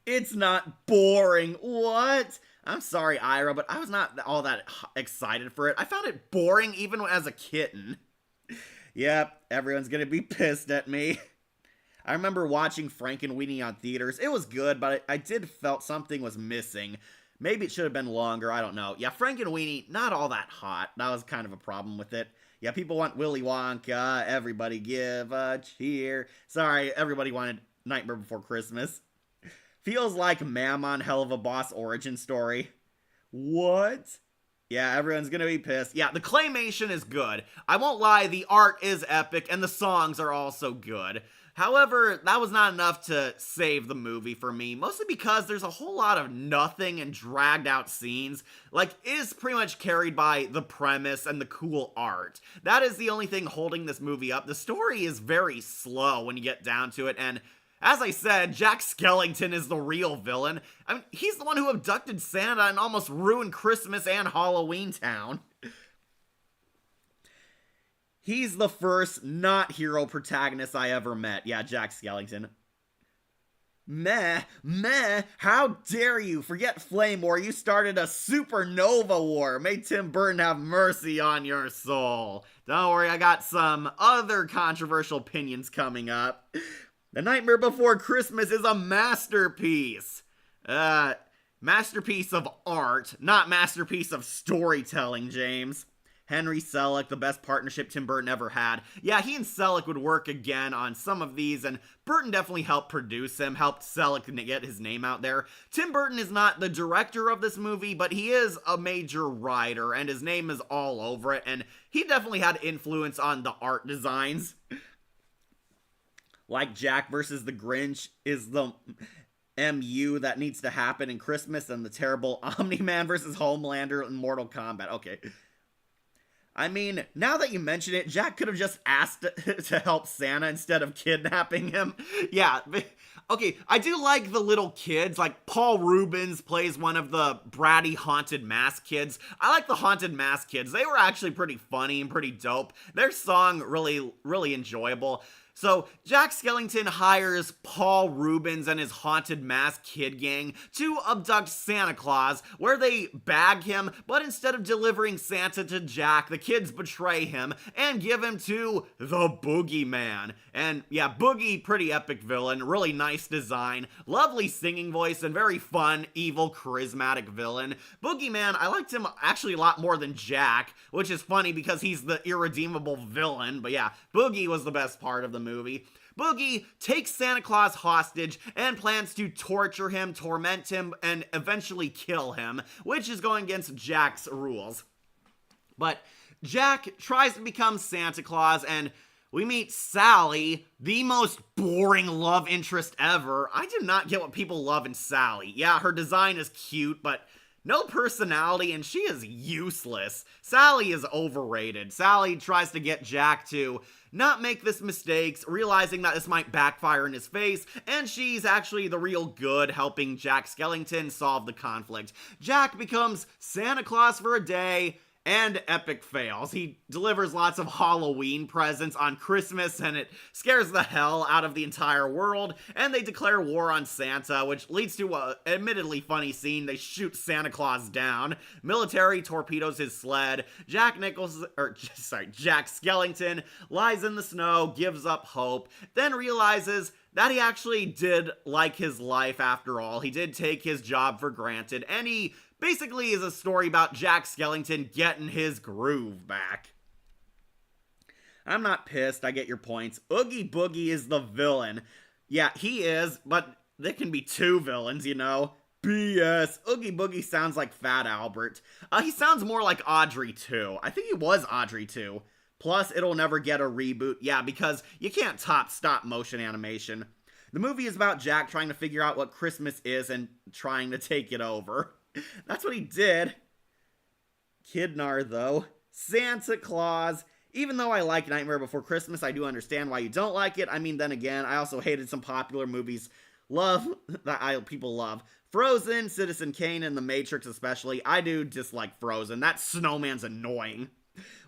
It's not boring. What? I'm sorry, Ira, but I was not all that excited for it. I found it boring even as a kitten. Yep, everyone's gonna be pissed at me. I remember watching Frankenweenie on theaters. It was good, but I did felt something was missing. Maybe it should have been longer, I don't know. Yeah, Frankenweenie, not all that hot. That was kind of a problem with it. Yeah, people want Willy Wonka, everybody give a cheer. Sorry, everybody wanted Nightmare Before Christmas. Feels like Mammon Hell of a Boss origin story. What? Yeah, everyone's gonna be pissed. Yeah, the claymation is good. I won't lie, the art is epic, and the songs are also good. However, that was not enough to save the movie for me, mostly because there's a whole lot of nothing and dragged out scenes. Like, it is pretty much carried by the premise and the cool art. That is the only thing holding this movie up. The story is very slow when you get down to it, and as I said, Jack Skellington is the real villain. I mean, he's the one who abducted Santa and almost ruined Christmas and Halloween Town. He's the first not hero protagonist I ever met. Yeah, Jack Skellington. Meh, how dare you? Forget Flame War, you started a supernova war. May Tim Burton have mercy on your soul. Don't worry, I got some other controversial opinions coming up. The Nightmare Before Christmas is a masterpiece. Masterpiece of art, not masterpiece of storytelling, James. Henry Selick, the best partnership Tim Burton ever had. Yeah, he and Selick would work again on some of these, and Burton definitely helped produce him, helped Selick get his name out there. Tim Burton is not the director of this movie, but he is a major writer, and his name is all over it, and he definitely had influence on the art designs. Like Jack versus the Grinch is the MU that needs to happen in Christmas, and the terrible Omni-Man versus Homelander in Mortal Kombat. Okay. I mean, now that you mention it, Jack could have just asked to help Santa instead of kidnapping him. Yeah. Okay, I do like the little kids. Like, Paul Rubens plays one of the bratty haunted mask kids. I like the haunted mask kids. They were actually pretty funny and pretty dope. Their song really enjoyable. So, Jack Skellington hires Paul Rubens and his haunted mask kid gang to abduct Santa Claus, where they bag him, but instead of delivering Santa to Jack, the kids betray him and give him to the Boogeyman. And yeah, Boogie, pretty epic villain, really nice design, lovely singing voice, and very fun, evil, charismatic villain. Boogeyman, I liked him actually a lot more than Jack, which is funny because he's the irredeemable villain, but yeah, Boogie was the best part of the movie. Boogie takes Santa Claus hostage and plans to torture him, torment him, and eventually kill him, which is going against Jack's rules. But Jack tries to become Santa Claus, and we meet Sally, the most boring love interest ever. I do not get what people love in Sally. Yeah, her design is cute, but no personality, and she is useless. Sally is overrated. Sally tries to get Jack to not make this mistakes, realizing that this might backfire in his face, and she's actually the real good, helping Jack Skellington solve the conflict. Jack becomes Santa Claus for a day, and epic fails. He delivers lots of Halloween presents on Christmas, and it scares the hell out of the entire world, and they declare war on Santa, which leads to a admittedly funny scene. They shoot Santa Claus down. Military torpedoes his sled. Jack Skellington lies in the snow, gives up hope, then realizes that he actually did like his life after all. He did take his job for granted, and he basically is a story about Jack Skellington getting his groove back. I'm not pissed, I get your points. Oogie Boogie is the villain. Yeah, he is, but there can be two villains, you know? BS. Oogie Boogie sounds like Fat Albert. He sounds more like Audrey 2. I think he was Audrey 2. Plus, it'll never get a reboot. Yeah, because you can't top stop motion animation. The movie is about Jack trying to figure out what Christmas is and trying to take it over. That's what he did. Kidnar, though. Santa Claus. Even though I like Nightmare Before Christmas, I do understand why you don't like it. I mean, then again, I also hated some popular movies people love. Frozen, Citizen Kane, and The Matrix especially. I do dislike Frozen. That snowman's annoying.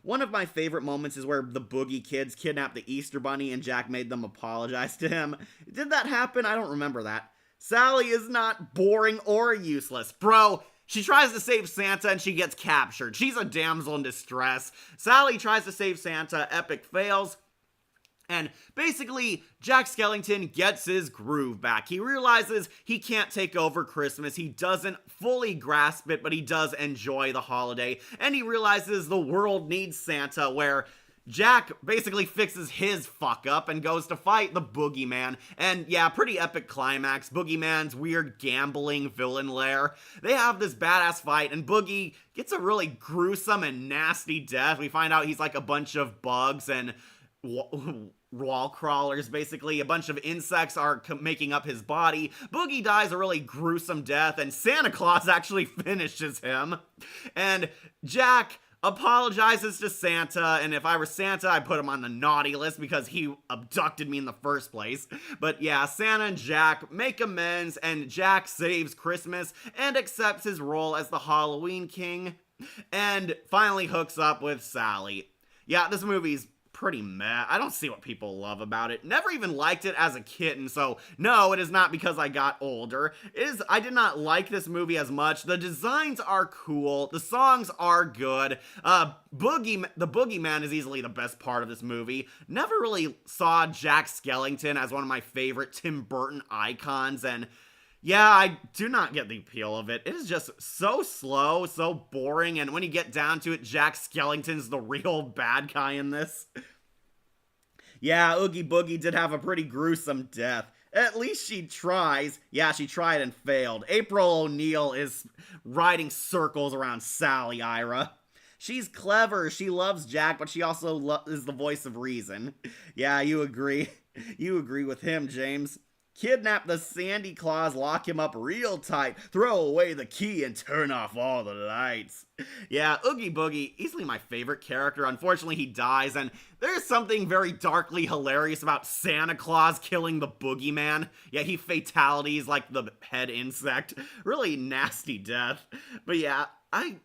One of my favorite moments is where the Boogie kids kidnapped the Easter Bunny and Jack made them apologize to him. Did that happen? I don't remember that. Sally is not boring or useless. Bro, she tries to save Santa and she gets captured. She's a damsel in distress. Sally tries to save Santa, epic fails. And basically, Jack Skellington gets his groove back. He realizes he can't take over Christmas. He doesn't fully grasp it, but he does enjoy the holiday. And he realizes the world needs Santa, where Jack basically fixes his fuck up and goes to fight the Boogeyman. And yeah, pretty epic climax. Boogeyman's weird gambling villain lair. They have this badass fight, and Boogie gets a really gruesome and nasty death. We find out he's like a bunch of bugs and wall crawlers, basically. A bunch of insects are making up his body. Boogie dies a really gruesome death, and Santa Claus actually finishes him. And Jack apologizes to Santa, and if I were Santa, I'd put him on the naughty list because he abducted me in the first place. But yeah, Santa and Jack make amends, and Jack saves Christmas and accepts his role as the Halloween king, and finally hooks up with Sally. Yeah, this movie's pretty meh. I don't see what people love about it. Never even liked it as a kitten, so no, it is not because I got older. I did not like this movie as much. The designs are cool. The songs are good. The Boogeyman is easily the best part of this movie. Never really saw Jack Skellington as one of my favorite Tim Burton icons, and yeah, I do not get the appeal of it. It is just so slow, so boring, and when you get down to it, Jack Skellington's the real bad guy in this. Yeah, Oogie Boogie did have a pretty gruesome death. At least she tries. Yeah, she tried and failed. April O'Neil is riding circles around Sally, Ira. She's clever, she loves Jack, but she also is the voice of reason. Yeah, you agree. You agree with him, James. Kidnap the Sandy Claus, lock him up real tight, throw away the key, and turn off all the lights. Yeah, Oogie Boogie, easily my favorite character. Unfortunately, he dies, and there's something very darkly hilarious about Santa Claus killing the Boogeyman. Yeah, he fatalities like the head insect. Really nasty death. But yeah, I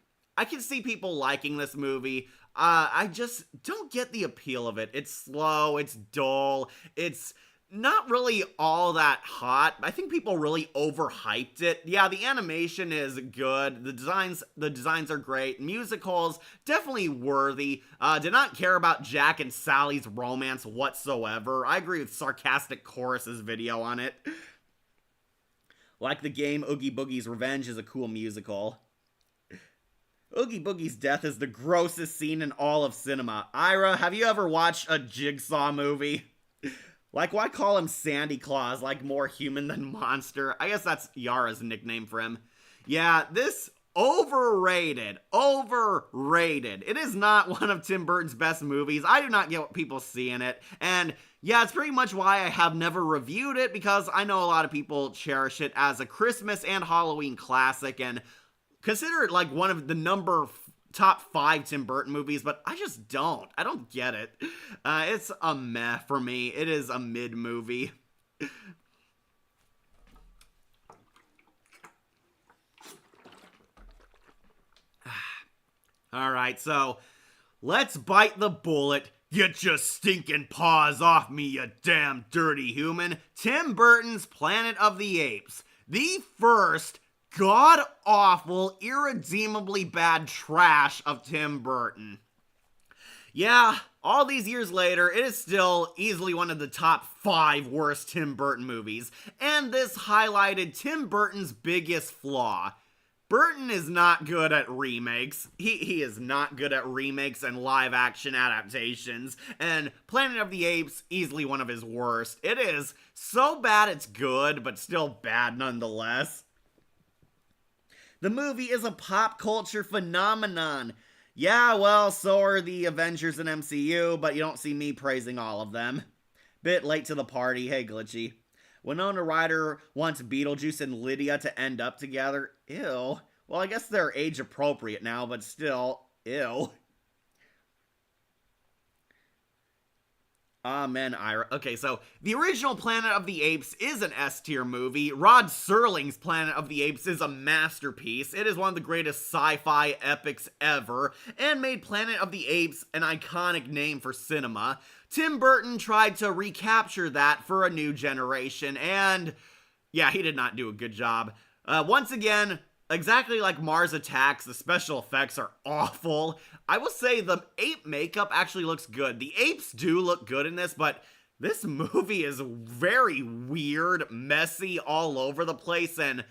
can see people liking this movie. I just don't get the appeal of it. It's slow, it's dull, it's not really all that hot. I think people really overhyped it. Yeah, the animation is good. The designs are great. Musicals, definitely worthy. Did not care about Jack and Sally's romance whatsoever. I agree with Sarcastic Chorus's video on it. Like the game Oogie Boogie's Revenge is a cool musical. Oogie Boogie's death is the grossest scene in all of cinema. Ira, have you ever watched a Jigsaw movie? Like, why call him Sandy Claus, like more human than monster? I guess that's Yara's nickname for him. Yeah, this overrated. It is not one of Tim Burton's best movies. I do not get what people see in it. And yeah, it's pretty much why I have never reviewed it, because I know a lot of people cherish it as a Christmas and Halloween classic, and consider it like one of the top 5 Tim Burton movies, but I just don't. I don't get it. It's a meh for me. It is a mid movie. Alright, so let's bite the bullet. Get your stinking paws off me, you damn dirty human. Tim Burton's Planet of the Apes. The first god-awful, irredeemably bad trash of Tim Burton. Yeah, all these years later, it is still easily one of the top 5 worst Tim Burton movies, and this highlighted Tim Burton's biggest flaw. Burton is not good at remakes. He is not good at remakes and live-action adaptations, and Planet of the Apes, easily one of his worst. It is so bad it's good, but still bad nonetheless. The movie is a pop culture phenomenon. Yeah, well, so are the Avengers and MCU, but you don't see me praising all of them. Bit late to the party, hey Glitchy. Winona Ryder wants Beetlejuice and Lydia to end up together. Ew. Well, I guess they're age appropriate now, but still, ew. Amen, Ira. Okay, so the original Planet of the Apes is an S-tier movie. Rod Serling's Planet of the Apes is a masterpiece. It is one of the greatest sci-fi epics ever, and made Planet of the Apes an iconic name for cinema. Tim Burton tried to recapture that for a new generation, and yeah, he did not do a good job. Once again, exactly like Mars Attacks, the special effects are awful. I will say the ape makeup actually looks good. The apes do look good in this, but this movie is very weird, messy, all over the place, and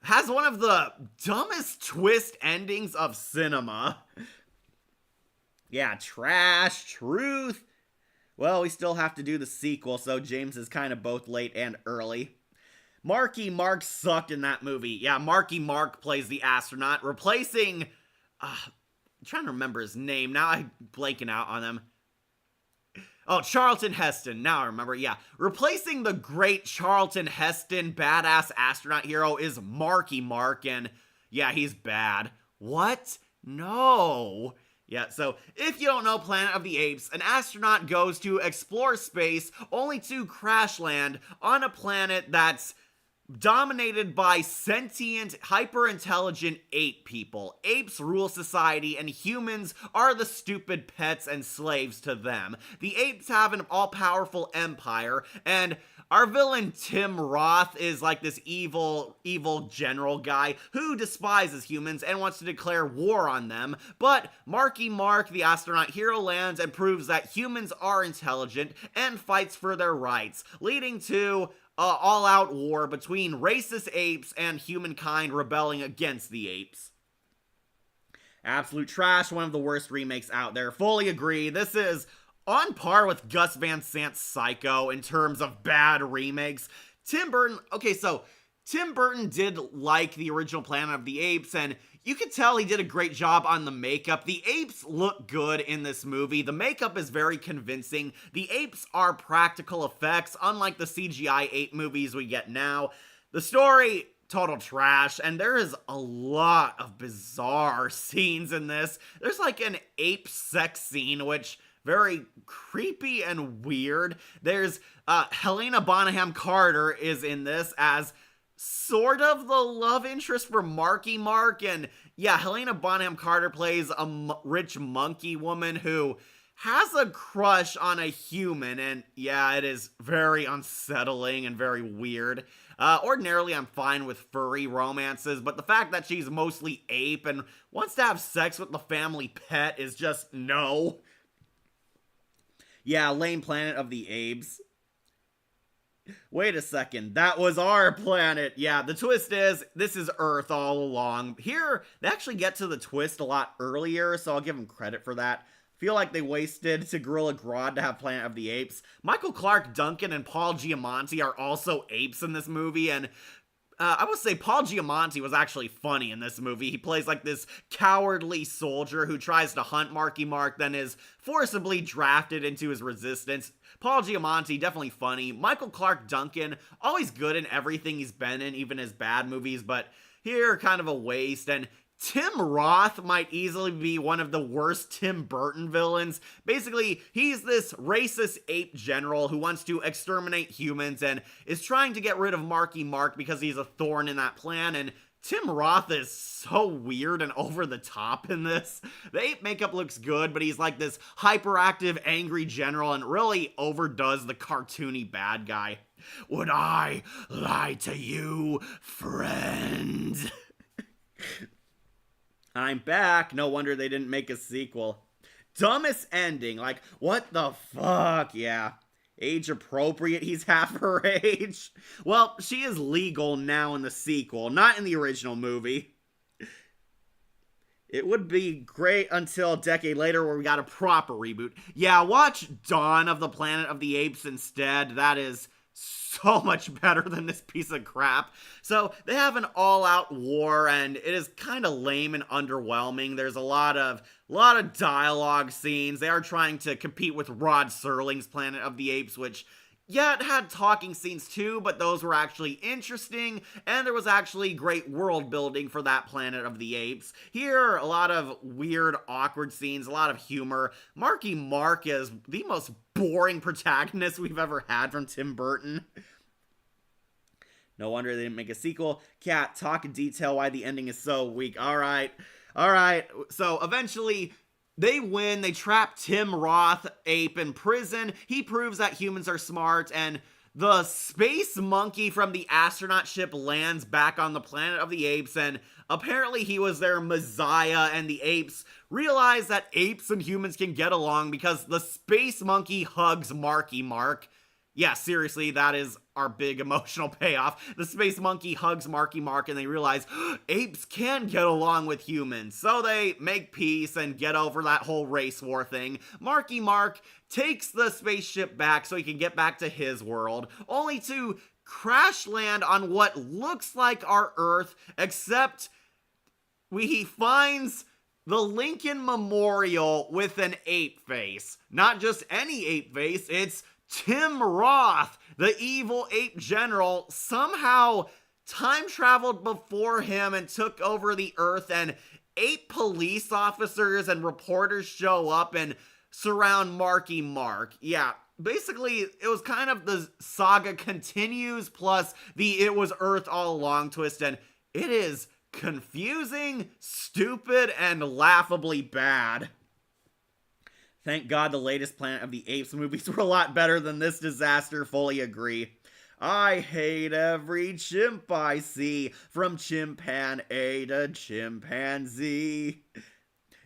has one of the dumbest twist endings of cinema. Yeah, trash, truth. Well, we still have to do the sequel, so James is kind of both late and early. Marky Mark sucked in that movie. Yeah, Marky Mark plays the astronaut, replacing... I'm trying to remember his name. Now I'm blanking out on him. Oh, Charlton Heston. Now I remember, yeah. Replacing the great Charlton Heston badass astronaut hero is Marky Mark, and yeah, he's bad. What? No. Yeah, so if you don't know Planet of the Apes, an astronaut goes to explore space only to crash land on a planet that's dominated by sentient, hyper-intelligent ape people. Apes rule society, and humans are the stupid pets and slaves to them. The apes have an all-powerful empire, and our villain Tim Roth is like this evil general guy who despises humans and wants to declare war on them. But Marky Mark, the astronaut hero, lands and proves that humans are intelligent and fights for their rights, leading to all-out war between racist apes and humankind rebelling against the apes. Absolute trash, one of the worst remakes out there. Fully agree. This is on par with Gus Van Sant's Psycho in terms of bad remakes. Tim Burton did like the original Planet of the Apes, and you could tell he did a great job on the makeup. The apes look good in this movie. The makeup is very convincing. The apes are practical effects, unlike the CGI ape movies we get now. The story, total trash, and there is a lot of bizarre scenes in this. There's like an ape sex scene, which very creepy and weird. There's Helena Bonham Carter is in this as sort of the love interest for Marky Mark, and yeah, Helena Bonham Carter plays a rich monkey woman who has a crush on a human, and yeah, it is very unsettling and very weird. Ordinarily, I'm fine with furry romances, but the fact that she's mostly ape and wants to have sex with the family pet is just no. Yeah, lame Planet of the Apes. Wait a second, that was our planet. Yeah, the twist is, this is Earth all along. Here, they actually get to the twist a lot earlier, so I'll give them credit for that. Feel like they wasted to Gorilla Grodd to have Planet of the Apes. Michael Clark Duncan and Paul Giamatti are also apes in this movie, and I would say Paul Giamatti was actually funny in this movie. He plays like this cowardly soldier who tries to hunt Marky Mark, then is forcibly drafted into his resistance. Paul Giamatti, definitely funny. Michael Clark Duncan, always good in everything he's been in, even his bad movies, but here, kind of a waste. And Tim Roth might easily be one of the worst Tim Burton villains. Basically, he's this racist ape general who wants to exterminate humans and is trying to get rid of Marky Mark because he's a thorn in that plan, and Tim Roth is so weird and over the top in this. The ape makeup looks good, but he's like this hyperactive, angry general and really overdoes the cartoony bad guy. Would I lie to you, friend? I'm back. No wonder they didn't make a sequel. Dumbest ending. Like, what the fuck? Yeah. Age appropriate. He's half her age. Well, she is legal now in the sequel, not in the original movie. It would be great until a decade later where we got a proper reboot. Yeah, watch Dawn of the Planet of the Apes instead. That is so much better than this piece of crap. So they have an all-out war, and it is kind of lame and underwhelming. There's a lot of dialogue scenes. They are trying to compete with Rod Serling's Planet of the Apes, which, yeah, it had talking scenes too, but those were actually interesting, and there was actually great world building for that Planet of the Apes. Here, a lot of weird, awkward scenes, a lot of humor. Marky Mark is the most boring protagonist we've ever had from Tim Burton. No wonder they didn't make a sequel. Cat, talk in detail why the ending is so weak. Alright. So, eventually, they win. They trap Tim Roth ape in prison. He proves that humans are smart, and the space monkey from the astronaut ship lands back on the Planet of the Apes, and apparently he was their messiah, and the apes realize that apes and humans can get along because the space monkey hugs Marky Mark. Yeah, seriously, that is our big emotional payoff. The space monkey hugs Marky Mark and they realize apes can get along with humans. So they make peace and get over that whole race war thing. Marky Mark takes the spaceship back so he can get back to his world, only to crash land on what looks like our Earth, except he finds the Lincoln Memorial with an ape face. Not just any ape face, it's Tim Roth, the evil ape general, somehow time traveled before him and took over the Earth, and 8 police officers and reporters show up and surround Marky Mark. Yeah, basically, it was kind of the saga continues plus the it was Earth all along twist, and it is confusing, stupid, and laughably bad. Thank God the latest Planet of the Apes movies were a lot better than this disaster, fully agree. I hate every chimp I see, from chimpan A to chimpanzee.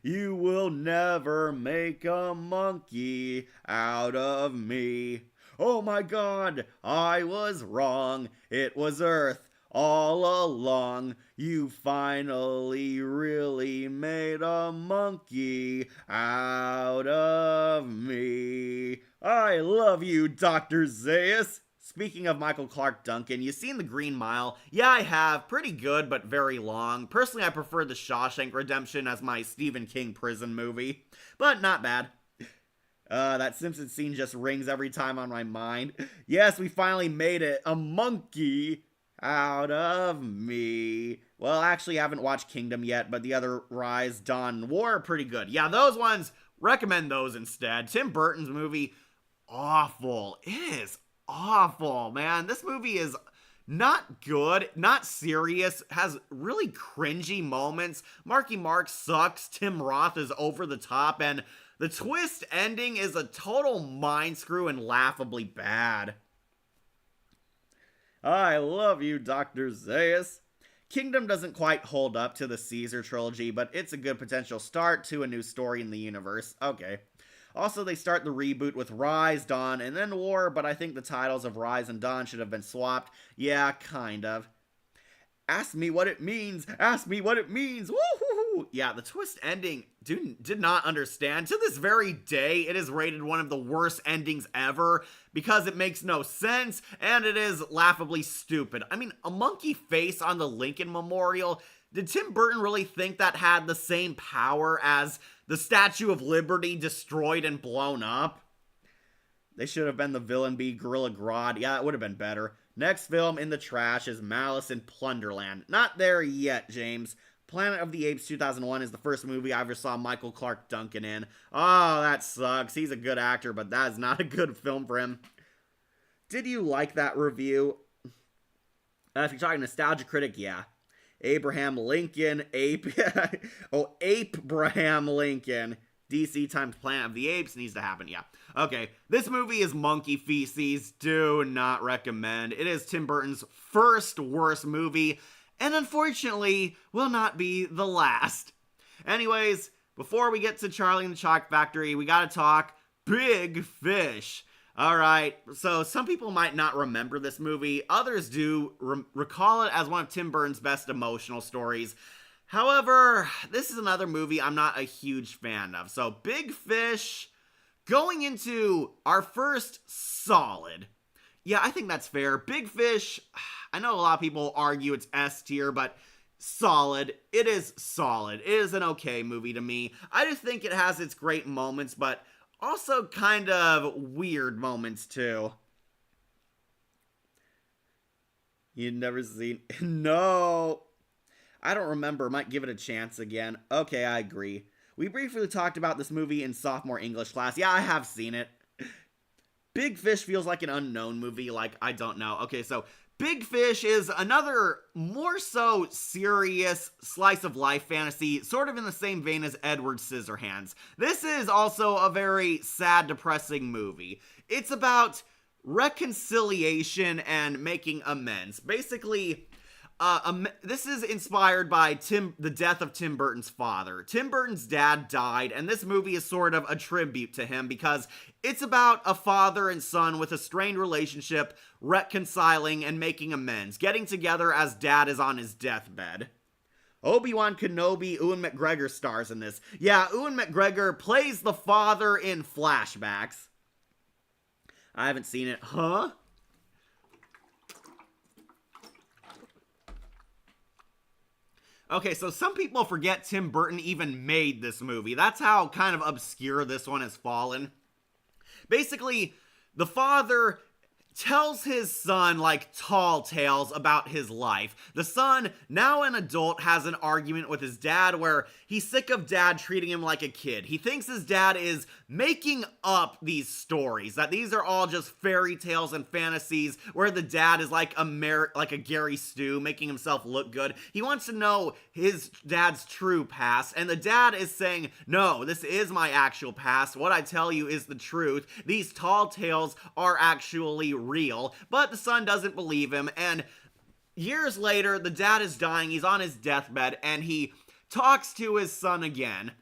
You will never make a monkey out of me. Oh my God, I was wrong. It was Earth all along. You finally really made a monkey out of me. I love you, Dr. Zaius. Speaking of Michael Clark Duncan, you seen The Green Mile? Yeah, I have. Pretty good, but very long. Personally, I prefer The Shawshank Redemption as my Stephen King prison movie, but not bad. That Simpsons scene just rings every time on my mind. Yes, we finally made it. A monkey out of me. Well, actually, I haven't watched Kingdom yet, but the other Rise, Dawn, War are pretty good. Yeah, those ones, recommend those instead. Tim Burton's movie, awful. It is awful, man. This movie is not good, not serious, has really cringy moments. Marky Mark sucks, Tim Roth is over the top, and the twist ending is a total mind screw and laughably bad. I love you, Dr. Zaius. Kingdom doesn't quite hold up to the Caesar trilogy, but it's a good potential start to a new story in the universe. Okay. Also, they start the reboot with Rise, Dawn, and then War, but I think the titles of Rise and Dawn should have been swapped. Yeah, kind of. Ask me what it means. Ask me what it means. Woo-hoo-hoo. Yeah, the twist ending, did not understand. To this very day, it is rated one of the worst endings ever because it makes no sense and it is laughably stupid. I mean, a monkey face on the Lincoln Memorial. Did Tim Burton really think that had the same power as the Statue of Liberty destroyed and blown up? They should have been the villain be Gorilla Grodd. Yeah, it would have been better. Next film in the trash is Malice in Plunderland. Not there yet, James. Planet of the Apes 2001 is the first movie I ever saw Michael Clark Duncan in. Oh, that sucks. He's a good actor, but that is not a good film for him. Did you like that review? If you're talking nostalgia critic, yeah. Abraham Lincoln, Abraham Lincoln. DC times Planet of the Apes needs to happen, yeah. Okay, this movie is monkey feces. Do not recommend. It is Tim Burton's first worst movie, and unfortunately, will not be the last. Anyways, before we get to Charlie and the Chocolate Factory, we gotta talk Big Fish. Alright, so some people might not remember this movie. Others do recall it as one of Tim Burton's best emotional stories. However, this is another movie I'm not a huge fan of. So, Big Fish, going into our first solid. Yeah, I think that's fair. Big Fish, I know a lot of people argue it's S tier, but solid. It is solid. It is an okay movie to me. I just think it has its great moments, but also kind of weird moments too. You've never seen... No! I don't remember. Might give it a chance again. Okay, I agree. We briefly talked about this movie in sophomore English class. Yeah, I have seen it. Big Fish feels like an unknown movie. Like, I don't know. Okay, so Big Fish is another more so serious slice of life fantasy, sort of in the same vein as Edward Scissorhands. This is also a very sad, depressing movie. It's about reconciliation and making amends. Basically, this is inspired by the death of Tim Burton's father. Tim Burton's dad died, and this movie is sort of a tribute to him because it's about a father and son with a strained relationship reconciling and making amends, getting together as dad is on his deathbed. Obi-Wan Kenobi, Ewan McGregor stars in this. Yeah, Ewan McGregor plays the father in flashbacks. I haven't seen it. Huh? Okay, so some people forget Tim Burton even made this movie. That's how kind of obscure this one has fallen. Basically, the father tells his son, like, tall tales about his life. The son, now an adult, has an argument with his dad where he's sick of dad treating him like a kid. He thinks his dad is making up these stories, that these are all just fairy tales and fantasies where the dad is like a Gary Stu, making himself look good. He wants to know his dad's true past, and the dad is saying, no, this is my actual past. What I tell you is the truth. These tall tales are actually real, but the son doesn't believe him, and years later, the dad is dying, he's on his deathbed, and he talks to his son again,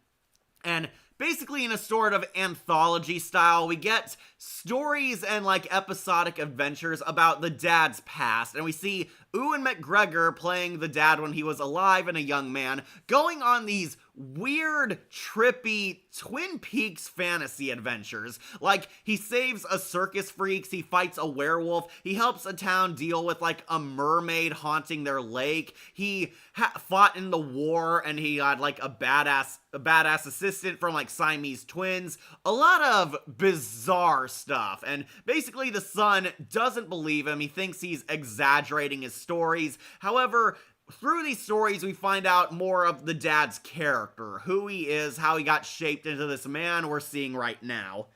and basically in a sort of anthology style, we get stories and like episodic adventures about the dad's past, and we see Ewan McGregor playing the dad when he was alive and a young man, going on these weird, trippy Twin Peaks fantasy adventures. Like, he saves a circus freak, he fights a werewolf, he helps a town deal with like a mermaid haunting their lake, he fought in the war and he had like a badass assistant from like Siamese twins. A lot of bizarre stuff, and basically the son doesn't believe him. He thinks he's exaggerating his stories. However, through these stories, we find out more of the dad's character, who he is, how he got shaped into this man we're seeing right now.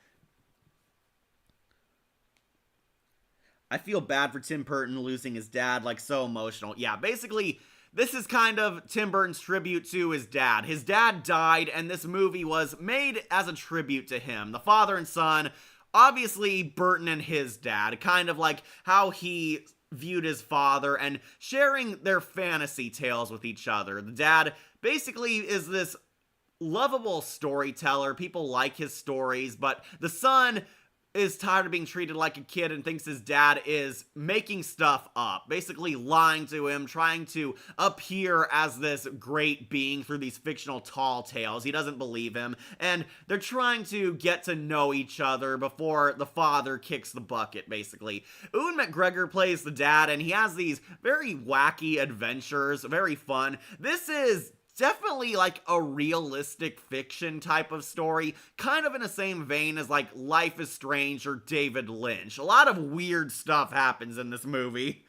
I feel bad for Tim Burton losing his dad, like, so emotional. Yeah, basically, this is kind of Tim Burton's tribute to his dad. His dad died, and this movie was made as a tribute to him. The father and son, obviously Burton and his dad, kind of like how he viewed his father and sharing their fantasy tales with each other. The dad basically is this lovable storyteller. People like his stories, but the son is tired of being treated like a kid and thinks his dad is making stuff up, basically lying to him, trying to appear as this great being through these fictional tall tales. He doesn't believe him, and they're trying to get to know each other before the father kicks the bucket, basically. Ewan McGregor plays the dad, and he has these very wacky adventures, very fun. This is definitely like a realistic fiction type of story, kind of in the same vein as like Life is Strange or David Lynch. A lot of weird stuff happens in this movie.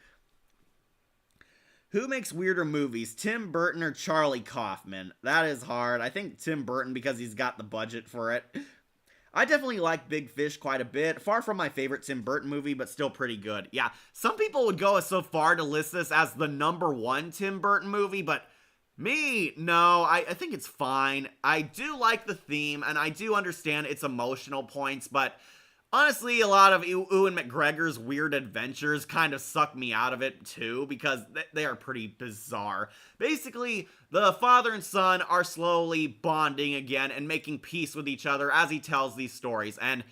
Who makes weirder movies, Tim Burton or Charlie Kaufman? That is hard. I think Tim Burton because he's got the budget for it. I definitely like Big Fish quite a bit. Far from my favorite Tim Burton movie, but still pretty good. Yeah, some people would go so far to list this as the #1 Tim Burton movie, but me, no, I think it's fine. I do like the theme, and I do understand its emotional points, but honestly, a lot of Ewan McGregor's weird adventures kind of suck me out of it too, because they are pretty bizarre. Basically, the father and son are slowly bonding again and making peace with each other as he tells these stories, and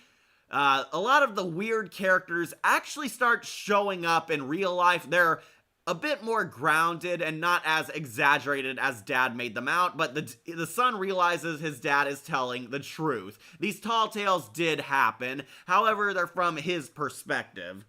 a lot of the weird characters actually start showing up in real life. They're a bit more grounded and not as exaggerated as dad made them out, but the son realizes his dad is telling the truth. These tall tales did happen, however, they're from his perspective.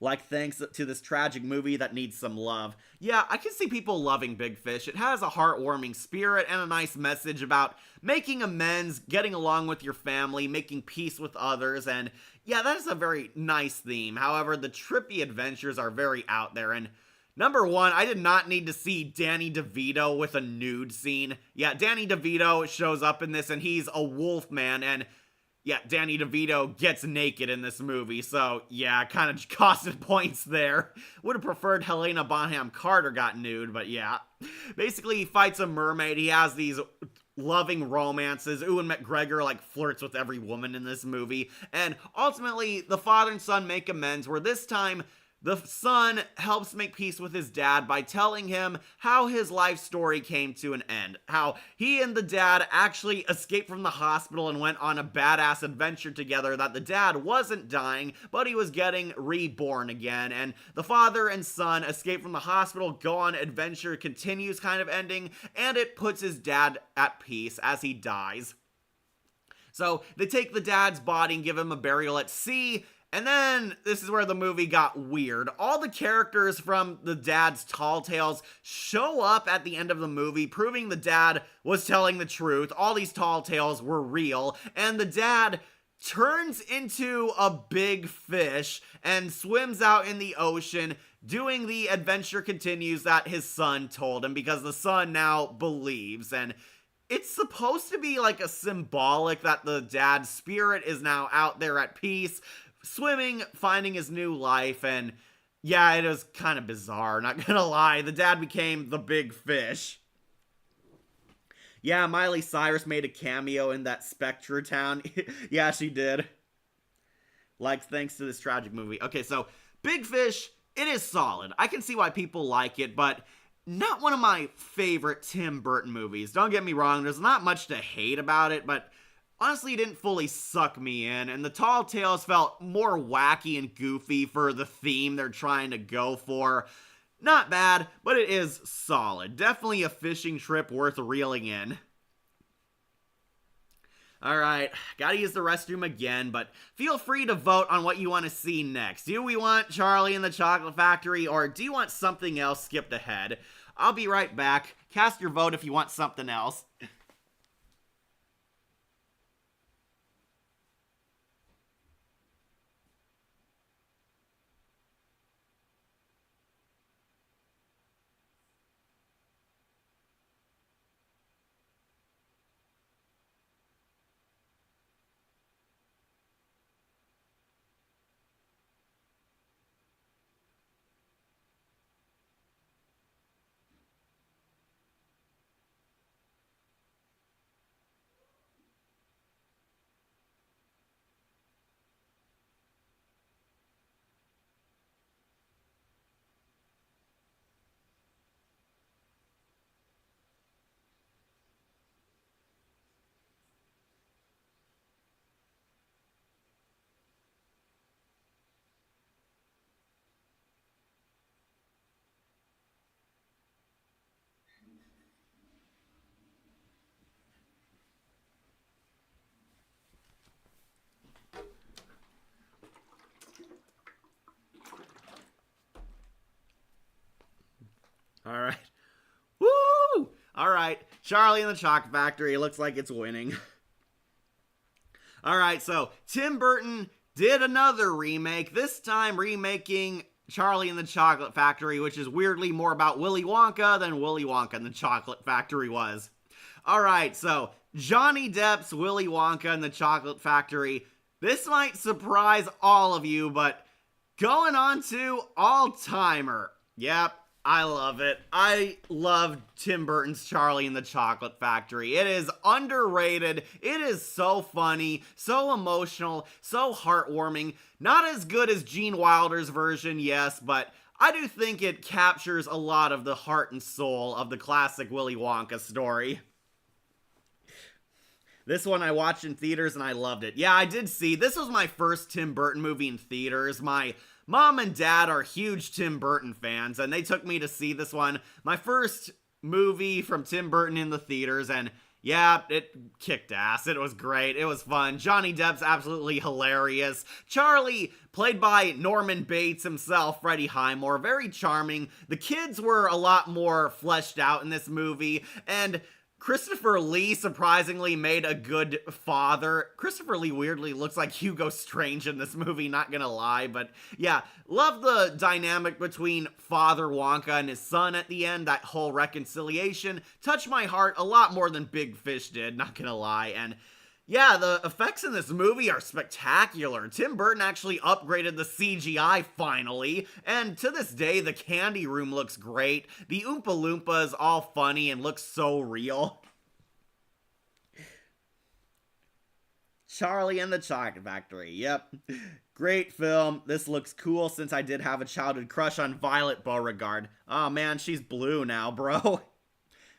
Like, thanks to this tragic movie that needs some love. Yeah, I can see people loving Big Fish. It has a heartwarming spirit and a nice message about making amends, getting along with your family, making peace with others, and yeah, that is a very nice theme. However, the trippy adventures are very out there, and #1, I did not need to see Danny DeVito with a nude scene. Yeah, Danny DeVito shows up in this, and he's a wolf man, and yeah, Danny DeVito gets naked in this movie, so yeah, kind of costed points there. Would have preferred Helena Bonham Carter got nude, but yeah. Basically, he fights a mermaid, he has these loving romances. Ewan McGregor, like, flirts with every woman in this movie, and ultimately, the father and son make amends, where this time, the son helps make peace with his dad by telling him how his life story came to an end. How he and the dad actually escaped from the hospital and went on a badass adventure together, that the dad wasn't dying, but he was getting reborn again. And the father and son escape from the hospital, go on adventure, continues kind of ending, and it puts his dad at peace as he dies. So they take the dad's body and give him a burial at sea. And then, this is where the movie got weird. All the characters from the dad's tall tales show up at the end of the movie, proving the dad was telling the truth. All these tall tales were real, and the dad turns into a big fish and swims out in the ocean, doing the adventure continues that his son told him, because the son now believes, and it's supposed to be like a symbolic that the dad's spirit is now out there at peace, swimming, finding his new life, and yeah, it was kind of bizarre, not gonna lie. The dad became the big fish. Yeah, Miley Cyrus made a cameo in that Spectre town. Yeah, she did. Like, thanks to this tragic movie. Okay, so, Big Fish, it is solid. I can see why people like it, but not one of my favorite Tim Burton movies. Don't get me wrong, there's not much to hate about it, but honestly, it didn't fully suck me in, and the tall tales felt more wacky and goofy for the theme they're trying to go for. Not bad, but it is solid. Definitely a fishing trip worth reeling in. Alright, gotta use the restroom again, but feel free to vote on what you want to see next. Do we want Charlie and the Chocolate Factory, or do you want something else skipped ahead? I'll be right back. Cast your vote if you want something else. Alright. Woo! Alright, Charlie and the Chocolate Factory, it looks like it's winning. Alright, so Tim Burton did another remake, this time remaking Charlie and the Chocolate Factory, which is weirdly more about Willy Wonka than Willy Wonka and the Chocolate Factory was. Alright, so Johnny Depp's Willy Wonka and the Chocolate Factory. This might surprise all of you, but going on to All-Timer. Yep, I love it. I love Tim Burton's Charlie and the Chocolate Factory. It is underrated. It is so funny, so emotional, so heartwarming. Not as good as Gene Wilder's version, yes, but I do think it captures a lot of the heart and soul of the classic Willy Wonka story. This one I watched in theaters and I loved it. Yeah, I did see. This was my first Tim Burton movie in theaters. My mom and dad are huge Tim Burton fans, and they took me to see this one. My first movie from Tim Burton in the theaters, and yeah, it kicked ass. It was great. It was fun. Johnny Depp's absolutely hilarious. Charlie, played by Norman Bates himself, Freddie Highmore, very charming. The kids were a lot more fleshed out in this movie, and Christopher Lee surprisingly made a good father. Christopher Lee weirdly looks like Hugo Strange in this movie, not gonna lie, but yeah, love the dynamic between Father Wonka and his son at the end. That whole reconciliation touched my heart a lot more than Big Fish did, not gonna lie. And yeah, the effects in this movie are spectacular. Tim Burton actually upgraded the CGI finally, and to this day, the candy room looks great. The Oompa Loompa is all funny and looks so real. Charlie and the Chocolate Factory, yep. Great film. This looks cool since I did have a childhood crush on Violet Beauregard. Oh man, she's blue now, bro.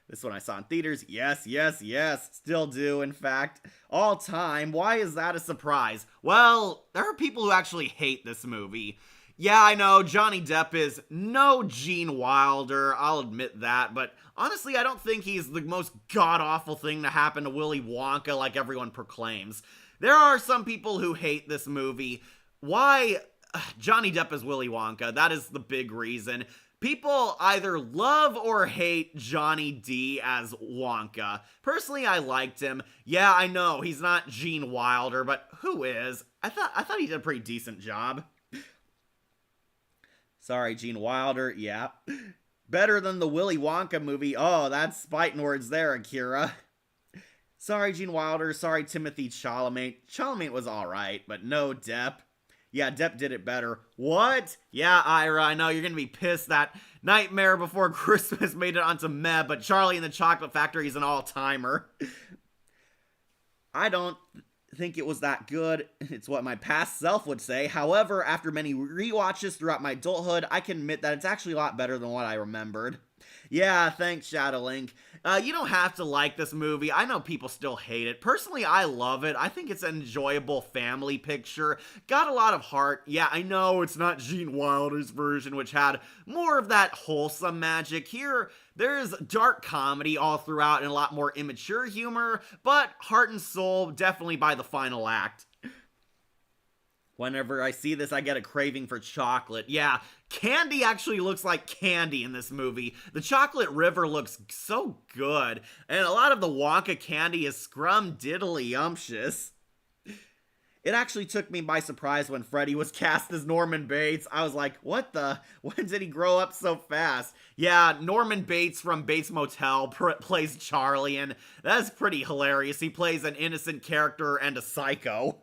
This one I saw in theaters. Yes, yes, yes. Still do, in fact. All time. Why is that a surprise? Well, there are people who actually hate this movie. Yeah, I know, Johnny Depp is no Gene Wilder, I'll admit that, but honestly, I don't think he's the most god-awful thing to happen to Willy Wonka like everyone proclaims. There are some people who hate this movie. Why? Johnny Depp is Willy Wonka. That is the big reason. People either love or hate Johnny D as Wonka. Personally, I liked him. Yeah, I know, he's not Gene Wilder, but who is? I thought he did a pretty decent job. Sorry, Gene Wilder, yeah. Better than the Willy Wonka movie. Oh, that's fighting words there, Akira. Sorry, Gene Wilder. Sorry, Timothy Chalamet. Chalamet was alright, but no Depp. Yeah, Depp did it better. What? Yeah, Ira, I know you're gonna be pissed that Nightmare Before Christmas made it onto Meh, but Charlie and the Chocolate Factory is an all-timer. I don't think it was that good. It's what my past self would say. However, after many rewatches throughout my adulthood, I can admit that it's actually a lot better than what I remembered. Yeah, thanks, Shadowlink. You don't have to like this movie. I know people still hate it. Personally, I love it. I think it's an enjoyable family picture. Got a lot of heart. Yeah, I know it's not Gene Wilder's version, which had more of that wholesome magic. Here, there's dark comedy all throughout and a lot more immature humor, but heart and soul definitely by the final act. Whenever I see this, I get a craving for chocolate. Yeah, candy actually looks like candy in this movie. The chocolate river looks so good, and a lot of the Wonka candy is scrum-diddly-umptious. It actually took me by surprise when Freddy was cast as Norman Bates. I was like, what the? When did he grow up so fast? Yeah, Norman Bates from Bates Motel plays Charlie, and that's pretty hilarious. He plays an innocent character and a psycho.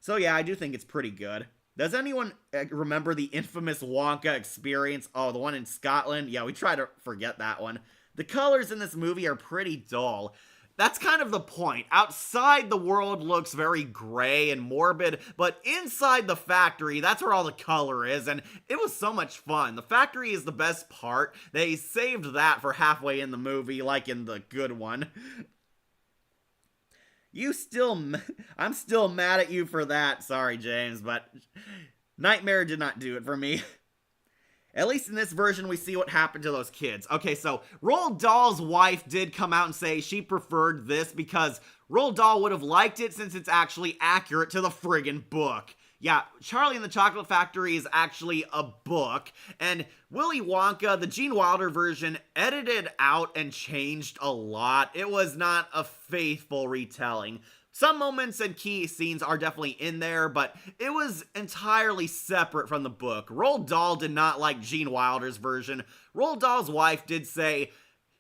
So yeah, I do think it's pretty good. Does anyone remember the infamous Wonka experience? Oh, the one in Scotland? Yeah, we try to forget that one. The colors in this movie are pretty dull. That's kind of the point. Outside, the world looks very gray and morbid, but inside the factory, that's where all the color is, and it was so much fun. The factory is the best part. They saved that for halfway in the movie, like in the good one. I'm still mad at you for that. Sorry, James, but Nightmare did not do it for me. At least in this version, we see what happened to those kids. Okay, so Roald Dahl's wife did come out and say she preferred this because Roald Dahl would have liked it since it's actually accurate to the friggin' book. Yeah, Charlie and the Chocolate Factory is actually a book, and Willy Wonka, the Gene Wilder version, edited out and changed a lot. It was not a faithful retelling. Some moments and key scenes are definitely in there, but it was entirely separate from the book. Roald Dahl did not like Gene Wilder's version. Roald Dahl's wife did say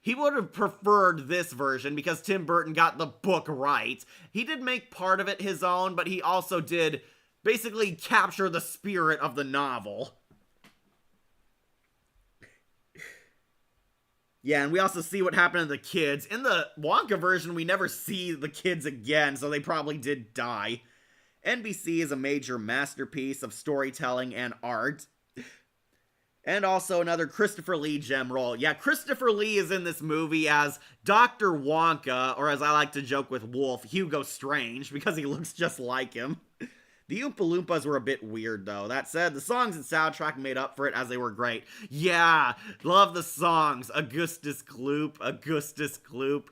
he would have preferred this version because Tim Burton got the book right. He did make part of it his own, but he also did basically capture the spirit of the novel. Yeah, and we also see what happened to the kids. In the Wonka version, we never see the kids again, so they probably did die. NBC is a major masterpiece of storytelling and art. And also another Christopher Lee gem role. Yeah, Christopher Lee is in this movie as Dr. Wonka, or as I like to joke with Wolf, Hugo Strange, because he looks just like him. The Oompa Loompas were a bit weird, though. That said, the songs and soundtrack made up for it as they were great. Yeah, love the songs. Augustus Gloop, Augustus Gloop,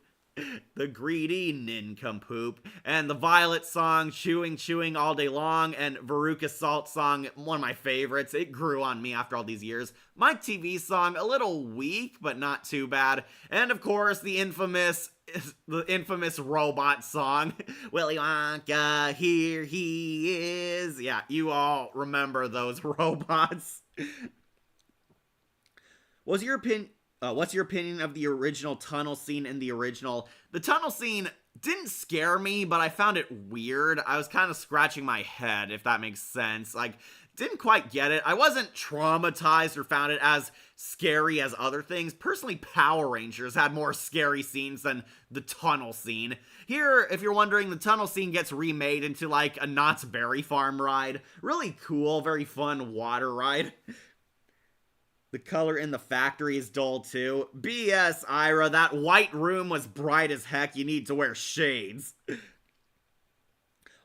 the greedy nincompoop, and the Violet song, Chewing All Day Long, and Veruca Salt song, one of my favorites. It grew on me after all these years. Mike TV song, a little weak, but not too bad. And of course, the infamous robot song, Willy Wonka, here he is. Yeah, you all remember those robots. What's your opinion of the original tunnel scene in the original? The tunnel scene didn't scare me, but I found it weird. I was kind of scratching my head, if that makes sense. Like, didn't quite get it. I wasn't traumatized or found it as scary as other things. Personally, Power Rangers had more scary scenes than the tunnel scene. Here, if you're wondering, the tunnel scene gets remade into like a Knott's Berry Farm ride. Really cool, very fun water ride. The color in the factory is dull too. BS, Ira, that white room was bright as heck. You need to wear shades.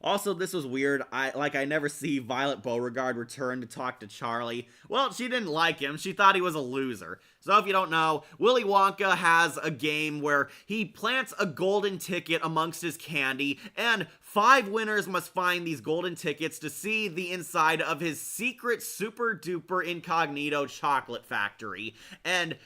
Also, this was weird. I never see Violet Beauregard return to talk to Charlie. Well, she didn't like him. She thought he was a loser. So if you don't know, Willy Wonka has a game where he plants a golden ticket amongst his candy, and 5 winners must find these golden tickets to see the inside of his secret super duper incognito chocolate factory. And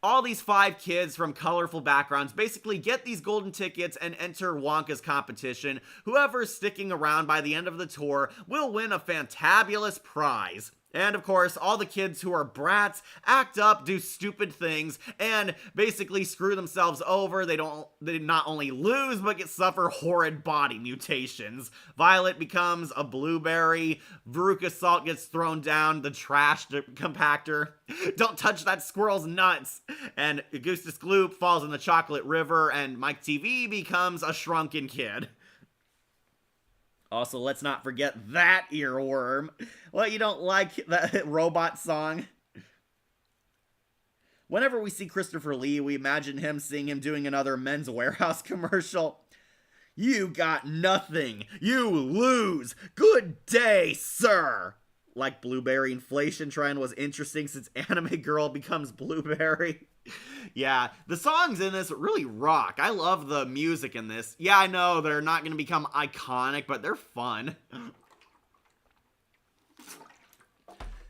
all these 5 kids from colorful backgrounds basically get these golden tickets and enter Wonka's competition. Whoever's sticking around by the end of the tour will win a fantabulous prize. And of course, all the kids who are brats act up, do stupid things, and basically screw themselves over. They not only lose, but suffer horrid body mutations. Violet becomes a blueberry. Veruca Salt gets thrown down the trash compactor. Don't touch that squirrel's nuts. And Augustus Gloop falls in the chocolate river, and Mike TV becomes a shrunken kid. Also, let's not forget that earworm. Well, you don't like that robot song? Whenever we see Christopher Lee, we imagine seeing him doing another Men's Warehouse commercial. You got nothing. You lose. Good day, sir. Like blueberry inflation trend was interesting since Anime Girl becomes Blueberry. Yeah, the songs in this really rock. I love the music in this. Yeah, I know they're not going to become iconic, but they're fun.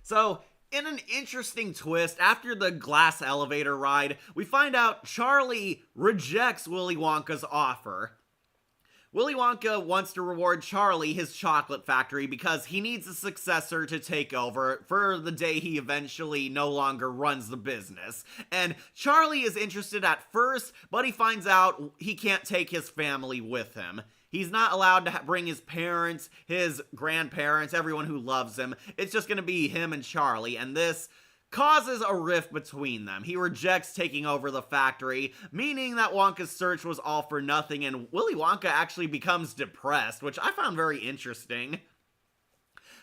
So, in an interesting twist, after the glass elevator ride, we find out Charlie rejects Willy Wonka's offer. Willy Wonka wants to reward Charlie his chocolate factory because he needs a successor to take over for the day he eventually no longer runs the business. And Charlie is interested at first, but he finds out he can't take his family with him. He's not allowed to bring his parents, his grandparents, everyone who loves him. It's just going to be him and Charlie, and this causes a rift between them. He rejects taking over the factory, meaning that Wonka's search was all for nothing, and Willy Wonka actually becomes depressed, which I found very interesting.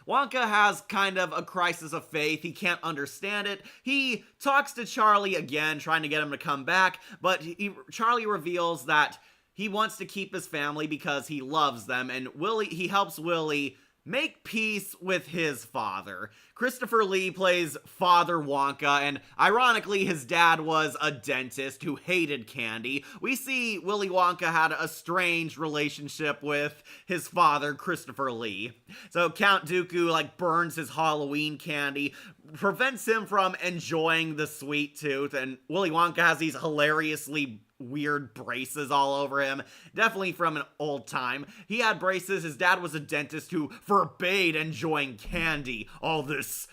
Wonka has kind of a crisis of faith. He can't understand it. He talks to Charlie again, trying to get him to come back, but Charlie reveals that he wants to keep his family because he loves them, and he helps Willy make peace with his father. Christopher Lee plays Father Wonka, and ironically, his dad was a dentist who hated candy. We see Willy Wonka had a strange relationship with his father, Christopher Lee. So Count Dooku, burns his Halloween candy, prevents him from enjoying the sweet tooth, and Willy Wonka has these hilariously weird braces all over him. Definitely from an old time. He had braces. His dad was a dentist who forbade enjoying candy. All this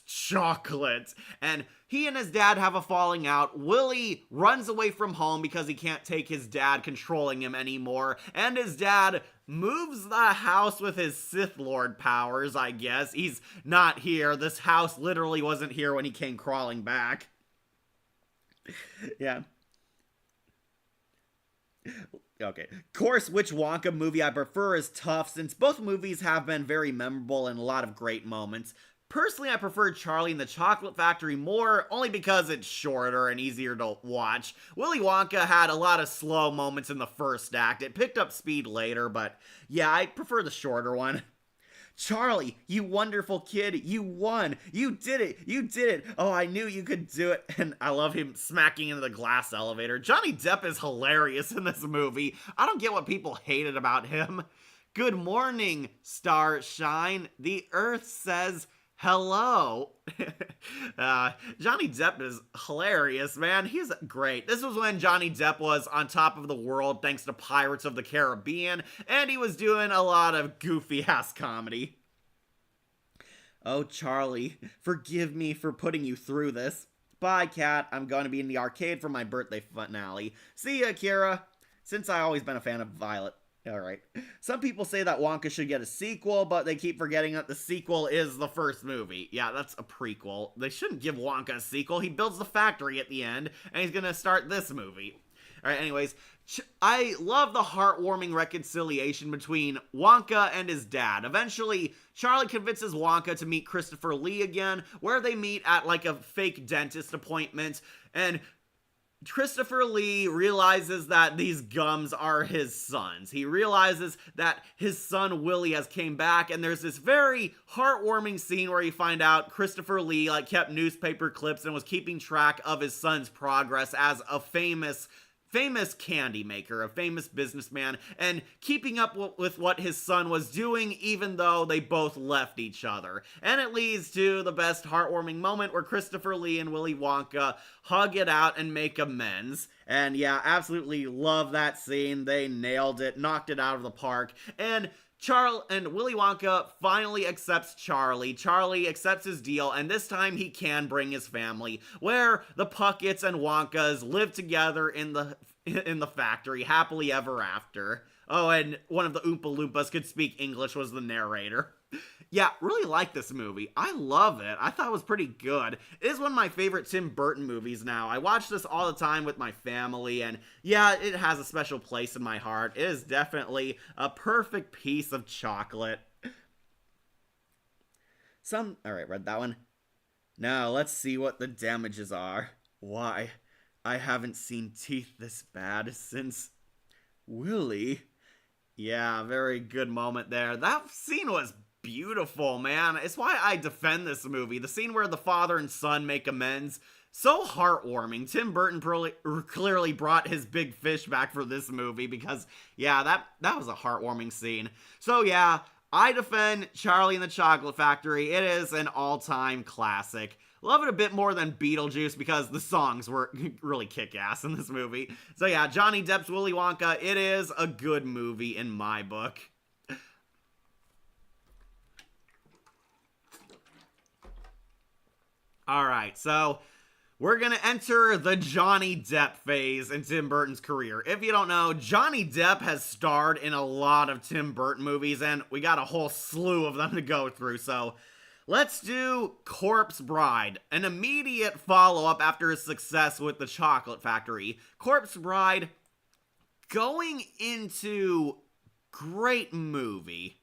chocolate. And he and his dad have a falling out. Willy runs away from home because he can't take his dad controlling him anymore. And his dad moves the house with his Sith Lord powers, I guess. He's not here. This house literally wasn't here when he came crawling back. Yeah. Okay. Of course, which Wonka movie I prefer is tough, since both movies have been very memorable and a lot of great moments. Personally, I prefer Charlie and the Chocolate Factory more, only because it's shorter and easier to watch. Willy Wonka had a lot of slow moments in the first act. It picked up speed later, but yeah, I prefer the shorter one. Charlie, you wonderful kid, you won, you did it, oh, I knew you could do it. And I love him smacking into the glass elevator. Johnny Depp is hilarious in this movie. I don't get what people hated about him. Good morning, Starshine, the Earth says hello. Johnny Depp is hilarious, man. He's great. This was when Johnny Depp was on top of the world thanks to Pirates of the Caribbean, and he was doing a lot of goofy-ass comedy. Oh, Charlie, forgive me for putting you through this. Bye, Cat. I'm going to be in the arcade for my birthday finale. See ya, Kira. Since I've always been a fan of Violet. Alright. Some people say that Wonka should get a sequel, but they keep forgetting that the sequel is the first movie. Yeah, that's a prequel. They shouldn't give Wonka a sequel. He builds the factory at the end, and he's gonna start this movie. Alright, anyways. I love the heartwarming reconciliation between Wonka and his dad. Eventually, Charlie convinces Wonka to meet Christopher Lee again, where they meet at a fake dentist appointment, and Christopher Lee realizes that these gums are his sons. He realizes that his son Willie has came back, and there's this very heartwarming scene where you find out Christopher Lee kept newspaper clips and was keeping track of his son's progress as a famous candy maker, a famous businessman, and keeping up with what his son was doing even though they both left each other. And it leads to the best heartwarming moment where Christopher Lee and Willy Wonka hug it out and make amends. And yeah, absolutely love that scene. They nailed it, knocked it out of the park. And Willy Wonka finally accepts Charlie. Charlie accepts his deal, and this time he can bring his family, where the Puckets and Wonkas live together in the factory, happily ever after. Oh, and one of the Oompa Loompas could speak English, was the narrator. Yeah, really like this movie. I love it. I thought it was pretty good. It is one of my favorite Tim Burton movies now. I watch this all the time with my family, and yeah, it has a special place in my heart. It is definitely a perfect piece of chocolate. Alright, read that one. Now, let's see what the damages are. Why, I haven't seen teeth this bad since Willie. Yeah, very good moment there. That scene was beautiful, man. It's why I defend this movie. The scene where the father and son make amends, so heartwarming. Tim Burton clearly brought his big fish back for this movie because, yeah, that was a heartwarming scene. So yeah, I defend Charlie and the Chocolate Factory. It is an all-time classic. Love it a bit more than Beetlejuice because the songs were really kick-ass in this movie. So yeah, Johnny Depp's Willy Wonka, it is a good movie in my book. Alright, so we're gonna enter the Johnny Depp phase in Tim Burton's career. If you don't know, Johnny Depp has starred in a lot of Tim Burton movies, and we got a whole slew of them to go through, so let's do Corpse Bride, an immediate follow-up after his success with The Chocolate Factory. Corpse Bride, going into great movie.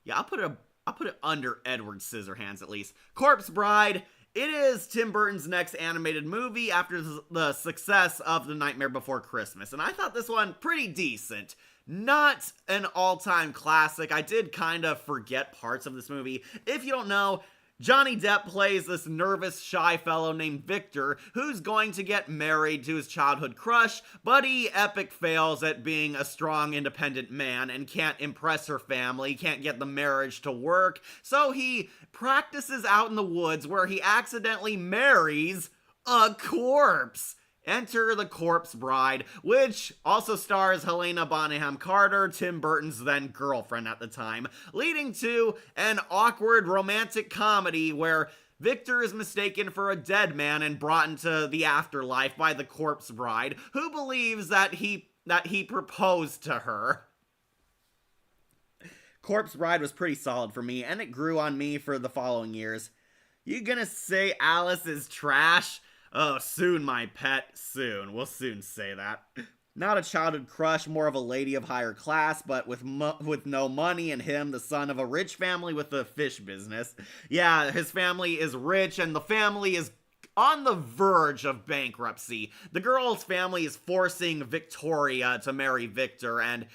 Yeah, I'll put it under Edward Scissorhands at least. Corpse Bride It is Tim Burton's next animated movie after the success of The Nightmare Before Christmas, and I thought this one pretty decent. Not an all-time classic. I did kind of forget parts of this movie. If you don't know, Johnny Depp plays this nervous, shy fellow named Victor who's going to get married to his childhood crush, but he epic fails at being a strong, independent man and can't impress her family, can't get the marriage to work, so he practices out in the woods where he accidentally marries a corpse. Enter the Corpse Bride, which also stars Helena Bonham Carter, Tim Burton's then girlfriend at the time, leading to an awkward romantic comedy where Victor is mistaken for a dead man and brought into the afterlife by the Corpse Bride, who believes that he proposed to her. Corpse Bride was pretty solid for me, and it grew on me for the following years. You gonna say Alice is trash? Oh, soon, my pet, soon. We'll soon say that. Not a childhood crush, more of a lady of higher class, but with no money, and him, the son of a rich family with a fish business. Yeah, his family is rich, and the family is on the verge of bankruptcy. The girl's family is forcing Victoria to marry Victor, and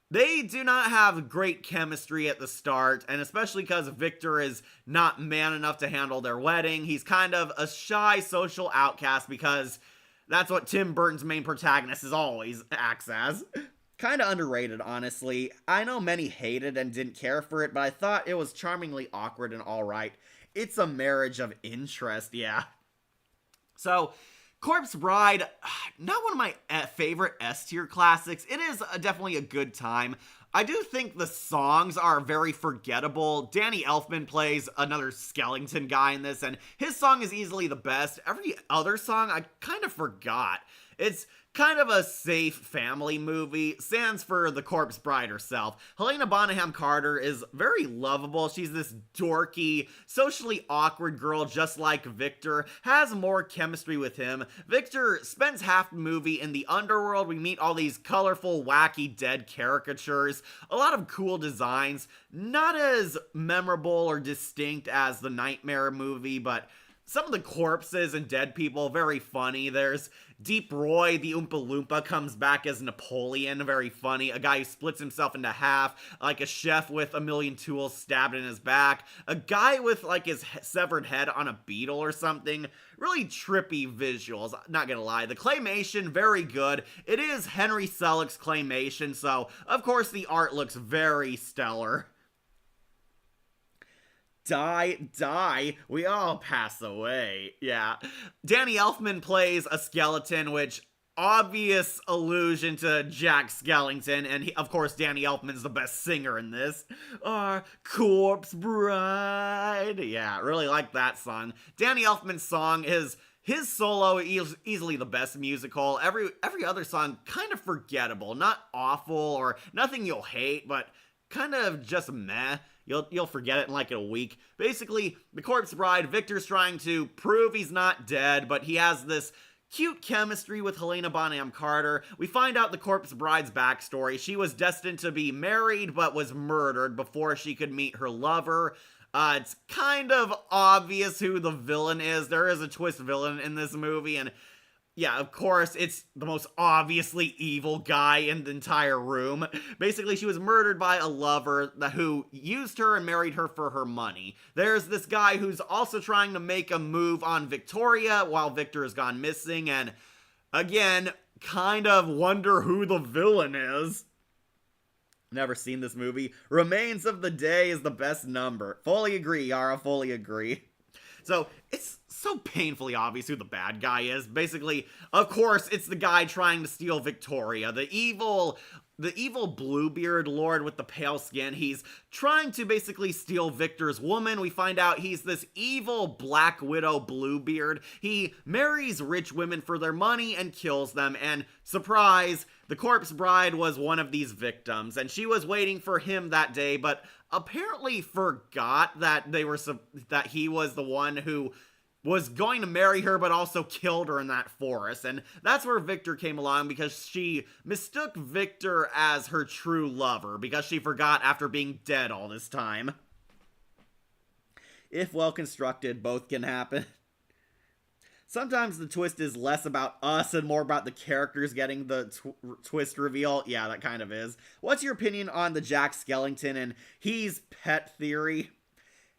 they do not have great chemistry at the start, and especially because Victor is not man enough to handle their wedding. He's kind of a shy social outcast because that's what Tim Burton's main protagonist always acts as. Kind of underrated, honestly. I know many hated and didn't care for it, but I thought it was charmingly awkward and alright. It's a marriage of interest, yeah. So, Corpse Bride, not one of my favorite S-tier classics. It is definitely a good time. I do think the songs are very forgettable. Danny Elfman plays another skeleton guy in this, and his song is easily the best. Every other song I kind of forgot. It's kind of a safe family movie, sans for the Corpse Bride herself. Helena Bonham Carter is very lovable. She's this dorky, socially awkward girl just like Victor, has more chemistry with him. Victor spends half the movie in the underworld. We meet all these colorful, wacky, dead caricatures, a lot of cool designs, not as memorable or distinct as the Nightmare movie, but some of the corpses and dead people, very funny. There's Deep Roy, the Oompa Loompa, comes back as Napoleon, very funny. A guy who splits himself into half, like a chef with a million tools stabbed in his back. A guy with, like, his severed head on a beetle or something. Really trippy visuals, not gonna lie. The claymation, very good. It is Henry Selick's claymation, so, of course, the art looks very stellar. Die, we all pass away. Yeah. Danny Elfman plays a skeleton, which obvious allusion to Jack Skellington, and of course Danny Elfman's the best singer in this. Our Corpse Bride. Yeah, really like that song. Danny Elfman's song is his solo is easily the best musical. Every other song kind of forgettable, not awful or nothing you'll hate, but kind of just meh. You'll forget it in like a week. Basically, the Corpse Bride, Victor's trying to prove he's not dead, but he has this cute chemistry with Helena Bonham Carter. We find out the Corpse Bride's backstory. She was destined to be married, but was murdered before she could meet her lover. It's kind of obvious who the villain is. There is a twist villain in this movie, and yeah, of course, it's the most obviously evil guy in the entire room. Basically, she was murdered by a lover who used her and married her for her money. There's this guy who's also trying to make a move on Victoria while Victor has gone missing, and again, kind of wonder who the villain is. Never seen this movie. Remains of the Day is the best number. Fully agree, Yara, fully agree. So, it's so painfully obvious who the bad guy is. Basically, of course, it's the guy trying to steal Victoria. The evil Bluebeard Lord with the pale skin. He's trying to basically steal Victor's woman. We find out he's this evil Black Widow Bluebeard. He marries rich women for their money and kills them. And surprise, the Corpse Bride was one of these victims. And she was waiting for him that day, but apparently forgot that that he was the one who was going to marry her but also killed her in that forest. And that's where Victor came along, because she mistook Victor as her true lover because she forgot after being dead all this time. If well constructed, both can happen. sometimes the twist is less about us and more about the characters getting the twist reveal. Yeah, that kind of is. What's your opinion on the Jack Skellington and he's pet theory?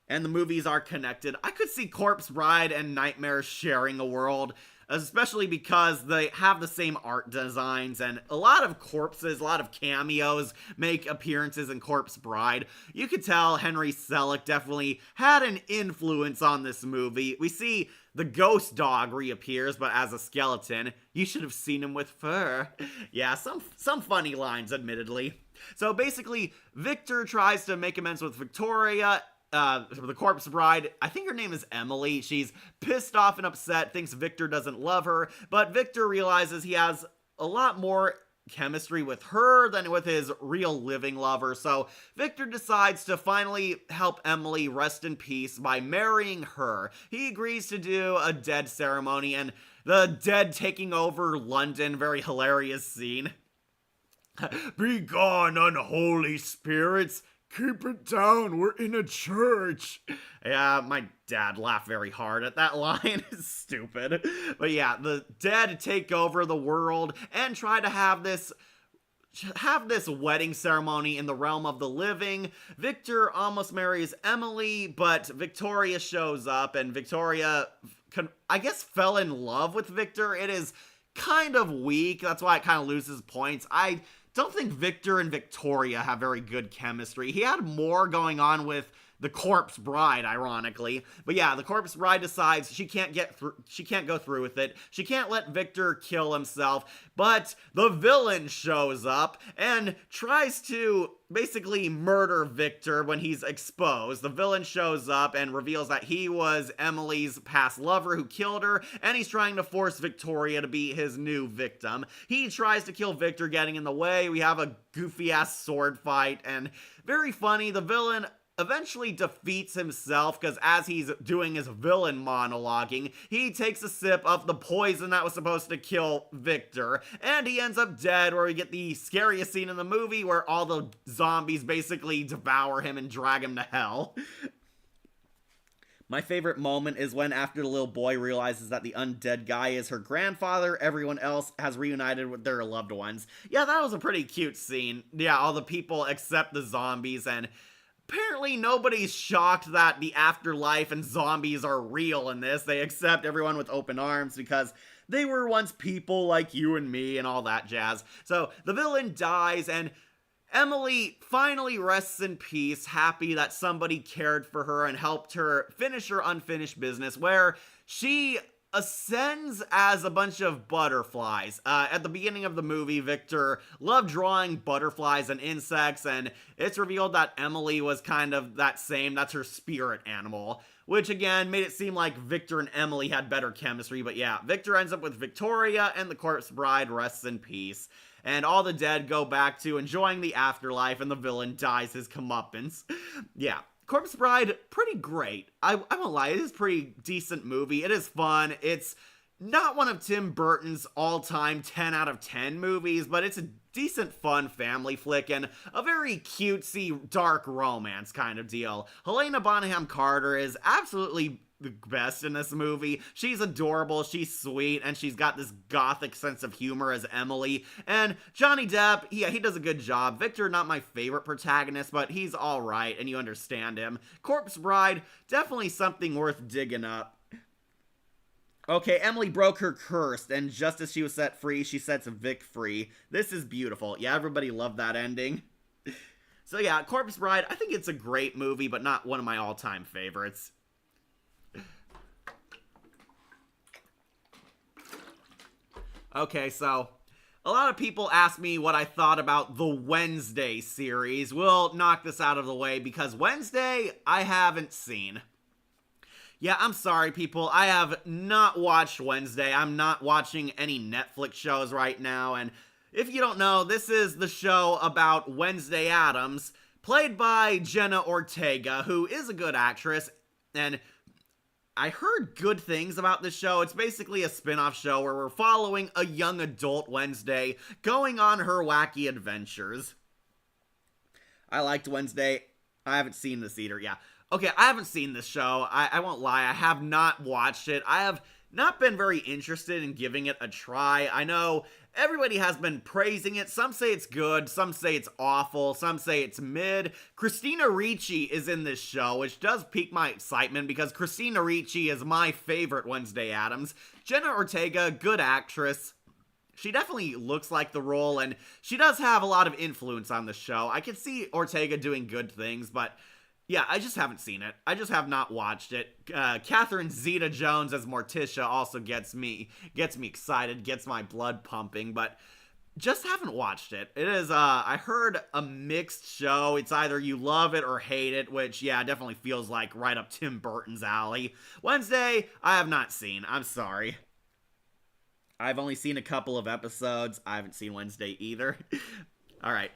And the movies are connected. I could see Corpse Bride and Nightmare sharing a world, especially because they have the same art designs, and a lot of corpses, a lot of cameos make appearances in Corpse Bride. You could tell Henry Selick definitely had an influence on this movie. We see the ghost dog reappears, but as a skeleton. You should have seen him with fur. Yeah, some funny lines, admittedly. So basically, Victor tries to make amends with Victoria, the Corpse Bride. I think her name is Emily. She's pissed off and upset, thinks Victor doesn't love her, but Victor realizes he has a lot more chemistry with her than with his real living lover, so Victor decides to finally help Emily rest in peace by marrying her. He agrees to do a dead ceremony, and the dead taking over London, very hilarious scene. Be gone, unholy spirits. Keep it down, we're in a church. Yeah, my dad laughed very hard at that line. It's stupid. But yeah, the dead take over the world and try to have this wedding ceremony in the realm of the living. Victor almost marries Emily, but Victoria shows up, and Victoria, I guess, fell in love with Victor. It is kind of weak. That's why it kind of loses points. I don't think Victor and Victoria have very good chemistry. He had more going on with the Corpse Bride, ironically. But yeah, the Corpse Bride decides she can't go through with it. She can't let Victor kill himself, but the villain shows up and tries to basically murder Victor when he's exposed. The villain shows up and reveals that he was Emily's past lover who killed her, and he's trying to force Victoria to be his new victim. He tries to kill Victor, getting in the way. We have a goofy-ass sword fight, and very funny. The villain eventually defeats himself, because as he's doing his villain monologuing, he takes a sip of the poison that was supposed to kill Victor, and he ends up dead, where we get the scariest scene in the movie where all the zombies basically devour him and drag him to hell. My favorite moment is when, after the little boy realizes that the undead guy is her grandfather, everyone else has reunited with their loved ones. Yeah, that was a pretty cute scene. Yeah, all the people except the zombies, and apparently nobody's shocked that the afterlife and zombies are real in this. They accept everyone with open arms because they were once people like you and me and all that jazz. So the villain dies, and Emily finally rests in peace, happy that somebody cared for her and helped her finish her unfinished business, where she ascends as a bunch of butterflies. At the beginning of the movie, Victor loved drawing butterflies and insects, and it's revealed that Emily was kind of that same. That's her spirit animal, which again made it seem like Victor and Emily had better chemistry. But yeah, Victor ends up with Victoria, and the Corpse Bride rests in peace. And all the dead go back to enjoying the afterlife, and the villain dies his comeuppance. Yeah. Corpse Bride, pretty great. I won't lie, it is a pretty decent movie. It is fun. It's not one of Tim Burton's all-time 10 out of 10 movies, but it's a decent, fun family flick and a very cutesy, dark romance kind of deal. Helena Bonham Carter is absolutely the best in this movie. She's adorable, she's sweet, and she's got this gothic sense of humor as Emily. And Johnny Depp, he does a good job. Victor, not my favorite protagonist, but he's alright, and you understand him. Corpse Bride, definitely something worth digging up. Okay, Emily broke her curse, and just as she was set free, she sets Vic free. This is beautiful. Yeah, everybody loved that ending. So yeah, Corpse Bride, I think it's a great movie, but not one of my all-time favorites. Okay, so a lot of people ask me what I thought about the Wednesday series. We'll knock this out of the way because Wednesday, I haven't seen. Yeah, I'm sorry, people. I have not watched Wednesday. I'm not watching any Netflix shows right now. And if you don't know, this is the show about Wednesday Addams, played by Jenna Ortega, who is a good actress. And I heard good things about this show. It's basically a spin-off show where we're following a young adult Wednesday going on her wacky adventures. I liked Wednesday. I haven't seen this either, yeah. Okay, I haven't seen this show. I won't lie, I have not watched it. I have not been very interested in giving it a try. I know everybody has been praising it. Some say it's good, some say it's awful, some say it's mid. Christina Ricci is in this show, which does pique my excitement because Christina Ricci is my favorite Wednesday Addams. Jenna Ortega, good actress. She definitely looks like the role, and she does have a lot of influence on the show. I can see Ortega doing good things, but yeah, I just haven't seen it. I just have not watched it. Catherine Zeta-Jones as Morticia also gets me excited, gets my blood pumping, but just haven't watched it. It is, I heard a mixed show. It's either you love it or hate it, which, yeah, definitely feels like right up Tim Burton's alley. Wednesday, I have not seen. I'm sorry. I've only seen a couple of episodes. I haven't seen Wednesday either. All right.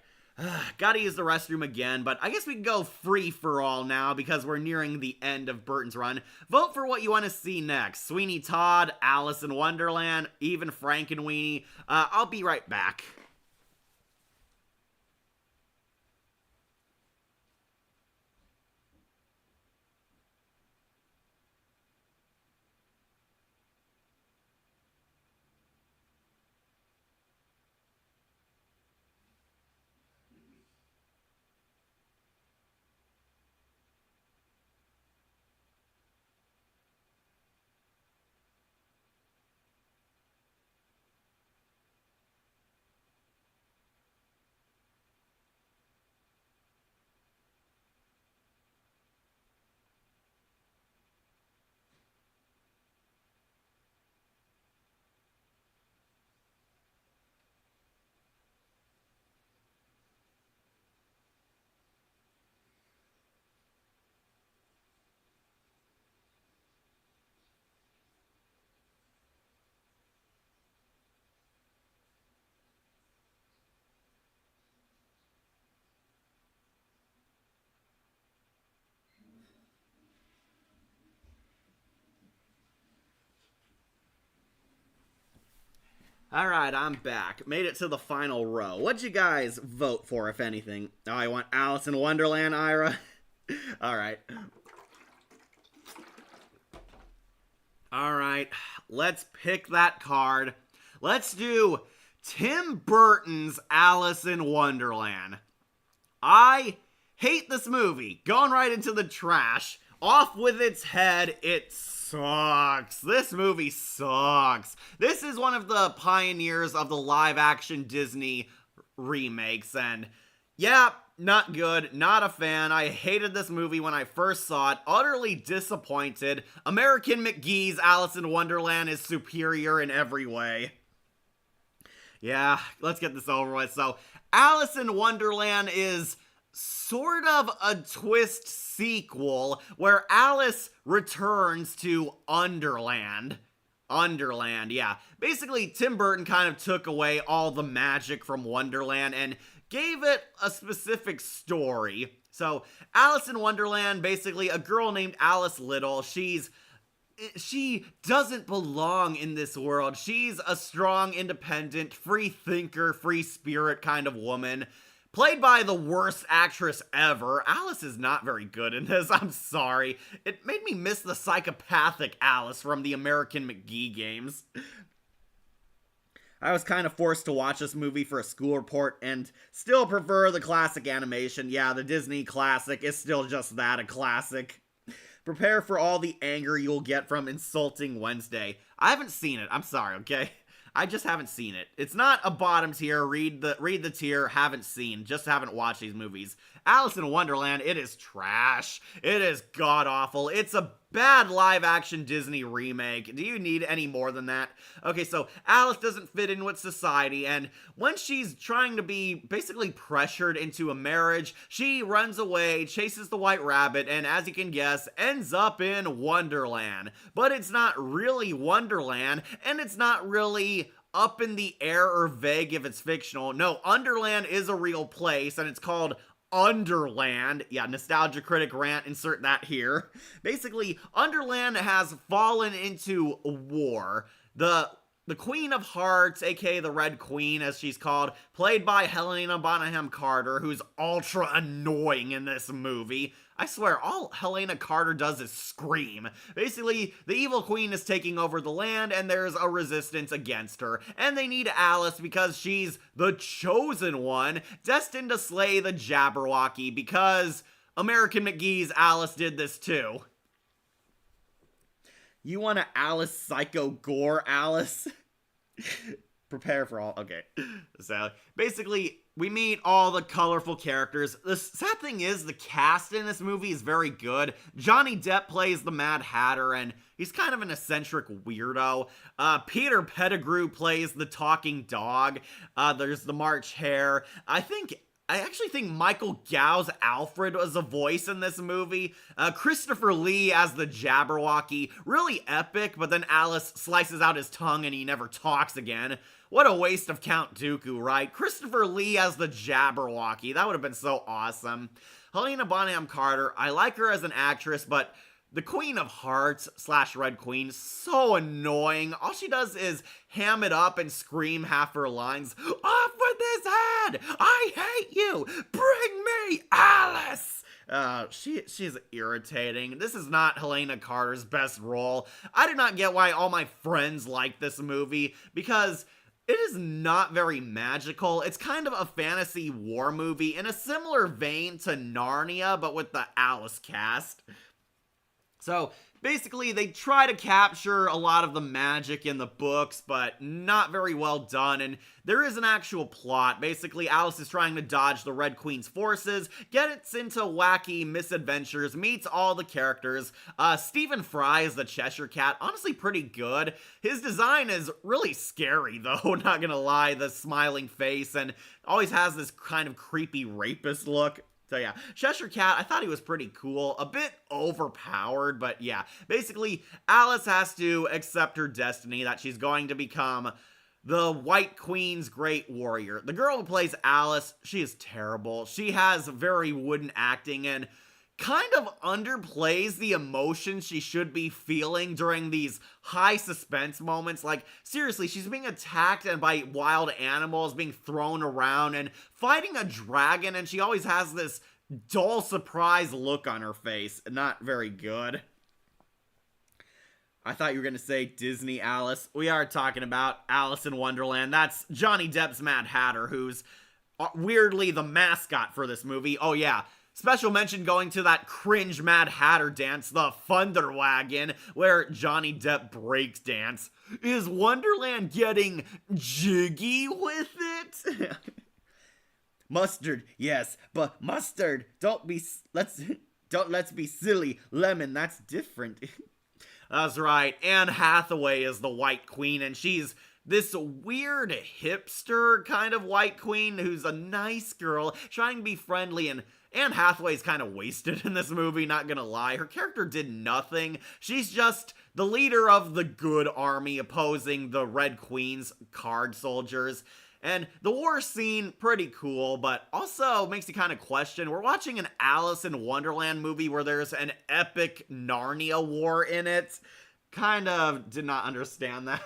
Gotta use the restroom again, but I guess we can go free for all now because we're nearing the end of Burton's run. Vote for what you want to see next. Sweeney Todd, Alice in Wonderland, even Frankenweenie. I'll be right back. Alright, I'm back. Made it to the final row. What'd you guys vote for, if anything? Oh, I want Alice in Wonderland, Ira? Alright. Alright, let's pick that card. Let's do Tim Burton's Alice in Wonderland. I hate this movie. Going right into the trash. Off with its head. It sucks. This movie sucks. This is one of the pioneers of the live-action Disney remakes, and yeah, not good, not a fan. I hated this movie when I first saw it, utterly disappointed. American McGee's Alice in Wonderland is superior in every way. Yeah, let's get this over with. So, Alice in Wonderland is sort of a twist sequel where Alice returns to Underland. Underland, yeah. Basically, Tim Burton kind of took away all the magic from Wonderland and gave it a specific story. So, Alice in Wonderland, basically a girl named Alice Little, she doesn't belong in this world. She's a strong, independent, free thinker, free spirit kind of woman. Played by the worst actress ever. Alice is not very good in this, I'm sorry. It made me miss the psychopathic Alice from the American McGee games. I was kind of forced to watch this movie for a school report and still prefer the classic animation. Yeah, the Disney classic is still just that, a classic. Prepare for all the anger you'll get from insulting Wednesday. I haven't seen it, I'm sorry, okay? I just haven't seen it. It's not a bottom tier, read the tier, haven't seen, just haven't watched these movies. Alice in Wonderland, it is trash. It is god-awful. It's a bad live-action Disney remake. Do you need any more than that? Okay, so Alice doesn't fit in with society, and when she's trying to be basically pressured into a marriage, she runs away, chases the white rabbit, and as you can guess, ends up in Wonderland. But it's not really Wonderland, and it's not really up in the air or vague if it's fictional. No, Underland is a real place, and it's called Underland. Yeah, nostalgia critic rant, insert that here. Basically, Underland has fallen into war. The the Queen of Hearts, aka the Red Queen, as she's called, played by Helena Bonham Carter, who's ultra annoying in this movie. I swear, all Helena Carter does is scream. Basically, the evil queen is taking over the land, and there's a resistance against her. And they need Alice because she's the chosen one, destined to slay the Jabberwocky, because American McGee's Alice did this too. You want to Alice Psycho Gore Alice? Prepare for all. Okay. So, basically, we meet all the colorful characters. The sad thing is, the cast in this movie is very good. Johnny Depp plays the Mad Hatter, and he's kind of an eccentric weirdo. Peter Pettigrew plays the talking dog. There's the March Hare. I actually think Michael Gough's Alfred was a voice in this movie. Christopher Lee as the Jabberwocky. Really epic, but then Alice slices out his tongue and he never talks again. What a waste of Count Dooku, right? Christopher Lee as the Jabberwocky. That would have been so awesome. Helena Bonham Carter, I like her as an actress, but the Queen of Hearts / Red Queen, so annoying. All she does is ham it up and scream half her lines. Off with his head! I hate you! Bring me Alice! She's irritating. This is not Helena Carter's best role. I do not get why all my friends like this movie, because it is not very magical. It's kind of a fantasy war movie in a similar vein to Narnia, but with the Alice cast. So, basically, they try to capture a lot of the magic in the books, but not very well done, and there is an actual plot. Basically, Alice is trying to dodge the Red Queen's forces, gets into wacky misadventures, meets all the characters. Stephen Fry is the Cheshire Cat, honestly pretty good. His design is really scary, though, not gonna lie, the smiling face, and always has this kind of creepy rapist look. So yeah, Cheshire Cat, I thought he was pretty cool, a bit overpowered, but yeah. Basically, Alice has to accept her destiny, that she's going to become the White Queen's great warrior. The girl who plays Alice, she is terrible. She has very wooden acting and kind of underplays the emotions she should be feeling during these high suspense moments. Like, seriously, she's being attacked and by wild animals, being thrown around and fighting a dragon, and she always has this dull surprise look on her face. Not very good. I thought you were going to say Disney Alice. We are talking about Alice in Wonderland. That's Johnny Depp's Mad Hatter, who's weirdly the mascot for this movie. Oh yeah, special mention going to that cringe Mad Hatter dance, the Thunderwagon, where Johnny Depp breaks dance. Is Wonderland getting jiggy with it? Mustard, yes, but mustard, let's be silly. Lemon, that's different. That's right, Anne Hathaway is the White Queen, and she's this weird hipster kind of White Queen who's a nice girl, trying to be friendly, and Anne Hathaway's kind of wasted in this movie, not gonna lie. Her character did nothing. She's just the leader of the good army opposing the Red Queen's card soldiers. And the war scene, pretty cool, but also makes you kind of question. We're watching an Alice in Wonderland movie where there's an epic Narnia war in it. Kind of did not understand that.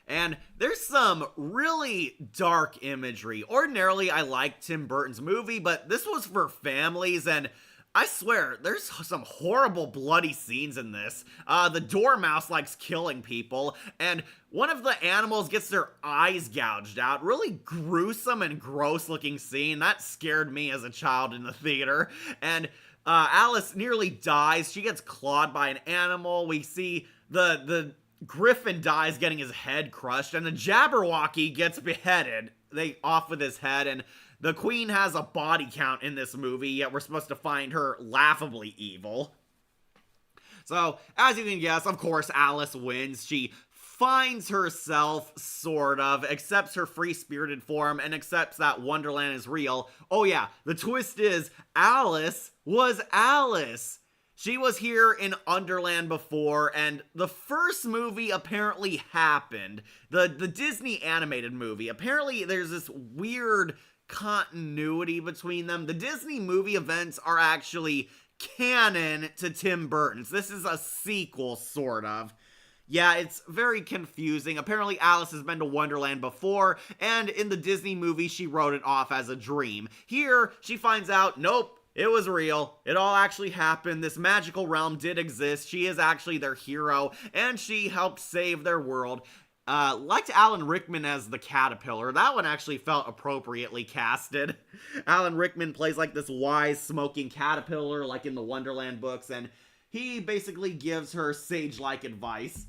And there's some really dark imagery. Ordinarily, I like Tim Burton's movie, but this was for families, and I swear, there's some horrible bloody scenes in this. The dormouse likes killing people, and one of the animals gets their eyes gouged out. Really gruesome and gross looking scene. That scared me as a child in the theater. And Alice nearly dies. She gets clawed by an animal. We see the Griffin dies getting his head crushed, and the Jabberwocky gets beheaded. They off with his head, and the Queen has a body count in this movie, yet we're supposed to find her laughably evil. So, as you can guess, of course, Alice wins. She finds herself, sort of, accepts her free-spirited form, and accepts that Wonderland is real. Oh yeah, the twist is, Alice was Alice. She was here in Underland before, and the first movie apparently happened. The Disney animated movie. Apparently, there's this weird continuity between them. The Disney movie events are actually canon to Tim Burton's. This is a sequel, sort of. Yeah, it's very confusing. Apparently, Alice has been to Wonderland before, and in the Disney movie, she wrote it off as a dream. Here, she finds out, nope, it was real. It all actually happened. This magical realm did exist. She is actually their hero, and she helped save their world. Liked Alan Rickman as the caterpillar. That one actually felt appropriately casted. Alan Rickman plays like this wise, smoking caterpillar, like in the Wonderland books, and he basically gives her sage-like advice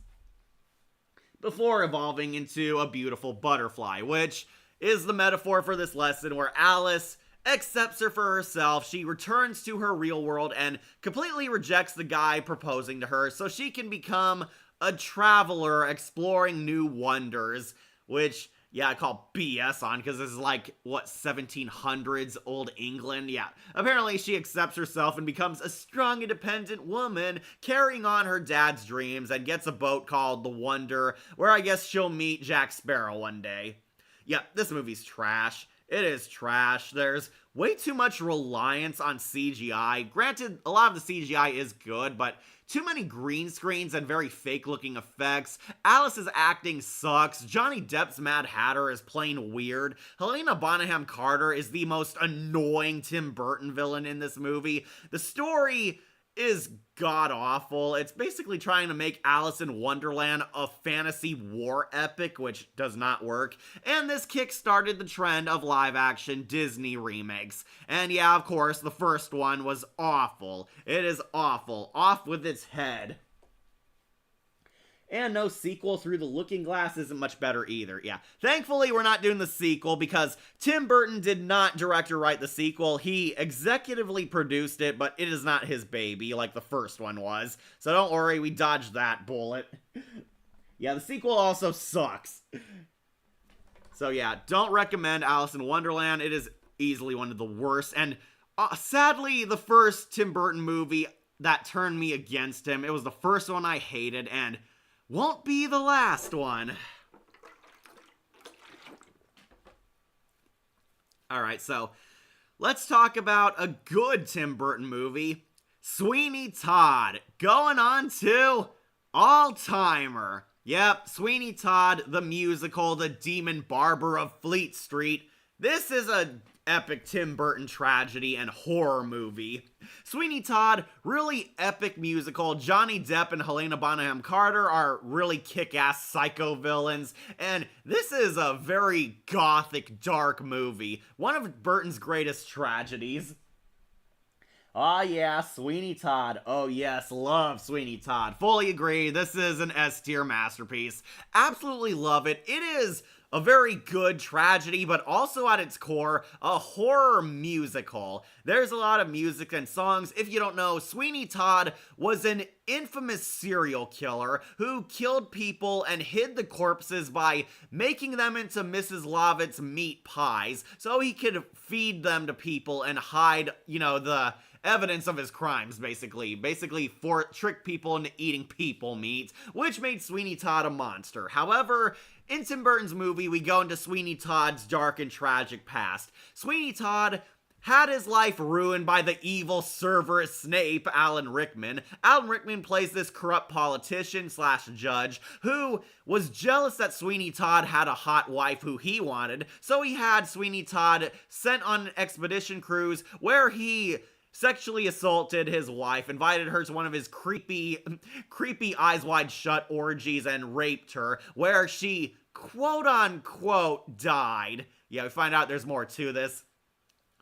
before evolving into a beautiful butterfly, which is the metaphor for this lesson where Alice accepts her for herself. She returns to her real world and completely rejects the guy proposing to her so she can become a traveler exploring new wonders, which, yeah, I call BS on because this is like, what, 1700s old England? Yeah. Apparently she accepts herself and becomes a strong, independent woman, carrying on her dad's dreams, and gets a boat called the Wonder, where I guess she'll meet Jack Sparrow one day. Yeah, this movie's trash. It is trash. There's way too much reliance on CGI. Granted, a lot of the CGI is good, but too many green screens and very fake-looking effects. Alice's acting sucks. Johnny Depp's Mad Hatter is plain weird. Helena Bonham Carter is the most annoying Tim Burton villain in this movie. The story is god-awful. It's basically trying to make Alice in Wonderland a fantasy war epic, which does not work. And this kick-started the trend of live-action Disney remakes. And yeah, of course, the first one was awful. It is awful. Off with its head. And no sequel Through the Looking Glass isn't much better either. Yeah, thankfully we're not doing the sequel because Tim Burton did not direct or write the sequel. He executively produced it, but it is not his baby like the first one was. So don't worry, we dodged that bullet. Yeah, the sequel also sucks. So yeah, don't recommend Alice in Wonderland. It is easily one of the worst. And sadly, the first Tim Burton movie that turned me against him. It was the first one I hated, and won't be the last one. Alright, so let's talk about a good Tim Burton movie, Sweeney Todd, going on to all-timer. Yep, Sweeney Todd, the musical, the demon barber of Fleet Street. This is a epic Tim Burton tragedy and horror movie. Sweeney Todd, really epic musical. Johnny Depp and Helena Bonham Carter are really kick-ass psycho villains, and this is a very gothic, dark movie. One of Burton's greatest tragedies. Ah, yeah, Sweeney Todd. Oh, yes, love Sweeney Todd. Fully agree, this is an S-tier masterpiece. Absolutely love it. It is a very good tragedy, but also at its core, a horror musical. There's a lot of music and songs. If you don't know, Sweeney Todd was an infamous serial killer who killed people and hid the corpses by making them into Mrs. Lovett's meat pies so he could feed them to people and hide, the evidence of his crimes, basically trick people into eating people meat, which made Sweeney Todd a monster. However, in Tim Burton's movie, we go into Sweeney Todd's dark and tragic past. Sweeney Todd had his life ruined by the evil Severus Snape, Alan Rickman. Alan Rickman plays this corrupt politician/judge who was jealous that Sweeney Todd had a hot wife who he wanted, so he had Sweeney Todd sent on an expedition cruise where he sexually assaulted his wife, invited her to one of his creepy eyes wide shut orgies, and raped her, where she quote-unquote died. Yeah, we find out there's more to this.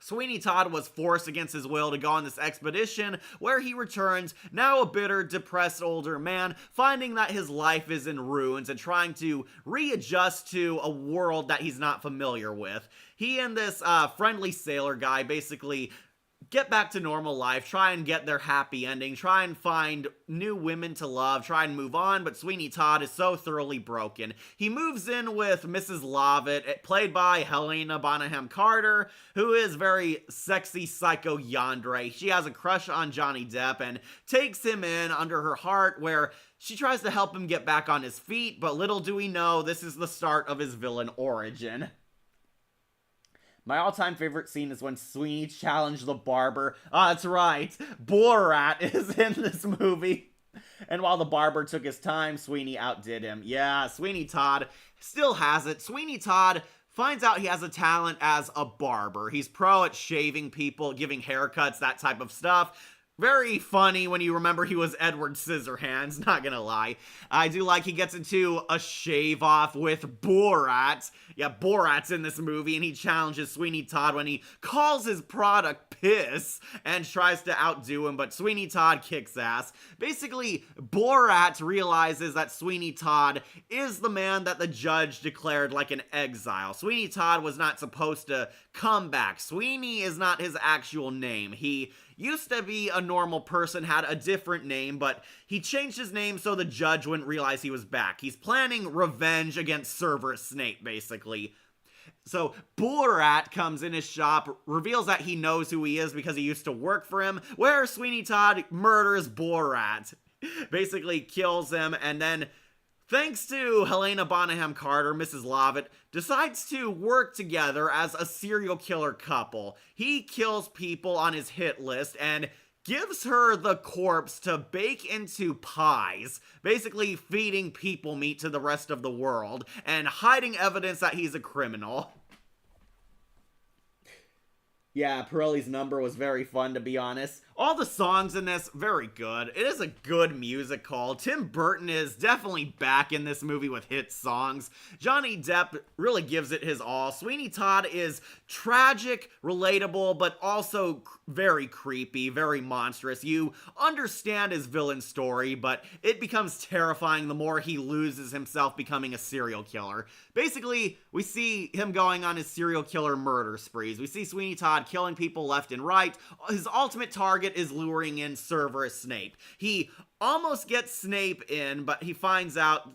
Sweeney Todd was forced against his will to go on this expedition, where he returns, now a bitter, depressed older man, finding that his life is in ruins and trying to readjust to a world that he's not familiar with. He and this friendly sailor guy basically get back to normal life, try and get their happy ending, try and find new women to love, try and move on, but Sweeney Todd is so thoroughly broken. He moves in with Mrs. Lovett, played by Helena Bonham Carter, who is very sexy psycho yandere. She has a crush on Johnny Depp and takes him in under her heart, where she tries to help him get back on his feet, but little do we know, this is the start of his villain origin. My all-time favorite scene is when Sweeney challenged the barber. Ah, that's right. Borat is in this movie. And while the barber took his time, Sweeney outdid him. Yeah, Sweeney Todd still has it. Sweeney Todd finds out he has a talent as a barber. He's pro at shaving people, giving haircuts, that type of stuff. Very funny when you remember he was Edward Scissorhands, not gonna lie. I do like he gets into a shave-off with Borat. Yeah, Borat's in this movie, and he challenges Sweeney Todd when he calls his product piss and tries to outdo him, but Sweeney Todd kicks ass. Basically, Borat realizes that Sweeney Todd is the man that the judge declared like an exile. Sweeney Todd was not supposed to come back. Sweeney is not his actual name. He used to be a normal person, had a different name, but he changed his name so the judge wouldn't realize he was back. He's planning revenge against Severus Snape, basically. So Borat comes in his shop, reveals that he knows who he is because he used to work for him, where Sweeney Todd murders Borat. Basically kills him, and then, thanks to Helena Bonham Carter, Mrs. Lovett decides to work together as a serial killer couple. He kills people on his hit list and gives her the corpse to bake into pies, basically feeding people meat to the rest of the world and hiding evidence that he's a criminal. Yeah, Pirelli's Number was very fun, to be honest. All the songs in this, very good. It is a good musical. Tim Burton is definitely back in this movie with hit songs. Johnny Depp really gives it his all. Sweeney Todd is tragic, relatable, but also very creepy, very monstrous. You understand his villain story, but it becomes terrifying the more he loses himself becoming a serial killer. Basically, we see him going on his serial killer murder sprees. We see Sweeney Todd killing people left and right. His ultimate target is luring in Severus Snape. He almost gets Snape in, but he finds out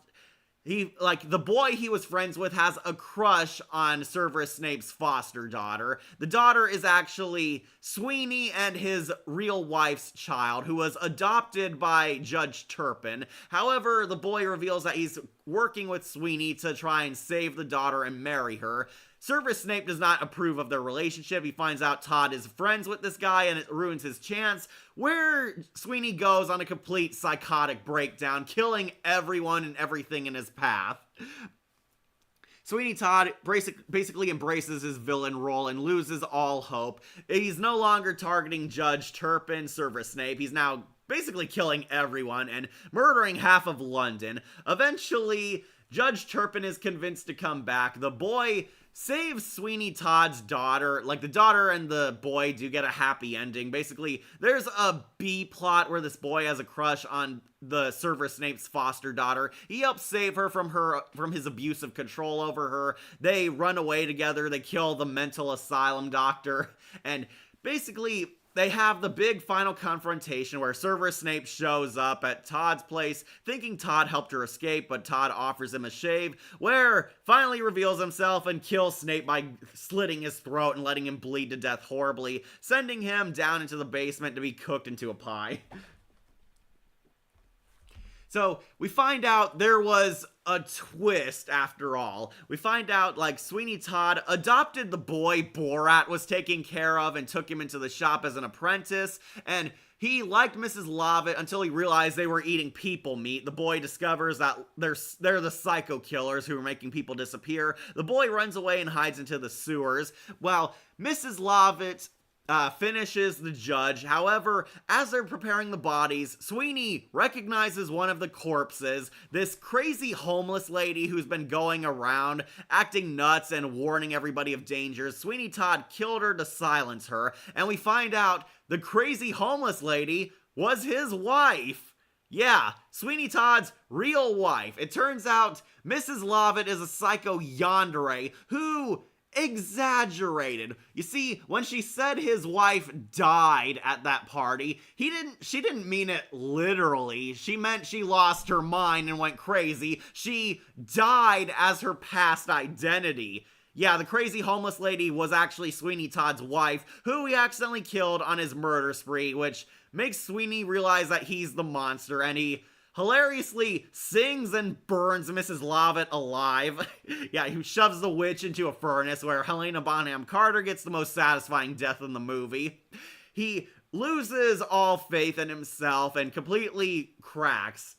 the boy he was friends with has a crush on Severus Snape's foster daughter. The daughter is actually Sweeney and his real wife's child, who was adopted by Judge Turpin. However, the boy reveals that he's working with Sweeney to try and save the daughter and marry her. Severus Snape does not approve of their relationship. He finds out Todd is friends with this guy and it ruins his chance, where Sweeney goes on a complete psychotic breakdown, killing everyone and everything in his path. Sweeney Todd basically embraces his villain role and loses all hope. He's no longer targeting Judge Turpin, Severus Snape. He's now basically killing everyone and murdering half of London. Eventually, Judge Turpin is convinced to come back. The boy saves Sweeney Todd's daughter. Like, the daughter and the boy do get a happy ending. Basically, there's a B plot where this boy has a crush on the Severus Snape's foster daughter. He helps save her from his abusive control over her. They run away together. They kill the mental asylum doctor. And basically, they have the big final confrontation where Severus Snape shows up at Todd's place, thinking Todd helped her escape, but Todd offers him a shave, where finally reveals himself and kills Snape by slitting his throat and letting him bleed to death horribly, sending him down into the basement to be cooked into a pie. So, we find out there was a twist after all. We find out, Sweeney Todd adopted the boy Borat was taking care of and took him into the shop as an apprentice, and he liked Mrs. Lovett until he realized they were eating people meat. The boy discovers that they're the psycho killers who are making people disappear. The boy runs away and hides into the sewers, while Mrs. Lovett finishes the judge. However, as they're preparing the bodies, Sweeney recognizes one of the corpses, this crazy homeless lady who's been going around acting nuts and warning everybody of dangers. Sweeney Todd killed her to silence her, and we find out the crazy homeless lady was his wife. Yeah, Sweeney Todd's real wife. It turns out Mrs. Lovett is a psycho yandere who exaggerated. You see, when she said his wife died at that party, she didn't mean it literally. She meant she lost her mind and went crazy. She died as her past identity. Yeah, the crazy homeless lady was actually Sweeney Todd's wife, who he accidentally killed on his murder spree, which makes Sweeney realize that he's the monster, and he hilariously sings and burns Mrs. Lovett alive. Yeah, he shoves the witch into a furnace where Helena Bonham Carter gets the most satisfying death in the movie. He loses all faith in himself and completely cracks.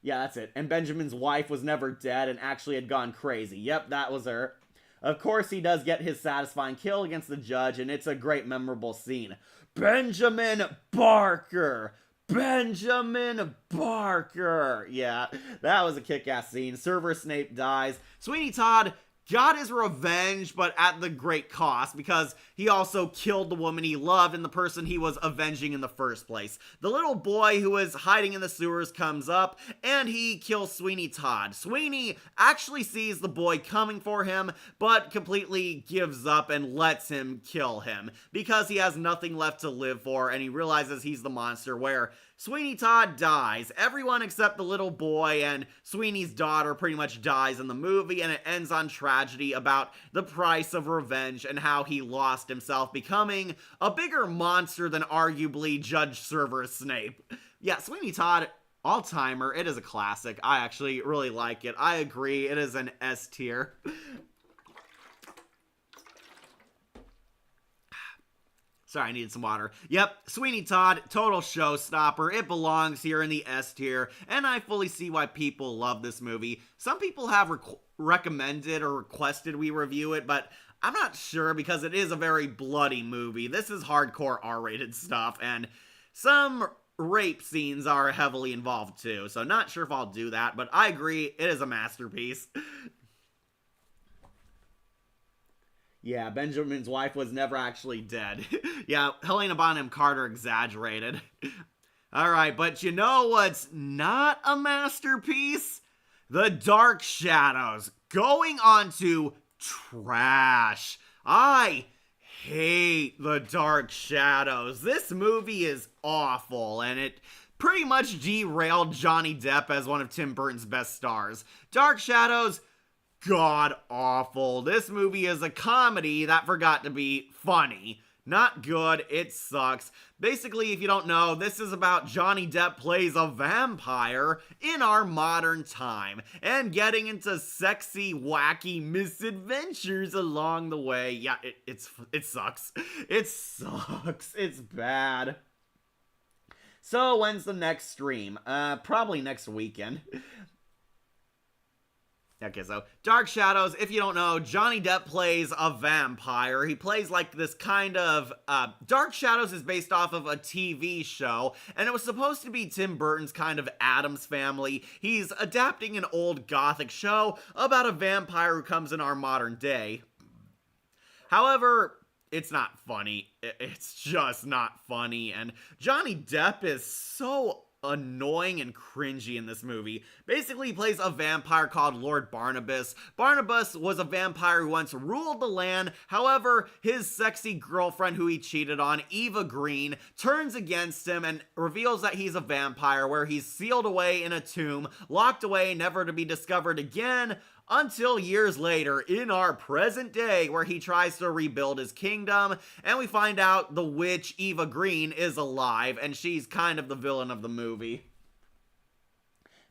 Yeah, that's it. And Benjamin's wife was never dead and actually had gone crazy. Yep, that was her. Of course, he does get his satisfying kill against the judge, and it's a great, memorable scene. Benjamin Barker! Benjamin Barker! Yeah, that was a kick-ass scene. Severus Snape dies. Sweeney Todd got his revenge, but at the great cost, because he also killed the woman he loved and the person he was avenging in the first place. The little boy who was hiding in the sewers comes up, and he kills Sweeney Todd. Sweeney actually sees the boy coming for him, but completely gives up and lets him kill him, because he has nothing left to live for, and he realizes he's the monster, where Sweeney Todd dies. Everyone except the little boy and Sweeney's daughter pretty much dies in the movie, and it ends on tragedy about the price of revenge and how he lost himself, becoming a bigger monster than arguably Judge Severus Snape. Yeah, Sweeney Todd, all-timer, it is a classic. I actually really like it. I agree, it is an S tier. Sorry, I needed some water. Yep, Sweeney Todd, total showstopper. It belongs here in the S tier, and I fully see why people love this movie. Some people have recommended or requested we review it, but I'm not sure because it is a very bloody movie. This is hardcore R-rated stuff, and some rape scenes are heavily involved too, so not sure if I'll do that, but I agree, it is a masterpiece. Yeah, Benjamin's wife was never actually dead. Yeah, Helena Bonham Carter exaggerated. Alright, but you know what's not a masterpiece? The Dark Shadows. Going on to trash. I hate The Dark Shadows. This movie is awful, and it pretty much derailed Johnny Depp as one of Tim Burton's best stars. Dark Shadows, god-awful. This movie is a comedy that forgot to be funny. Not good, it sucks. Basically, if you don't know, this is about Johnny Depp plays a vampire in our modern time, and getting into sexy, wacky misadventures along the way. Yeah, it sucks. It sucks. It's bad. So, when's the next stream? Probably next weekend. Okay, so Dark Shadows, if you don't know, Johnny Depp plays a vampire. He plays like this kind of, Dark Shadows is based off of a TV show, and it was supposed to be Tim Burton's kind of Addams Family. He's adapting an old gothic show about a vampire who comes in our modern day. However, it's not funny. It's just not funny, and Johnny Depp is so annoying and cringy in this movie. Basically, he plays a vampire called Lord Barnabas. Barnabas was a vampire who once ruled the land. However, his sexy girlfriend who he cheated on, Eva Green, turns against him and reveals that he's a vampire, where he's sealed away in a tomb, locked away, never to be discovered again, until years later, in our present day, where he tries to rebuild his kingdom, and we find out the witch Eva Green is alive, and she's kind of the villain of the movie.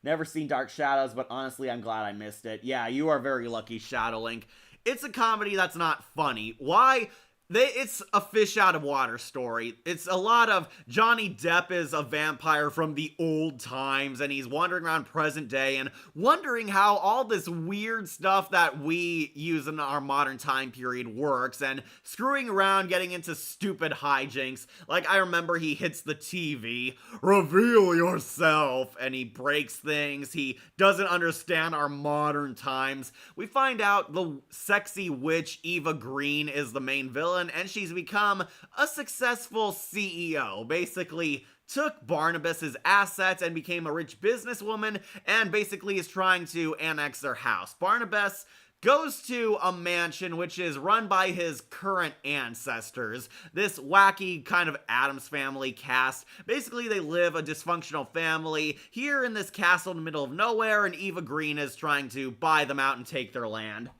Never seen Dark Shadows, but honestly, I'm glad I missed it. Yeah, you are very lucky, Shadowlink. It's a comedy that's not funny. Why? It's a fish out of water story. It's a lot of Johnny Depp is a vampire from the old times, and he's wandering around present day and wondering how all this weird stuff that we use in our modern time period works, and screwing around, getting into stupid hijinks. Like, I remember he hits the TV, reveal yourself, and he breaks things. He doesn't understand our modern times. We find out the sexy witch Eva Green is the main villain, and she's become a successful CEO. Basically took Barnabas's assets and became a rich businesswoman, and basically is trying to annex their house. Barnabas goes to a mansion which is run by his current ancestors. This wacky kind of Addams Family cast. Basically, they live a dysfunctional family here in this castle in the middle of nowhere, and Eva Green is trying to buy them out and take their land.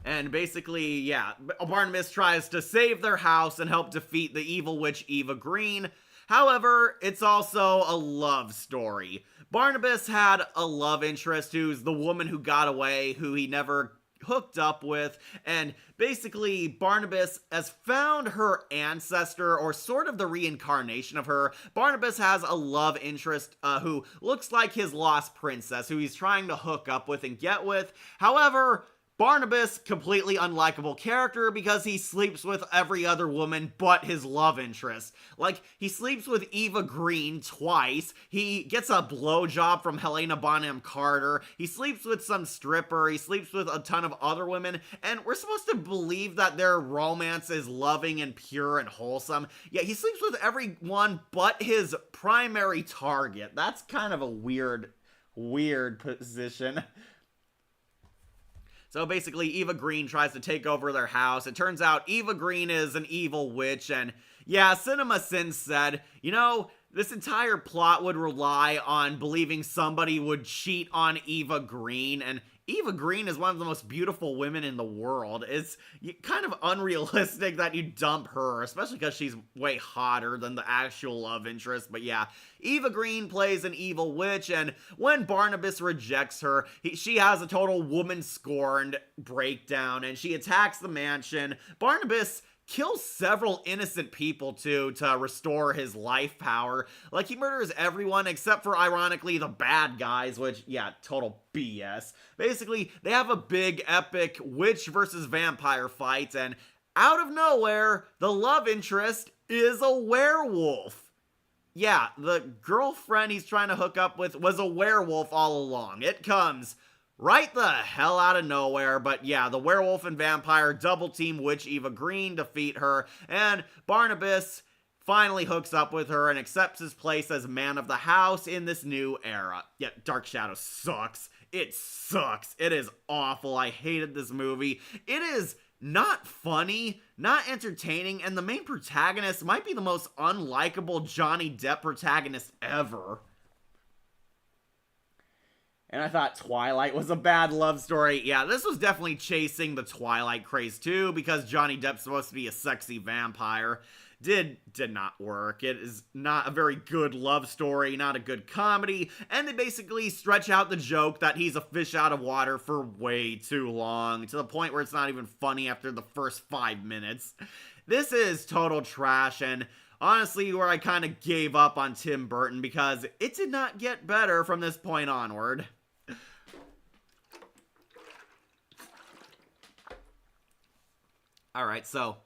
And basically, yeah, Barnabas tries to save their house and help defeat the evil witch Eva Green. However, it's also a love story. Barnabas had a love interest who's the woman who got away, who he never hooked up with, and basically Barnabas has found her ancestor, or sort of the reincarnation of her. Barnabas has a love interest who looks like his lost princess, who he's trying to hook up with and get with. However, Barnabas, completely unlikable character because he sleeps with every other woman but his love interest. Like, he sleeps with Eva Green twice, he gets a blowjob from Helena Bonham Carter, he sleeps with some stripper, he sleeps with a ton of other women, and we're supposed to believe that their romance is loving and pure and wholesome. Yeah, he sleeps with everyone but his primary target. That's kind of a weird position. So basically, Eva Green tries to take over their house. It turns out Eva Green is an evil witch, and yeah, CinemaSins said, you know, this entire plot would rely on believing somebody would cheat on Eva Green, and Eva Green is one of the most beautiful women in the world. It's kind of unrealistic that you dump her, especially because she's way hotter than the actual love interest. But yeah, Eva Green plays an evil witch, and when Barnabas rejects her, she has a total woman-scorned breakdown, and she attacks the mansion. Barnabas kills several innocent people too to restore his life power. Like, he murders everyone except for, ironically, the bad guys, which, yeah, total BS. Basically, they have a big epic witch versus vampire fight, and out of nowhere, the love interest is a werewolf. Yeah, the girlfriend he's trying to hook up with was a werewolf all along. It comes right the hell out of nowhere, but yeah, the werewolf and vampire double team witch Eva Green, defeat her, and Barnabas finally hooks up with her and accepts his place as man of the house in this new era. Yeah, Dark Shadows sucks. It sucks. It is awful. I hated this movie. It is not funny, not entertaining, and the main protagonist might be the most unlikable Johnny Depp protagonist ever. And I thought Twilight was a bad love story. Yeah, this was definitely chasing the Twilight craze too, because Johnny Depp's supposed to be a sexy vampire. Did not work. It is not a very good love story, not a good comedy, and they basically stretch out the joke that he's a fish out of water for way too long, to the point where it's not even funny after the first 5 minutes. This is total trash, and honestly, where I kind of gave up on Tim Burton, because it did not get better from this point onward. Alright, so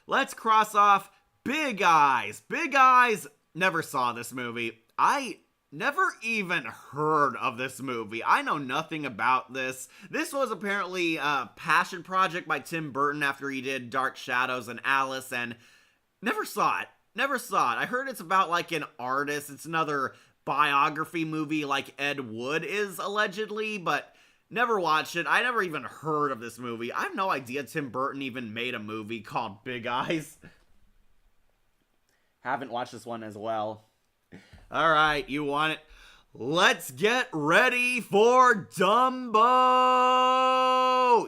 let's cross off Big Eyes. Big Eyes, never saw this movie. I never even heard of this movie. I know nothing about this. This was apparently a passion project by Tim Burton after he did Dark Shadows and Alice, and never saw it. Never saw it. I heard it's about like an artist. It's another biography movie like Ed Wood is allegedly, but never watched it. I never even heard of this movie. I have no idea Tim Burton even made a movie called Big Eyes. Haven't watched this one as well. Alright, you want it? Let's get ready for Dumbo!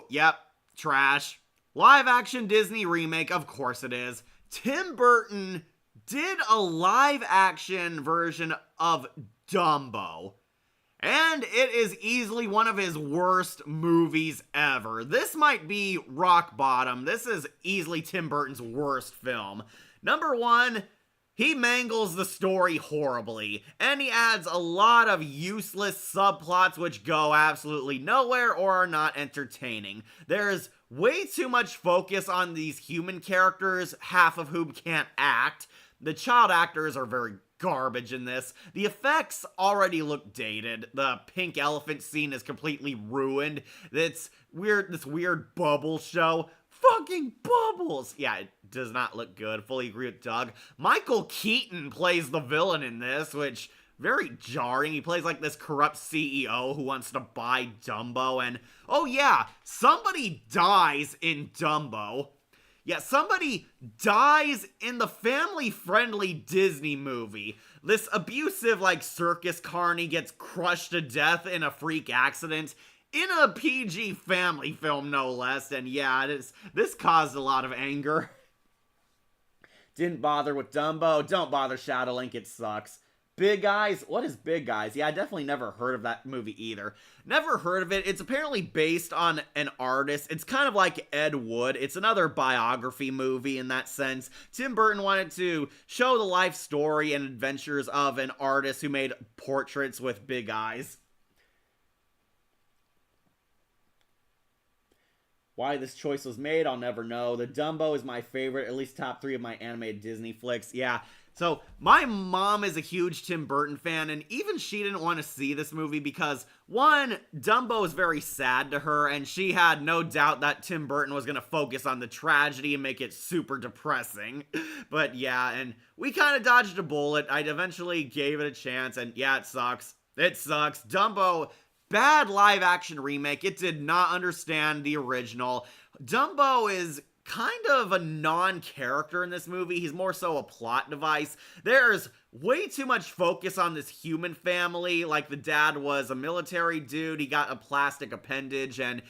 Yep, trash. Live action Disney remake, of course it is. Tim Burton did a live action version of Dumbo, and it is easily one of his worst movies ever. This might be rock bottom. This is easily Tim Burton's worst film. Number one, he mangles the story horribly, and he adds a lot of useless subplots which go absolutely nowhere or are not entertaining. There's way too much focus on these human characters, half of whom can't act. The child actors are very garbage in this. The effects already look dated. The pink elephant scene is completely ruined. This weird bubble show. Fucking bubbles! Yeah, it does not look good. Fully agree with Doug. Michael Keaton plays the villain in this, which, very jarring. He plays like this corrupt CEO who wants to buy Dumbo, and oh yeah, somebody dies in Dumbo. Yeah, somebody dies in the family-friendly Disney movie. This abusive, like, circus carny gets crushed to death in a freak accident in a PG family film, no less. And yeah, this caused a lot of anger. Didn't bother with Dumbo. Don't bother Shadow Link, it sucks. Big Eyes? What is Big Eyes? Yeah, I definitely never heard of that movie either. Never heard of it. It's apparently based on an artist. It's kind of like Ed Wood. It's another biography movie in that sense. Tim Burton wanted to show the life story and adventures of an artist who made portraits with big eyes. Why this choice was made, I'll never know. The Dumbo is my favorite, at least top 3 of my animated Disney flicks. Yeah, so my mom is a huge Tim Burton fan, and even she didn't want to see this movie because, one, Dumbo is very sad to her, and she had no doubt that Tim Burton was going to focus on the tragedy and make it super depressing. But yeah, and we kind of dodged a bullet. I eventually gave it a chance, and yeah, it sucks. It sucks. Dumbo, bad live action remake. It did not understand the original. Dumbo is kind of a non-character in this movie. He's more so a plot device. There's way too much focus on this human family. Like, the dad was a military dude. He got a plastic appendage and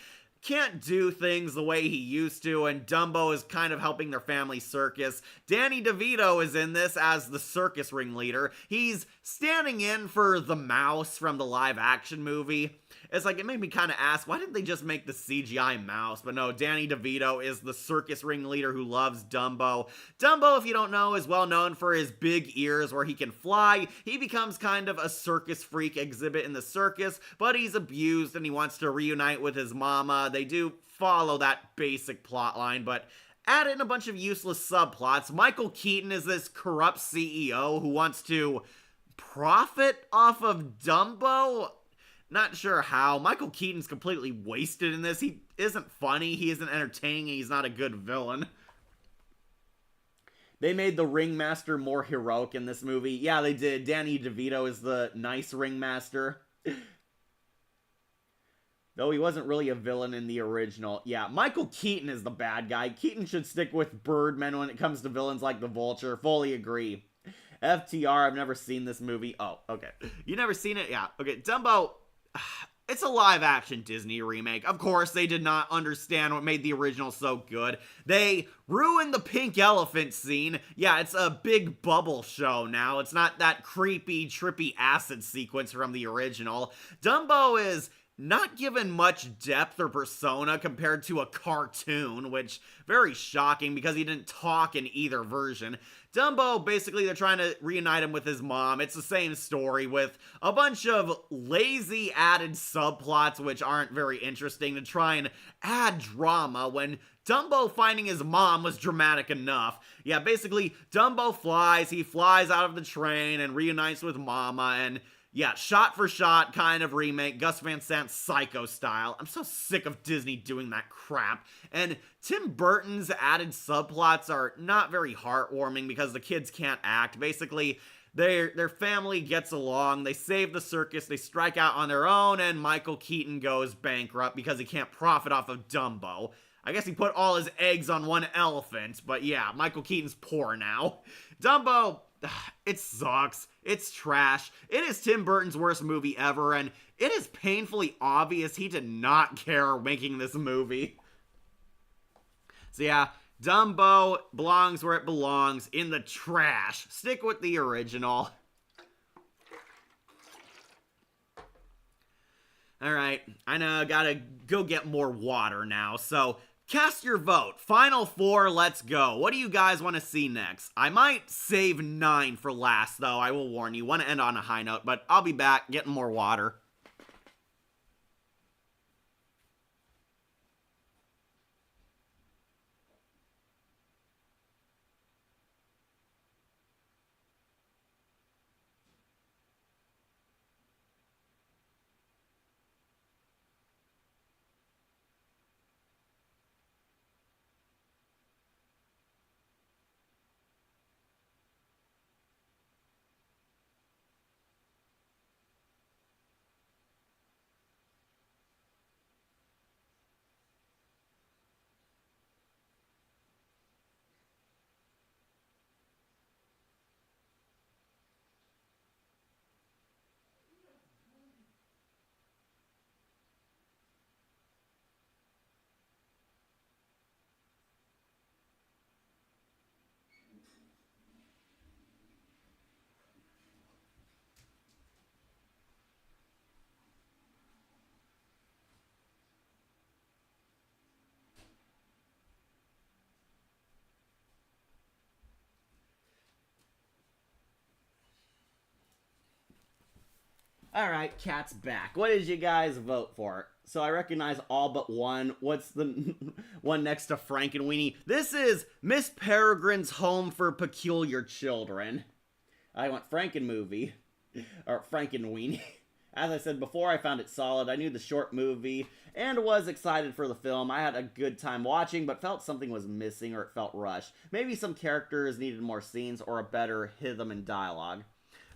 can't do things the way he used to, and Dumbo is kind of helping their family circus. Danny DeVito is in this as the circus ringleader. He's standing in for the mouse from the live action movie. It's like, it made me kind of ask, why didn't they just make the CGI mouse? But no, Danny DeVito is the circus ringleader who loves Dumbo. Dumbo, if you don't know, is well known for his big ears where he can fly. He becomes kind of a circus freak exhibit in the circus, but he's abused and he wants to reunite with his mama. They do follow that basic plot line, but add in a bunch of useless subplots. Michael Keaton is this corrupt CEO who wants to profit off of Dumbo. Not sure how. Michael Keaton's completely wasted in this. He isn't funny, he isn't entertaining, and he's not a good villain. They made the ringmaster more heroic in this movie. Yeah, they did. Danny DeVito is the nice ringmaster. Though he wasn't really a villain in the original. Yeah, Michael Keaton is the bad guy. Keaton should stick with Birdman when it comes to villains like the Vulture. Fully agree. FTR, I've never seen this movie. Oh, okay. You never seen it? Yeah. Okay, Dumbo, it's a live-action Disney remake. Of course, they did not understand what made the original so good. They ruined the pink elephant scene. Yeah, it's a big bubble show now. It's not that creepy, trippy acid sequence from the original. Dumbo is not given much depth or persona compared to a cartoon, which very shocking because he didn't talk in either version. Dumbo, basically, they're trying to reunite him with his mom. It's the same story with a bunch of lazy added subplots which aren't very interesting to try and add drama when Dumbo finding his mom was dramatic enough. Yeah, basically, Dumbo flies, he flies out of the train and reunites with Mama, and yeah, shot for shot kind of remake, Gus Van Sant's Psycho style. I'm so sick of Disney doing that crap. And Tim Burton's added subplots are not very heartwarming because the kids can't act. Basically, their family gets along, they save the circus, they strike out on their own, and Michael Keaton goes bankrupt because he can't profit off of Dumbo. I guess he put all his eggs on one elephant, but yeah, Michael Keaton's poor now. Dumbo, it sucks. It's trash. It is Tim Burton's worst movie ever, and it is painfully obvious he did not care making this movie. So yeah, Dumbo belongs where it belongs, in the trash. Stick with the original. Alright, I know, gotta go get more water now, so cast your vote. Final 4, let's go. What do you guys want to see next? I might save 9 for last, though, I will warn you. Want to end on a high note, but I'll be back getting more water. Alright, Cat's back. What did you guys vote for? So I recognize all but one. What's the one next to Frankenweenie? This is Miss Peregrine's Home for Peculiar Children. I went Frankenmovie. Or Frankenweenie. As I said before, I found it solid. I knew the short movie and was excited for the film. I had a good time watching, but felt something was missing or it felt rushed. Maybe some characters needed more scenes or a better rhythm and dialogue.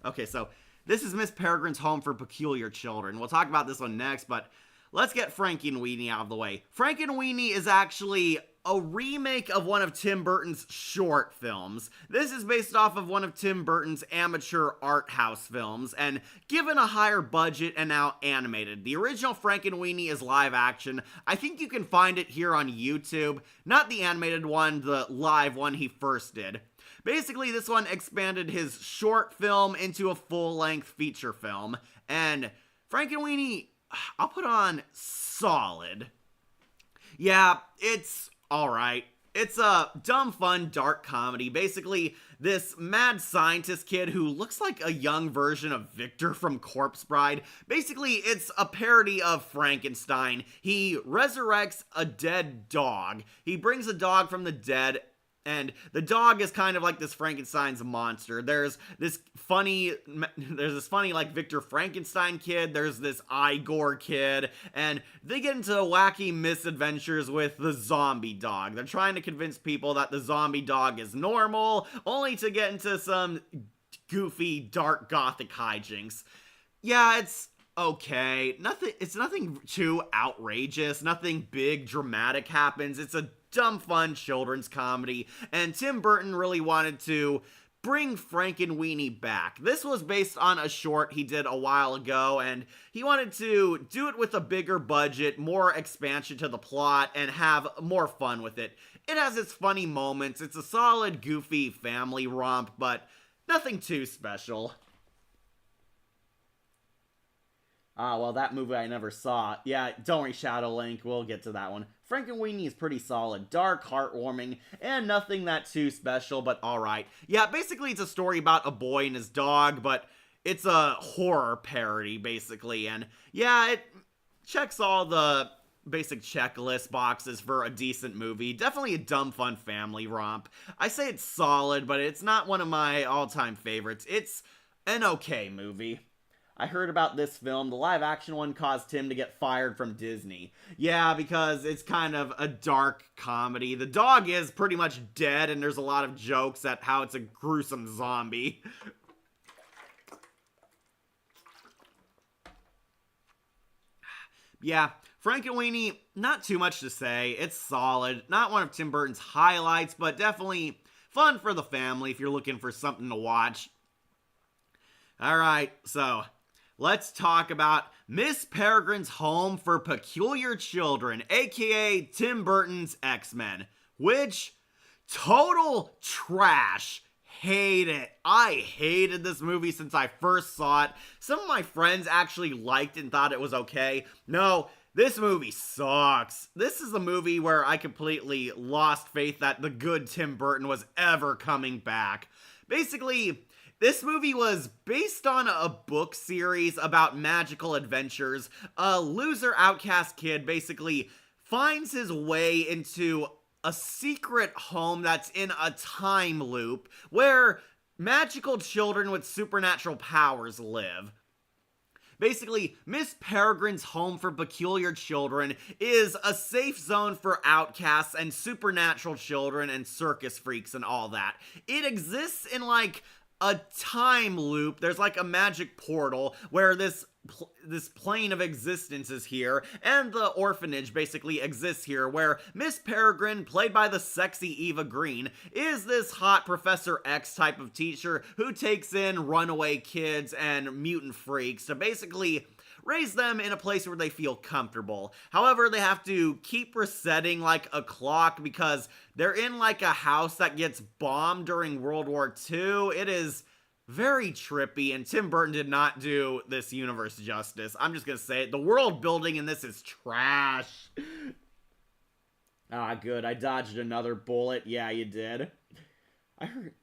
Okay, so this is Miss Peregrine's Home for Peculiar Children. We'll talk about this one next, but let's get Frankenweenie out of the way. Frankenweenie is actually a remake of one of Tim Burton's short films. This is based off of one of Tim Burton's amateur art house films, and given a higher budget and now animated. The original Frankenweenie is live action. I think you can find it here on YouTube. Not the animated one, the live one he first did. Basically, this one expanded his short film into a full-length feature film, and Frankenweenie, I'll put on solid. Yeah, it's alright. It's a dumb, fun, dark comedy. Basically, this mad scientist kid who looks like a young version of Victor from Corpse Bride. Basically, it's a parody of Frankenstein. He resurrects a dead dog. He brings a dog from the dead, and the dog is kind of like this Frankenstein's monster. There's this funny like Victor Frankenstein kid, there's this Igor kid, and they get into wacky misadventures with the zombie dog. They're trying to convince people that the zombie dog is normal, only to get into some goofy, dark, gothic hijinks. Yeah, it's okay. It's nothing too outrageous, nothing big, dramatic happens. It's a dumb, fun children's comedy, and Tim Burton really wanted to bring Frankenweenie back. This was based on a short he did a while ago, and he wanted to do it with a bigger budget, more expansion to the plot, and have more fun with it. It has its funny moments. It's a solid, goofy family romp, but nothing too special. Ah, well, that movie I never saw. Yeah, don't worry, Shadow Link, we'll get to that one. Frankenweenie is pretty solid, dark, heartwarming, and nothing that too special, but alright. Yeah, basically it's a story about a boy and his dog, but it's a horror parody, basically, and yeah, it checks all the basic checklist boxes for a decent movie. Definitely a dumb, fun family romp. I say it's solid, but it's not one of my all-time favorites. It's an okay movie. I heard about this film. The live-action one caused Tim to get fired from Disney. Yeah, because it's kind of a dark comedy. The dog is pretty much dead, and there's a lot of jokes at how it's a gruesome zombie. Yeah, Frankenweenie, not too much to say. It's solid. Not one of Tim Burton's highlights, but definitely fun for the family if you're looking for something to watch. Alright, so let's talk about Miss Peregrine's Home for Peculiar Children, aka Tim Burton's X-Men, which, total trash. Hate it. I hated this movie since I first saw it. Some of my friends actually liked it and thought it was okay. No, this movie sucks. This is a movie where I completely lost faith that the good Tim Burton was ever coming back. Basically, this movie was based on a book series about magical adventures. A loser outcast kid basically finds his way into a secret home that's in a time loop where magical children with supernatural powers live. Basically, Miss Peregrine's Home for Peculiar Children is a safe zone for outcasts and supernatural children and circus freaks and all that. It exists in like a time loop. There's like a magic portal where this plane of existence is here, and the orphanage basically exists here, where Miss Peregrine, played by the sexy Eva Green, is this hot Professor X type of teacher who takes in runaway kids and mutant freaks to basically raise them in a place where they feel comfortable. However, they have to keep resetting like a clock because they're in like a house that gets bombed during World War II. It is very trippy, and Tim Burton did not do this universe justice. I'm just gonna say it. The world building in this is trash. Ah, good. I dodged another bullet. Yeah, you did.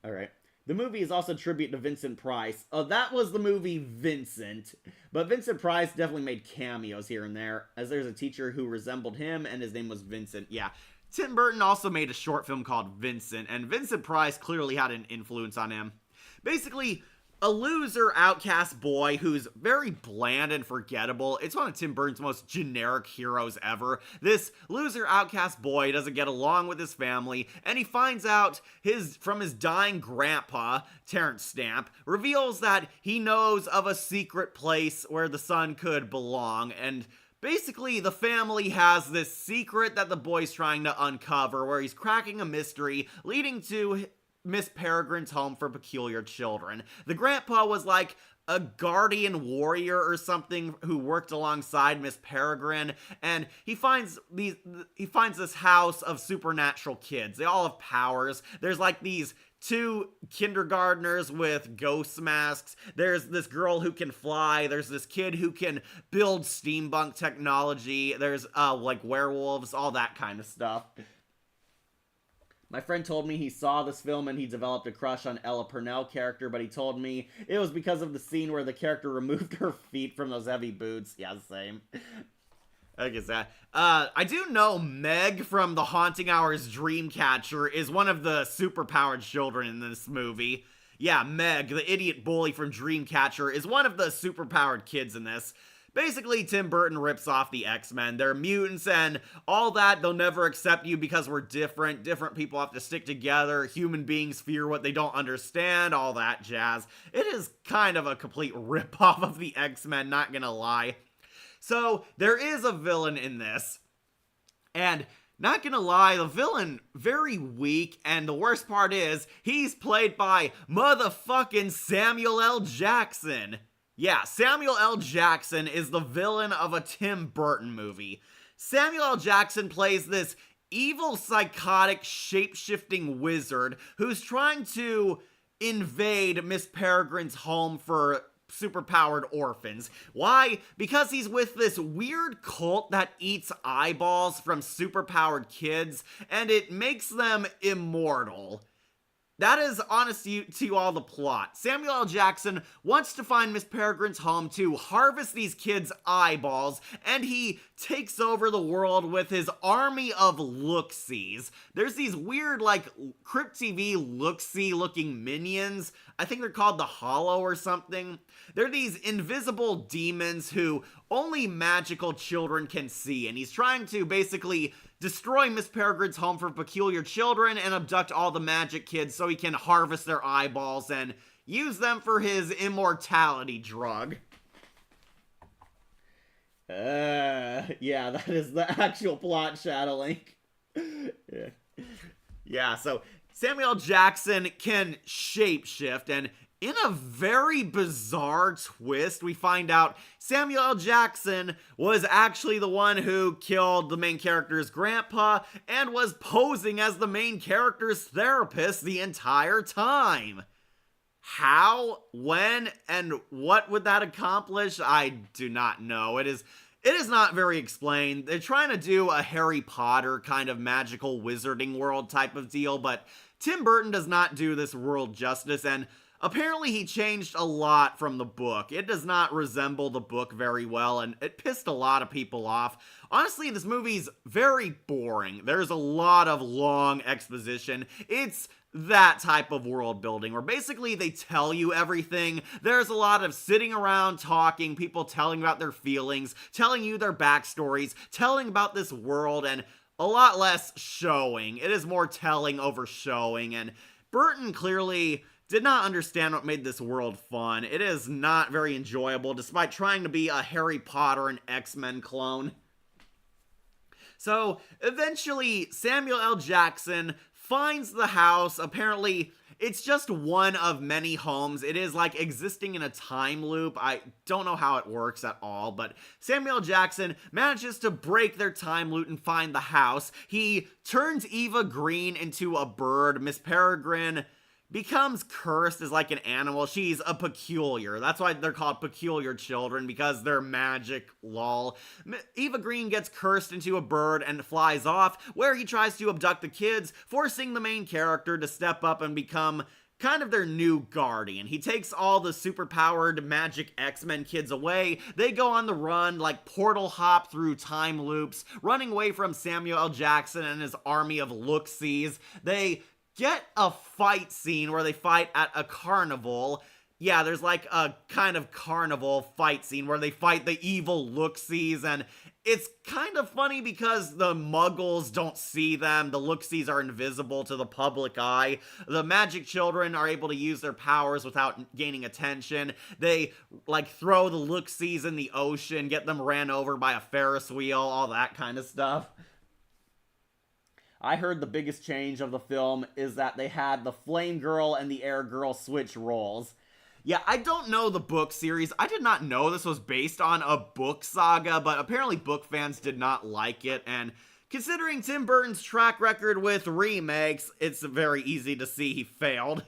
Alright. The movie is also a tribute to Vincent Price. Oh, that was the movie Vincent. But Vincent Price definitely made cameos here and there, as there's a teacher who resembled him, and his name was Vincent. Yeah. Tim Burton also made a short film called Vincent, and Vincent Price clearly had an influence on him. Basically, a loser, outcast boy who's very bland and forgettable. It's one of Tim Burton's most generic heroes ever. This loser, outcast boy doesn't get along with his family, and he finds out from his dying grandpa, Terrence Stamp, reveals that he knows of a secret place where the son could belong, and basically, the family has this secret that the boy's trying to uncover, where he's cracking a mystery leading to Miss Peregrine's home for peculiar children. The grandpa was like a guardian warrior or something who worked alongside Miss Peregrine, and he finds this house of supernatural kids. They all have powers. There's like these 2 kindergartners with ghost masks. There's this girl who can fly. There's this kid who can build steampunk technology. There's like werewolves, all that kind of stuff. My friend told me he saw this film and he developed a crush on Ella Purnell character, but he told me it was because of the scene where the character removed her feet from those heavy boots. Yeah, same. I guess that. I do know Meg from The Haunting Hours Dreamcatcher is one of the superpowered children in this movie. Yeah, Meg, the idiot bully from Dreamcatcher, is one of the superpowered kids in this. Basically, Tim Burton rips off the X-Men. They're mutants and all that. They'll never accept you because we're different. Different people have to stick together. Human beings fear what they don't understand. All that jazz. It is kind of a complete rip-off of the X-Men, not gonna lie. So, there is a villain in this. And not gonna lie, the villain, very weak, and the worst part is, he's played by motherfucking Samuel L. Jackson. Yeah, Samuel L. Jackson is the villain of a Tim Burton movie. Samuel L. Jackson plays this evil, psychotic, shape-shifting wizard who's trying to invade Miss Peregrine's home for superpowered orphans. Why? Because he's with this weird cult that eats eyeballs from superpowered kids, and it makes them immortal. That is, honest to you all, the plot. Samuel L. Jackson wants to find Miss Peregrine's home to harvest these kids' eyeballs, and he takes over the world with his army of look-sees. There's these weird, like, Crypt TV look-see looking minions. I think they're called the Hollow or something. They're these invisible demons who only magical children can see, and he's trying to basically destroy Miss Peregrine's home for peculiar children and abduct all the magic kids so he can harvest their eyeballs and use them for his immortality drug. Yeah, that is the actual plot, Shadowlink. Yeah, so Samuel L. Jackson can shapeshift, and in a very bizarre twist, we find out Samuel L. Jackson was actually the one who killed the main character's grandpa and was posing as the main character's therapist the entire time. How, when, and what would that accomplish? I do not know. It is not very explained. They're trying to do a Harry Potter kind of magical wizarding world type of deal, but Tim Burton does not do this world justice, and apparently he changed a lot from the book. It does not resemble the book very well, and it pissed a lot of people off. Honestly, this movie's very boring. There's a lot of long exposition. It's that type of world building where basically they tell you everything. There's a lot of sitting around talking, people telling about their feelings, telling you their backstories, telling about this world, and a lot less showing. It is more telling over showing, and Burton clearly did not understand what made this world fun. It is not very enjoyable, despite trying to be a Harry Potter and X-Men clone. So, eventually, Samuel L. Jackson finds the house. Apparently, it's just one of many homes. It is like existing in a time loop. I don't know how it works at all, but Samuel L. Jackson manages to break their time loop and find the house. He turns Eva Green into a bird. Miss Peregrine becomes cursed as like an animal. She's a peculiar. That's why they're called peculiar children, because they're magic, lol. Eva Green gets cursed into a bird and flies off, where he tries to abduct the kids, forcing the main character to step up and become kind of their new guardian. He takes all the superpowered magic X-Men kids away. They go on the run, like portal hop through time loops, running away from Samuel L. Jackson and his army of look-sees. They get a fight scene where they fight at a carnival. Yeah, there's like a kind of carnival fight scene where they fight the evil look-sees, and it's kind of funny because the muggles don't see them. The look-sees are invisible to the public eye. The magic children are able to use their powers without gaining attention. They, like, throw the look-sees in the ocean, get them ran over by a Ferris wheel, all that kind of stuff. I heard the biggest change of the film is that they had the Flame Girl and the Air Girl switch roles. Yeah, I don't know the book series. I did not know this was based on a book saga, but apparently book fans did not like it, and considering Tim Burton's track record with remakes, it's very easy to see he failed.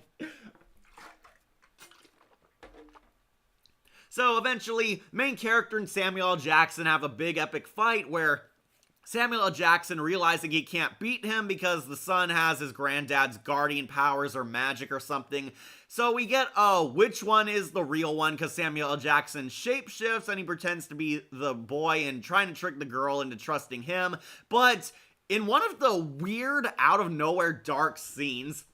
So eventually, main character and Samuel L. Jackson have a big epic fight where Samuel L. Jackson, realizing he can't beat him because the son has his granddad's guardian powers or magic or something. So we get, which one is the real one, because Samuel L. Jackson shapeshifts and he pretends to be the boy and trying to trick the girl into trusting him. But in one of the weird, out-of-nowhere dark scenes,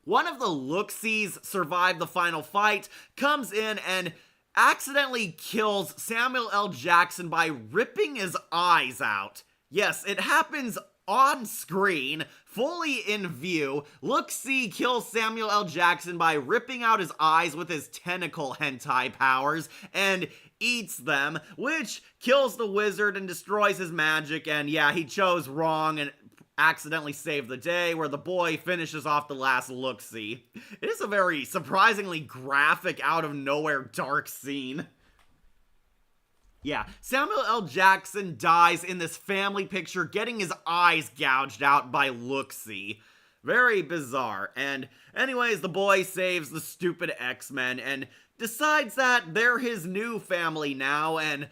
one of the look-sees survive the final fight, comes in and accidentally kills Samuel L. Jackson by ripping his eyes out. Yes, it happens on screen, fully in view. Look-see kills Samuel L. Jackson by ripping out his eyes with his tentacle hentai powers and eats them, which kills the wizard and destroys his magic. And yeah, he chose wrong and accidentally saved the day, where the boy finishes off the last look-see. It is a very surprisingly graphic, out-of-nowhere dark scene. Yeah, Samuel L. Jackson dies in this family picture, getting his eyes gouged out by look-see. Very bizarre. And anyways, the boy saves the stupid X-Men and decides that they're his new family now, and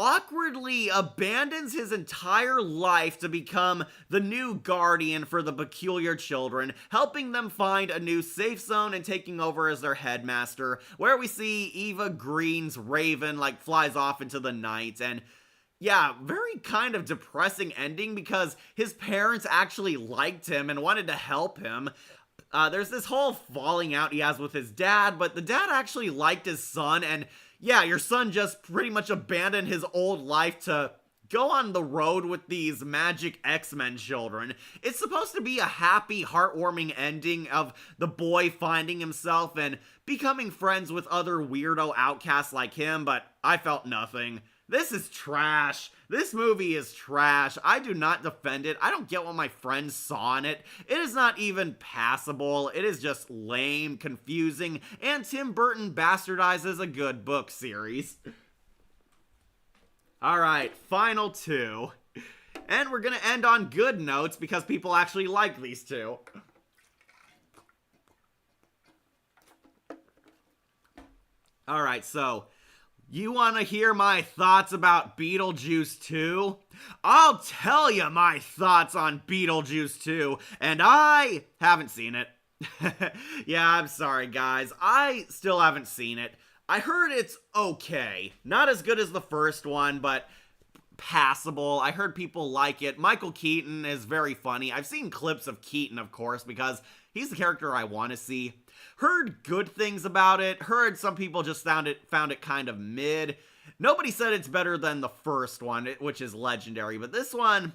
awkwardly abandons his entire life to become the new guardian for the peculiar children, helping them find a new safe zone and taking over as their headmaster, where we see Eva Green's Raven, like, flies off into the night. And yeah, very kind of depressing ending because his parents actually liked him and wanted to help him. There's this whole falling out he has with his dad, but the dad actually liked his son, and yeah, your son just pretty much abandoned his old life to go on the road with these magic X-Men children. It's supposed to be a happy, heartwarming ending of the boy finding himself and becoming friends with other weirdo outcasts like him, but I felt nothing. This is trash. This movie is trash. I do not defend it. I don't get what my friends saw in it. It is not even passable. It is just lame, confusing, and Tim Burton bastardizes a good book series. Alright, final two. And we're gonna end on good notes because people actually like these two. Alright, so you want to hear my thoughts about Beetlejuice 2? I'll tell you my thoughts on Beetlejuice 2, and I haven't seen it. Yeah, I'm sorry, guys. I still haven't seen it. I heard it's okay. Not as good as the first one, but passable. I heard people like it. Michael Keaton is very funny. I've seen clips of Keaton, of course, because he's the character I want to see. Heard good things about it. Heard some people just found it kind of mid. Nobody said it's better than the first one, which is legendary. But this one,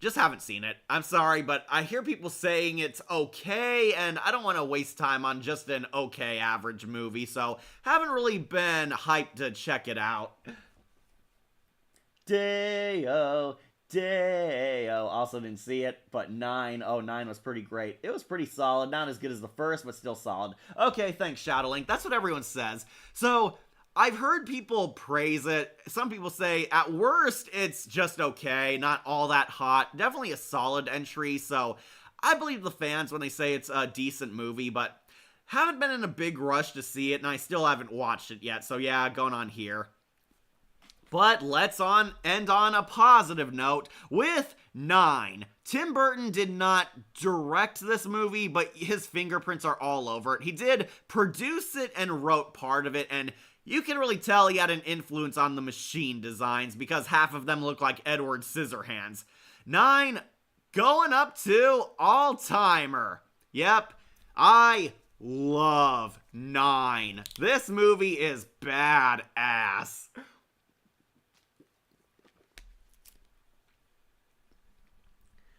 just haven't seen it. I'm sorry, but I hear people saying it's okay, and I don't want to waste time on just an okay average movie, so haven't really been hyped to check it out. Day-o. Also didn't see it, but 9 was pretty great. It was pretty solid, not as good as the first, but still solid. Okay, thanks, Shadowlink. That's what everyone says. So, I've heard people praise it. Some people say, at worst, it's just okay, not all that hot. Definitely a solid entry, so I believe the fans when they say it's a decent movie, but haven't been in a big rush to see it, and I still haven't watched it yet, so yeah, going on here. But let's end on a positive note with 9. Tim Burton did not direct this movie, but his fingerprints are all over it. He did produce it and wrote part of it, and you can really tell he had an influence on the machine designs because half of them look like Edward Scissorhands. 9 going up to all-timer. Yep, I love 9. This movie is badass.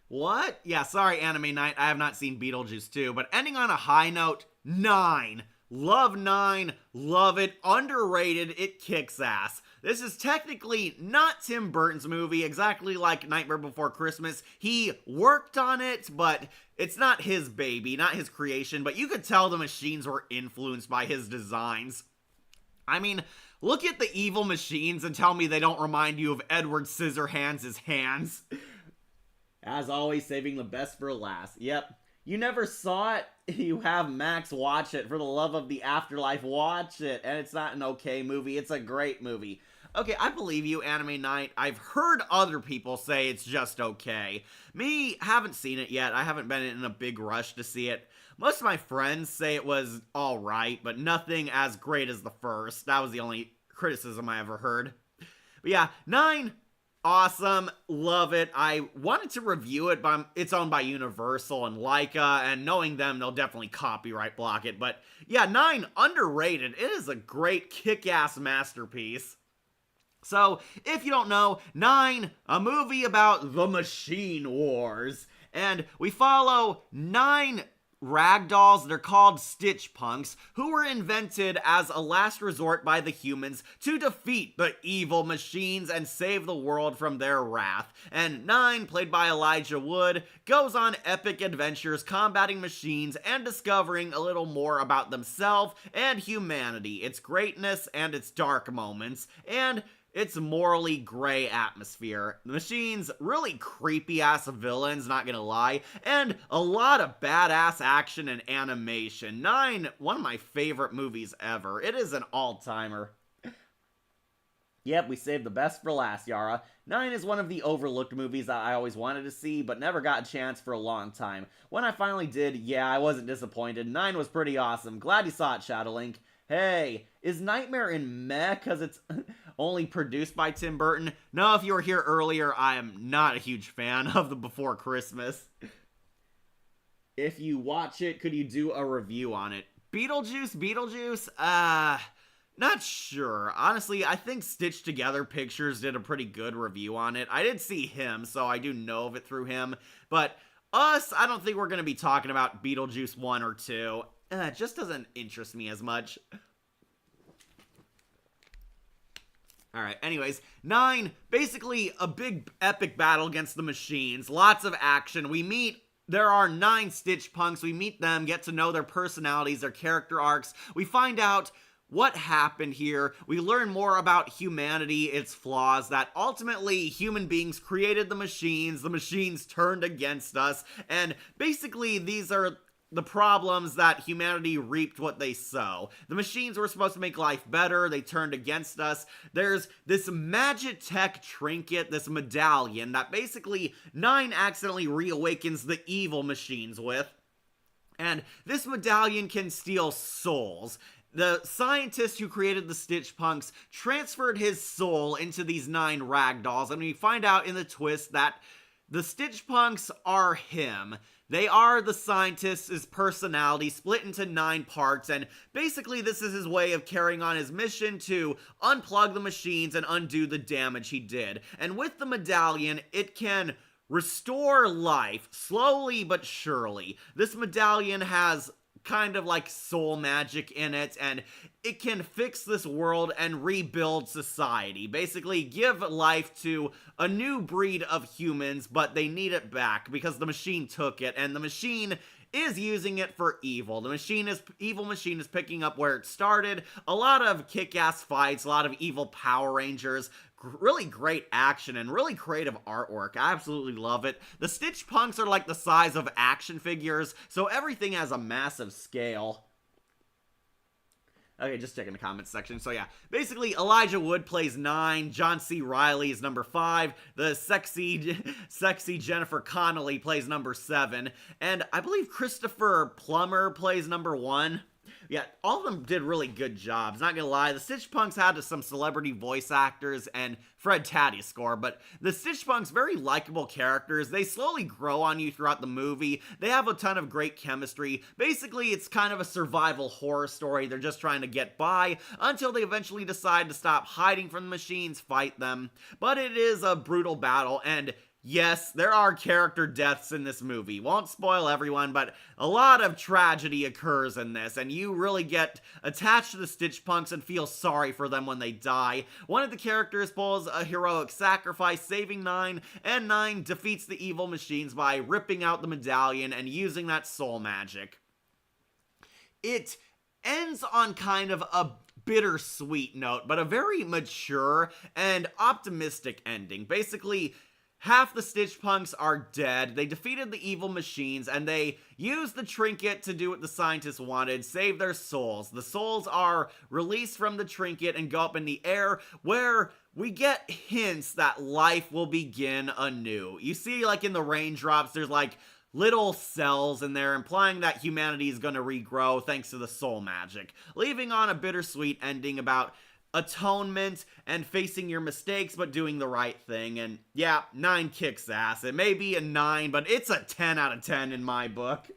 What? Yeah, sorry, Anime Night. I have not seen Beetlejuice 2, but ending on a high note, 9. Love 9. Love it. Underrated. It kicks ass. This is technically not Tim Burton's movie, exactly like Nightmare Before Christmas. He worked on it, but it's not his baby, not his creation, but you could tell the machines were influenced by his designs. I mean, look at the evil machines and tell me they don't remind you of Edward Scissorhands' hands. As always, saving the best for last. Yep. You never saw it? You have Max watch it. For the love of the afterlife, watch it. And it's not an okay movie. It's a great movie. Okay, I believe you, Anime Night. I've heard other people say it's just okay. Me, haven't seen it yet. I haven't been in a big rush to see it. Most of my friends say it was alright, but nothing as great as the first. That was the only criticism I ever heard. But yeah, 9... awesome, love it. I wanted to review it, but it's owned by Universal and Laika, and knowing them, they'll definitely copyright block it. But yeah, 9, underrated. It is a great kick-ass masterpiece. So, if you don't know, 9, a movie about the Machine Wars. And we follow 9 ragdolls. They're called Stitch Punks, who were invented as a last resort by the humans to defeat the evil machines and save the world from their wrath. And 9, played by Elijah Wood, goes on epic adventures combating machines and discovering a little more about themselves and humanity, its greatness and its dark moments, and its morally gray atmosphere. The machines, really creepy-ass villains, not gonna lie, and a lot of badass action and animation. 9, one of my favorite movies ever. It is an all-timer. Yep, we saved the best for last, Yara. 9 is one of the overlooked movies that I always wanted to see, but never got a chance for a long time. When I finally did, yeah, I wasn't disappointed. 9 was pretty awesome. Glad you saw it, Shadowlink. Hey, is Nightmare in meh because it's only produced by Tim Burton? No, if you were here earlier, I am not a huge fan of the Before Christmas. If you watch it, could you do a review on it? Beetlejuice? Not sure. Honestly, I think Stitched Together Pictures did a pretty good review on it. I did see him, so I do know of it through him. But us, I don't think we're going to be talking about Beetlejuice 1 or 2. It just doesn't interest me as much. Alright, anyways, 9, basically a big epic battle against the machines, lots of action. There are 9 Stitch Punks, we meet them, get to know their personalities, their character arcs. We find out what happened here. We learn more about humanity, its flaws, that ultimately human beings created the machines turned against us, and basically these are the problems that humanity reaped what they sow. The machines were supposed to make life better, they turned against us. There's this Magitech trinket, this medallion, that basically 9 accidentally reawakens the evil machines with. And this medallion can steal souls. The scientist who created the Stitch Punks transferred his soul into these 9 ragdolls, and we find out in the twist that the Stitch Punks are him. They are the scientist's personality split into 9 parts, and basically this is his way of carrying on his mission to unplug the machines and undo the damage he did. And with the medallion, it can restore life, slowly but surely. This medallion has kind of like soul magic in it, and it can fix this world and rebuild society. Basically give life to a new breed of humans, but they need it back because the machine took it, and the machine is using it for evil. Evil machine is picking up where it started. A lot of kick-ass fights, a lot of evil Power Rangers, really great action, and really creative artwork. I absolutely love it. The Stitch Punks are like the size of action figures, so everything has a massive scale. Okay, just checking the comments section. So yeah, basically Elijah Wood plays 9, John C. Reilly is number 5, the sexy Jennifer Connelly plays number 7, and I believe Christopher Plummer plays number 1. Yeah, all of them did really good jobs. Not gonna lie, the Stitch Punks had some celebrity voice actors and Fred Taddei score, but the Stitch Punks, very likable characters. They slowly grow on you throughout the movie. They have a ton of great chemistry. Basically, it's kind of a survival horror story. They're just trying to get by until they eventually decide to stop hiding from the machines, fight them. But it is a brutal battle, and yes, there are character deaths in this movie. Won't spoil everyone, but a lot of tragedy occurs in this, and you really get attached to the Stitch Punks and feel sorry for them when they die. One of the characters pulls a heroic sacrifice, saving 9, and 9 defeats the evil machines by ripping out the medallion and using that soul magic. It ends on kind of a bittersweet note, but a very mature and optimistic ending. Basically, half the Stitch Punks are dead. They defeated the evil machines, and they used the trinket to do what the scientists wanted, save their souls. The souls are released from the trinket and go up in the air, where we get hints that life will begin anew. You see, like in the raindrops, there's like little cells in there, implying that humanity is going to regrow thanks to the soul magic, leaving on a bittersweet ending about atonement and facing your mistakes but doing the right thing. And yeah, 9 kicks ass. It may be a 9, but it's a 10 out of 10 in my book.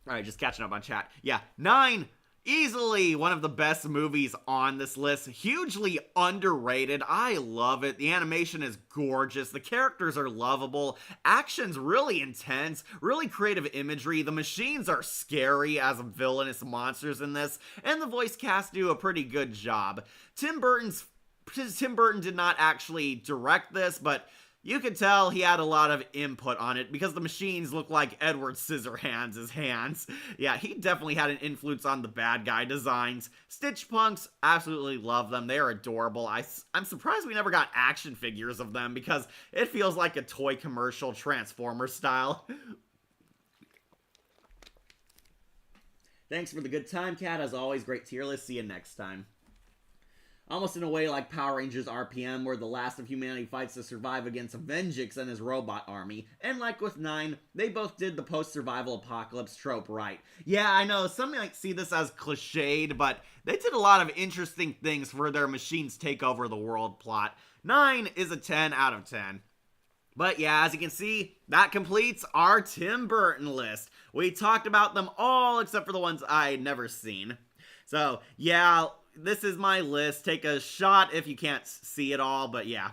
Alright, just catching up on chat. Yeah, 9, easily one of the best movies on this list. Hugely underrated. I love it. The animation is gorgeous. The characters are lovable. Action's really intense. Really creative imagery. The machines are scary as villainous monsters in this. And the voice cast do a pretty good job. Tim Burton did not actually direct this, but you could tell he had a lot of input on it because the machines look like Edward Scissorhands' hands. Yeah, he definitely had an influence on the bad guy designs. Stitch Punks, absolutely love them. They are adorable. I'm surprised we never got action figures of them because it feels like a toy commercial Transformer style. Thanks for the good time, Cat. As always, great tier list. See you next time. Almost in a way like Power Rangers RPM, where the last of humanity fights to survive against Avengix and his robot army. And like with 9, they both did the post-survival apocalypse trope right. Yeah, I know, some might see this as cliched, but they did a lot of interesting things for their machines take over the world plot. 9 is a 10 out of 10. But yeah, as you can see, that completes our Tim Burton list. We talked about them all except for the ones I'd never seen. So yeah, this is my list. Take a shot if you can't see it all, but yeah.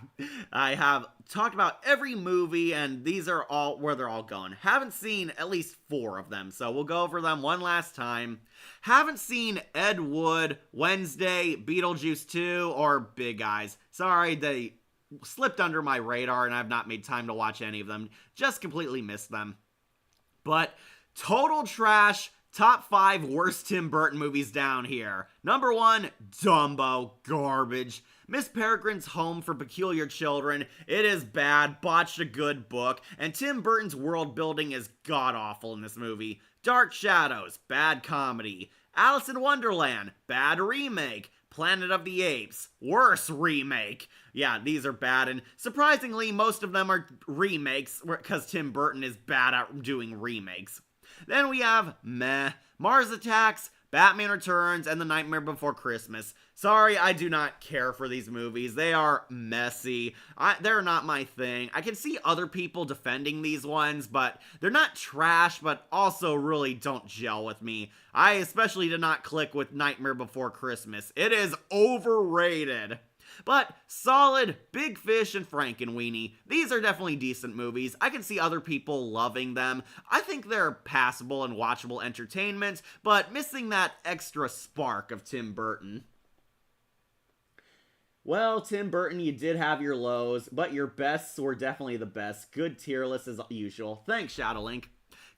I have talked about every movie, and these are all where they're all going. Haven't seen at least 4 of them, so we'll go over them one last time. Haven't seen Ed Wood, Wednesday, Beetlejuice 2, or Big Eyes. Sorry, they slipped under my radar, and I've not made time to watch any of them. Just completely missed them. But total trash. Top 5 worst Tim Burton movies down here. Number 1, Dumbo. Garbage. Miss Peregrine's Home for Peculiar Children. It is bad, botched a good book, and Tim Burton's world building is god-awful in this movie. Dark Shadows. Bad comedy. Alice in Wonderland. Bad remake. Planet of the Apes. Worse remake. Yeah, these are bad, and surprisingly, most of them are remakes, because Tim Burton is bad at doing remakes. Then we have meh, Mars Attacks, Batman Returns, and The Nightmare Before Christmas. Sorry, I do not care for these movies. They are messy. They're not my thing. I can see other people defending these ones, but they're not trash, but also really don't gel with me. I especially did not click with Nightmare Before Christmas. It is overrated. But solid, Big Fish, and Frankenweenie. These are definitely decent movies. I can see other people loving them. I think they're passable and watchable entertainment, but missing that extra spark of Tim Burton. Well, Tim Burton, you did have your lows, but your bests were definitely the best. Good tier list as usual. Thanks, Shadowlink.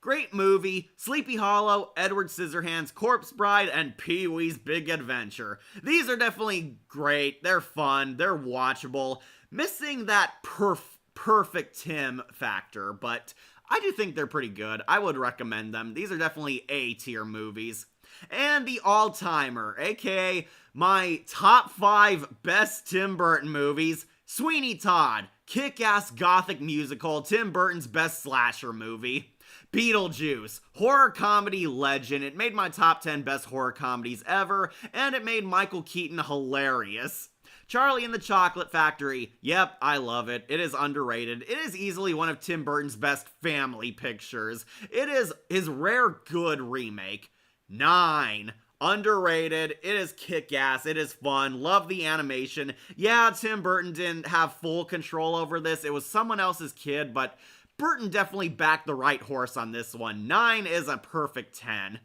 Great movie, Sleepy Hollow, Edward Scissorhands, Corpse Bride, and Pee-wee's Big Adventure. These are definitely great, they're fun, they're watchable. Missing that perfect Tim factor, but I do think they're pretty good. I would recommend them. These are definitely A-tier movies. And the all-timer, aka my top 5 best Tim Burton movies, Sweeney Todd, kick-ass gothic musical, Tim Burton's best slasher movie. Beetlejuice, horror comedy legend. It made my top 10 best horror comedies ever, and it made Michael Keaton hilarious. Charlie and the Chocolate Factory. Yep, I love it. It is underrated. It is easily one of Tim Burton's best family pictures. It is his rare good remake. 9. Underrated. It is kick-ass. It is fun. Love the animation. Yeah, Tim Burton didn't have full control over this. It was someone else's kid, but Burton definitely backed the right horse on this one. 9 is a perfect 10.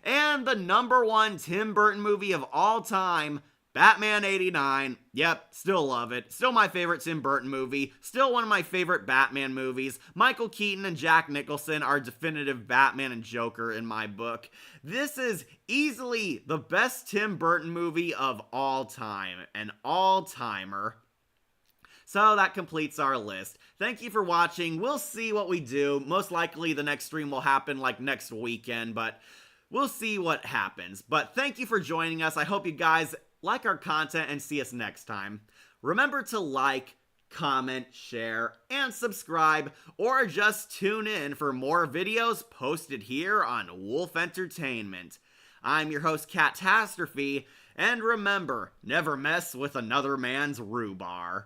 And the number 1 Tim Burton movie of all time, Batman 89. Yep, still love it. Still my favorite Tim Burton movie. Still one of my favorite Batman movies. Michael Keaton and Jack Nicholson are definitive Batman and Joker in my book. This is easily the best Tim Burton movie of all time. An all-timer. So that completes our list. Thank you for watching. We'll see what we do. Most likely the next stream will happen like next weekend, but we'll see what happens. But thank you for joining us. I hope you guys like our content and see us next time. Remember to like, comment, share, and subscribe, or just tune in for more videos posted here on Wolf Entertainment. I'm your host, Catastrophe, and remember, never mess with another man's rhubarb.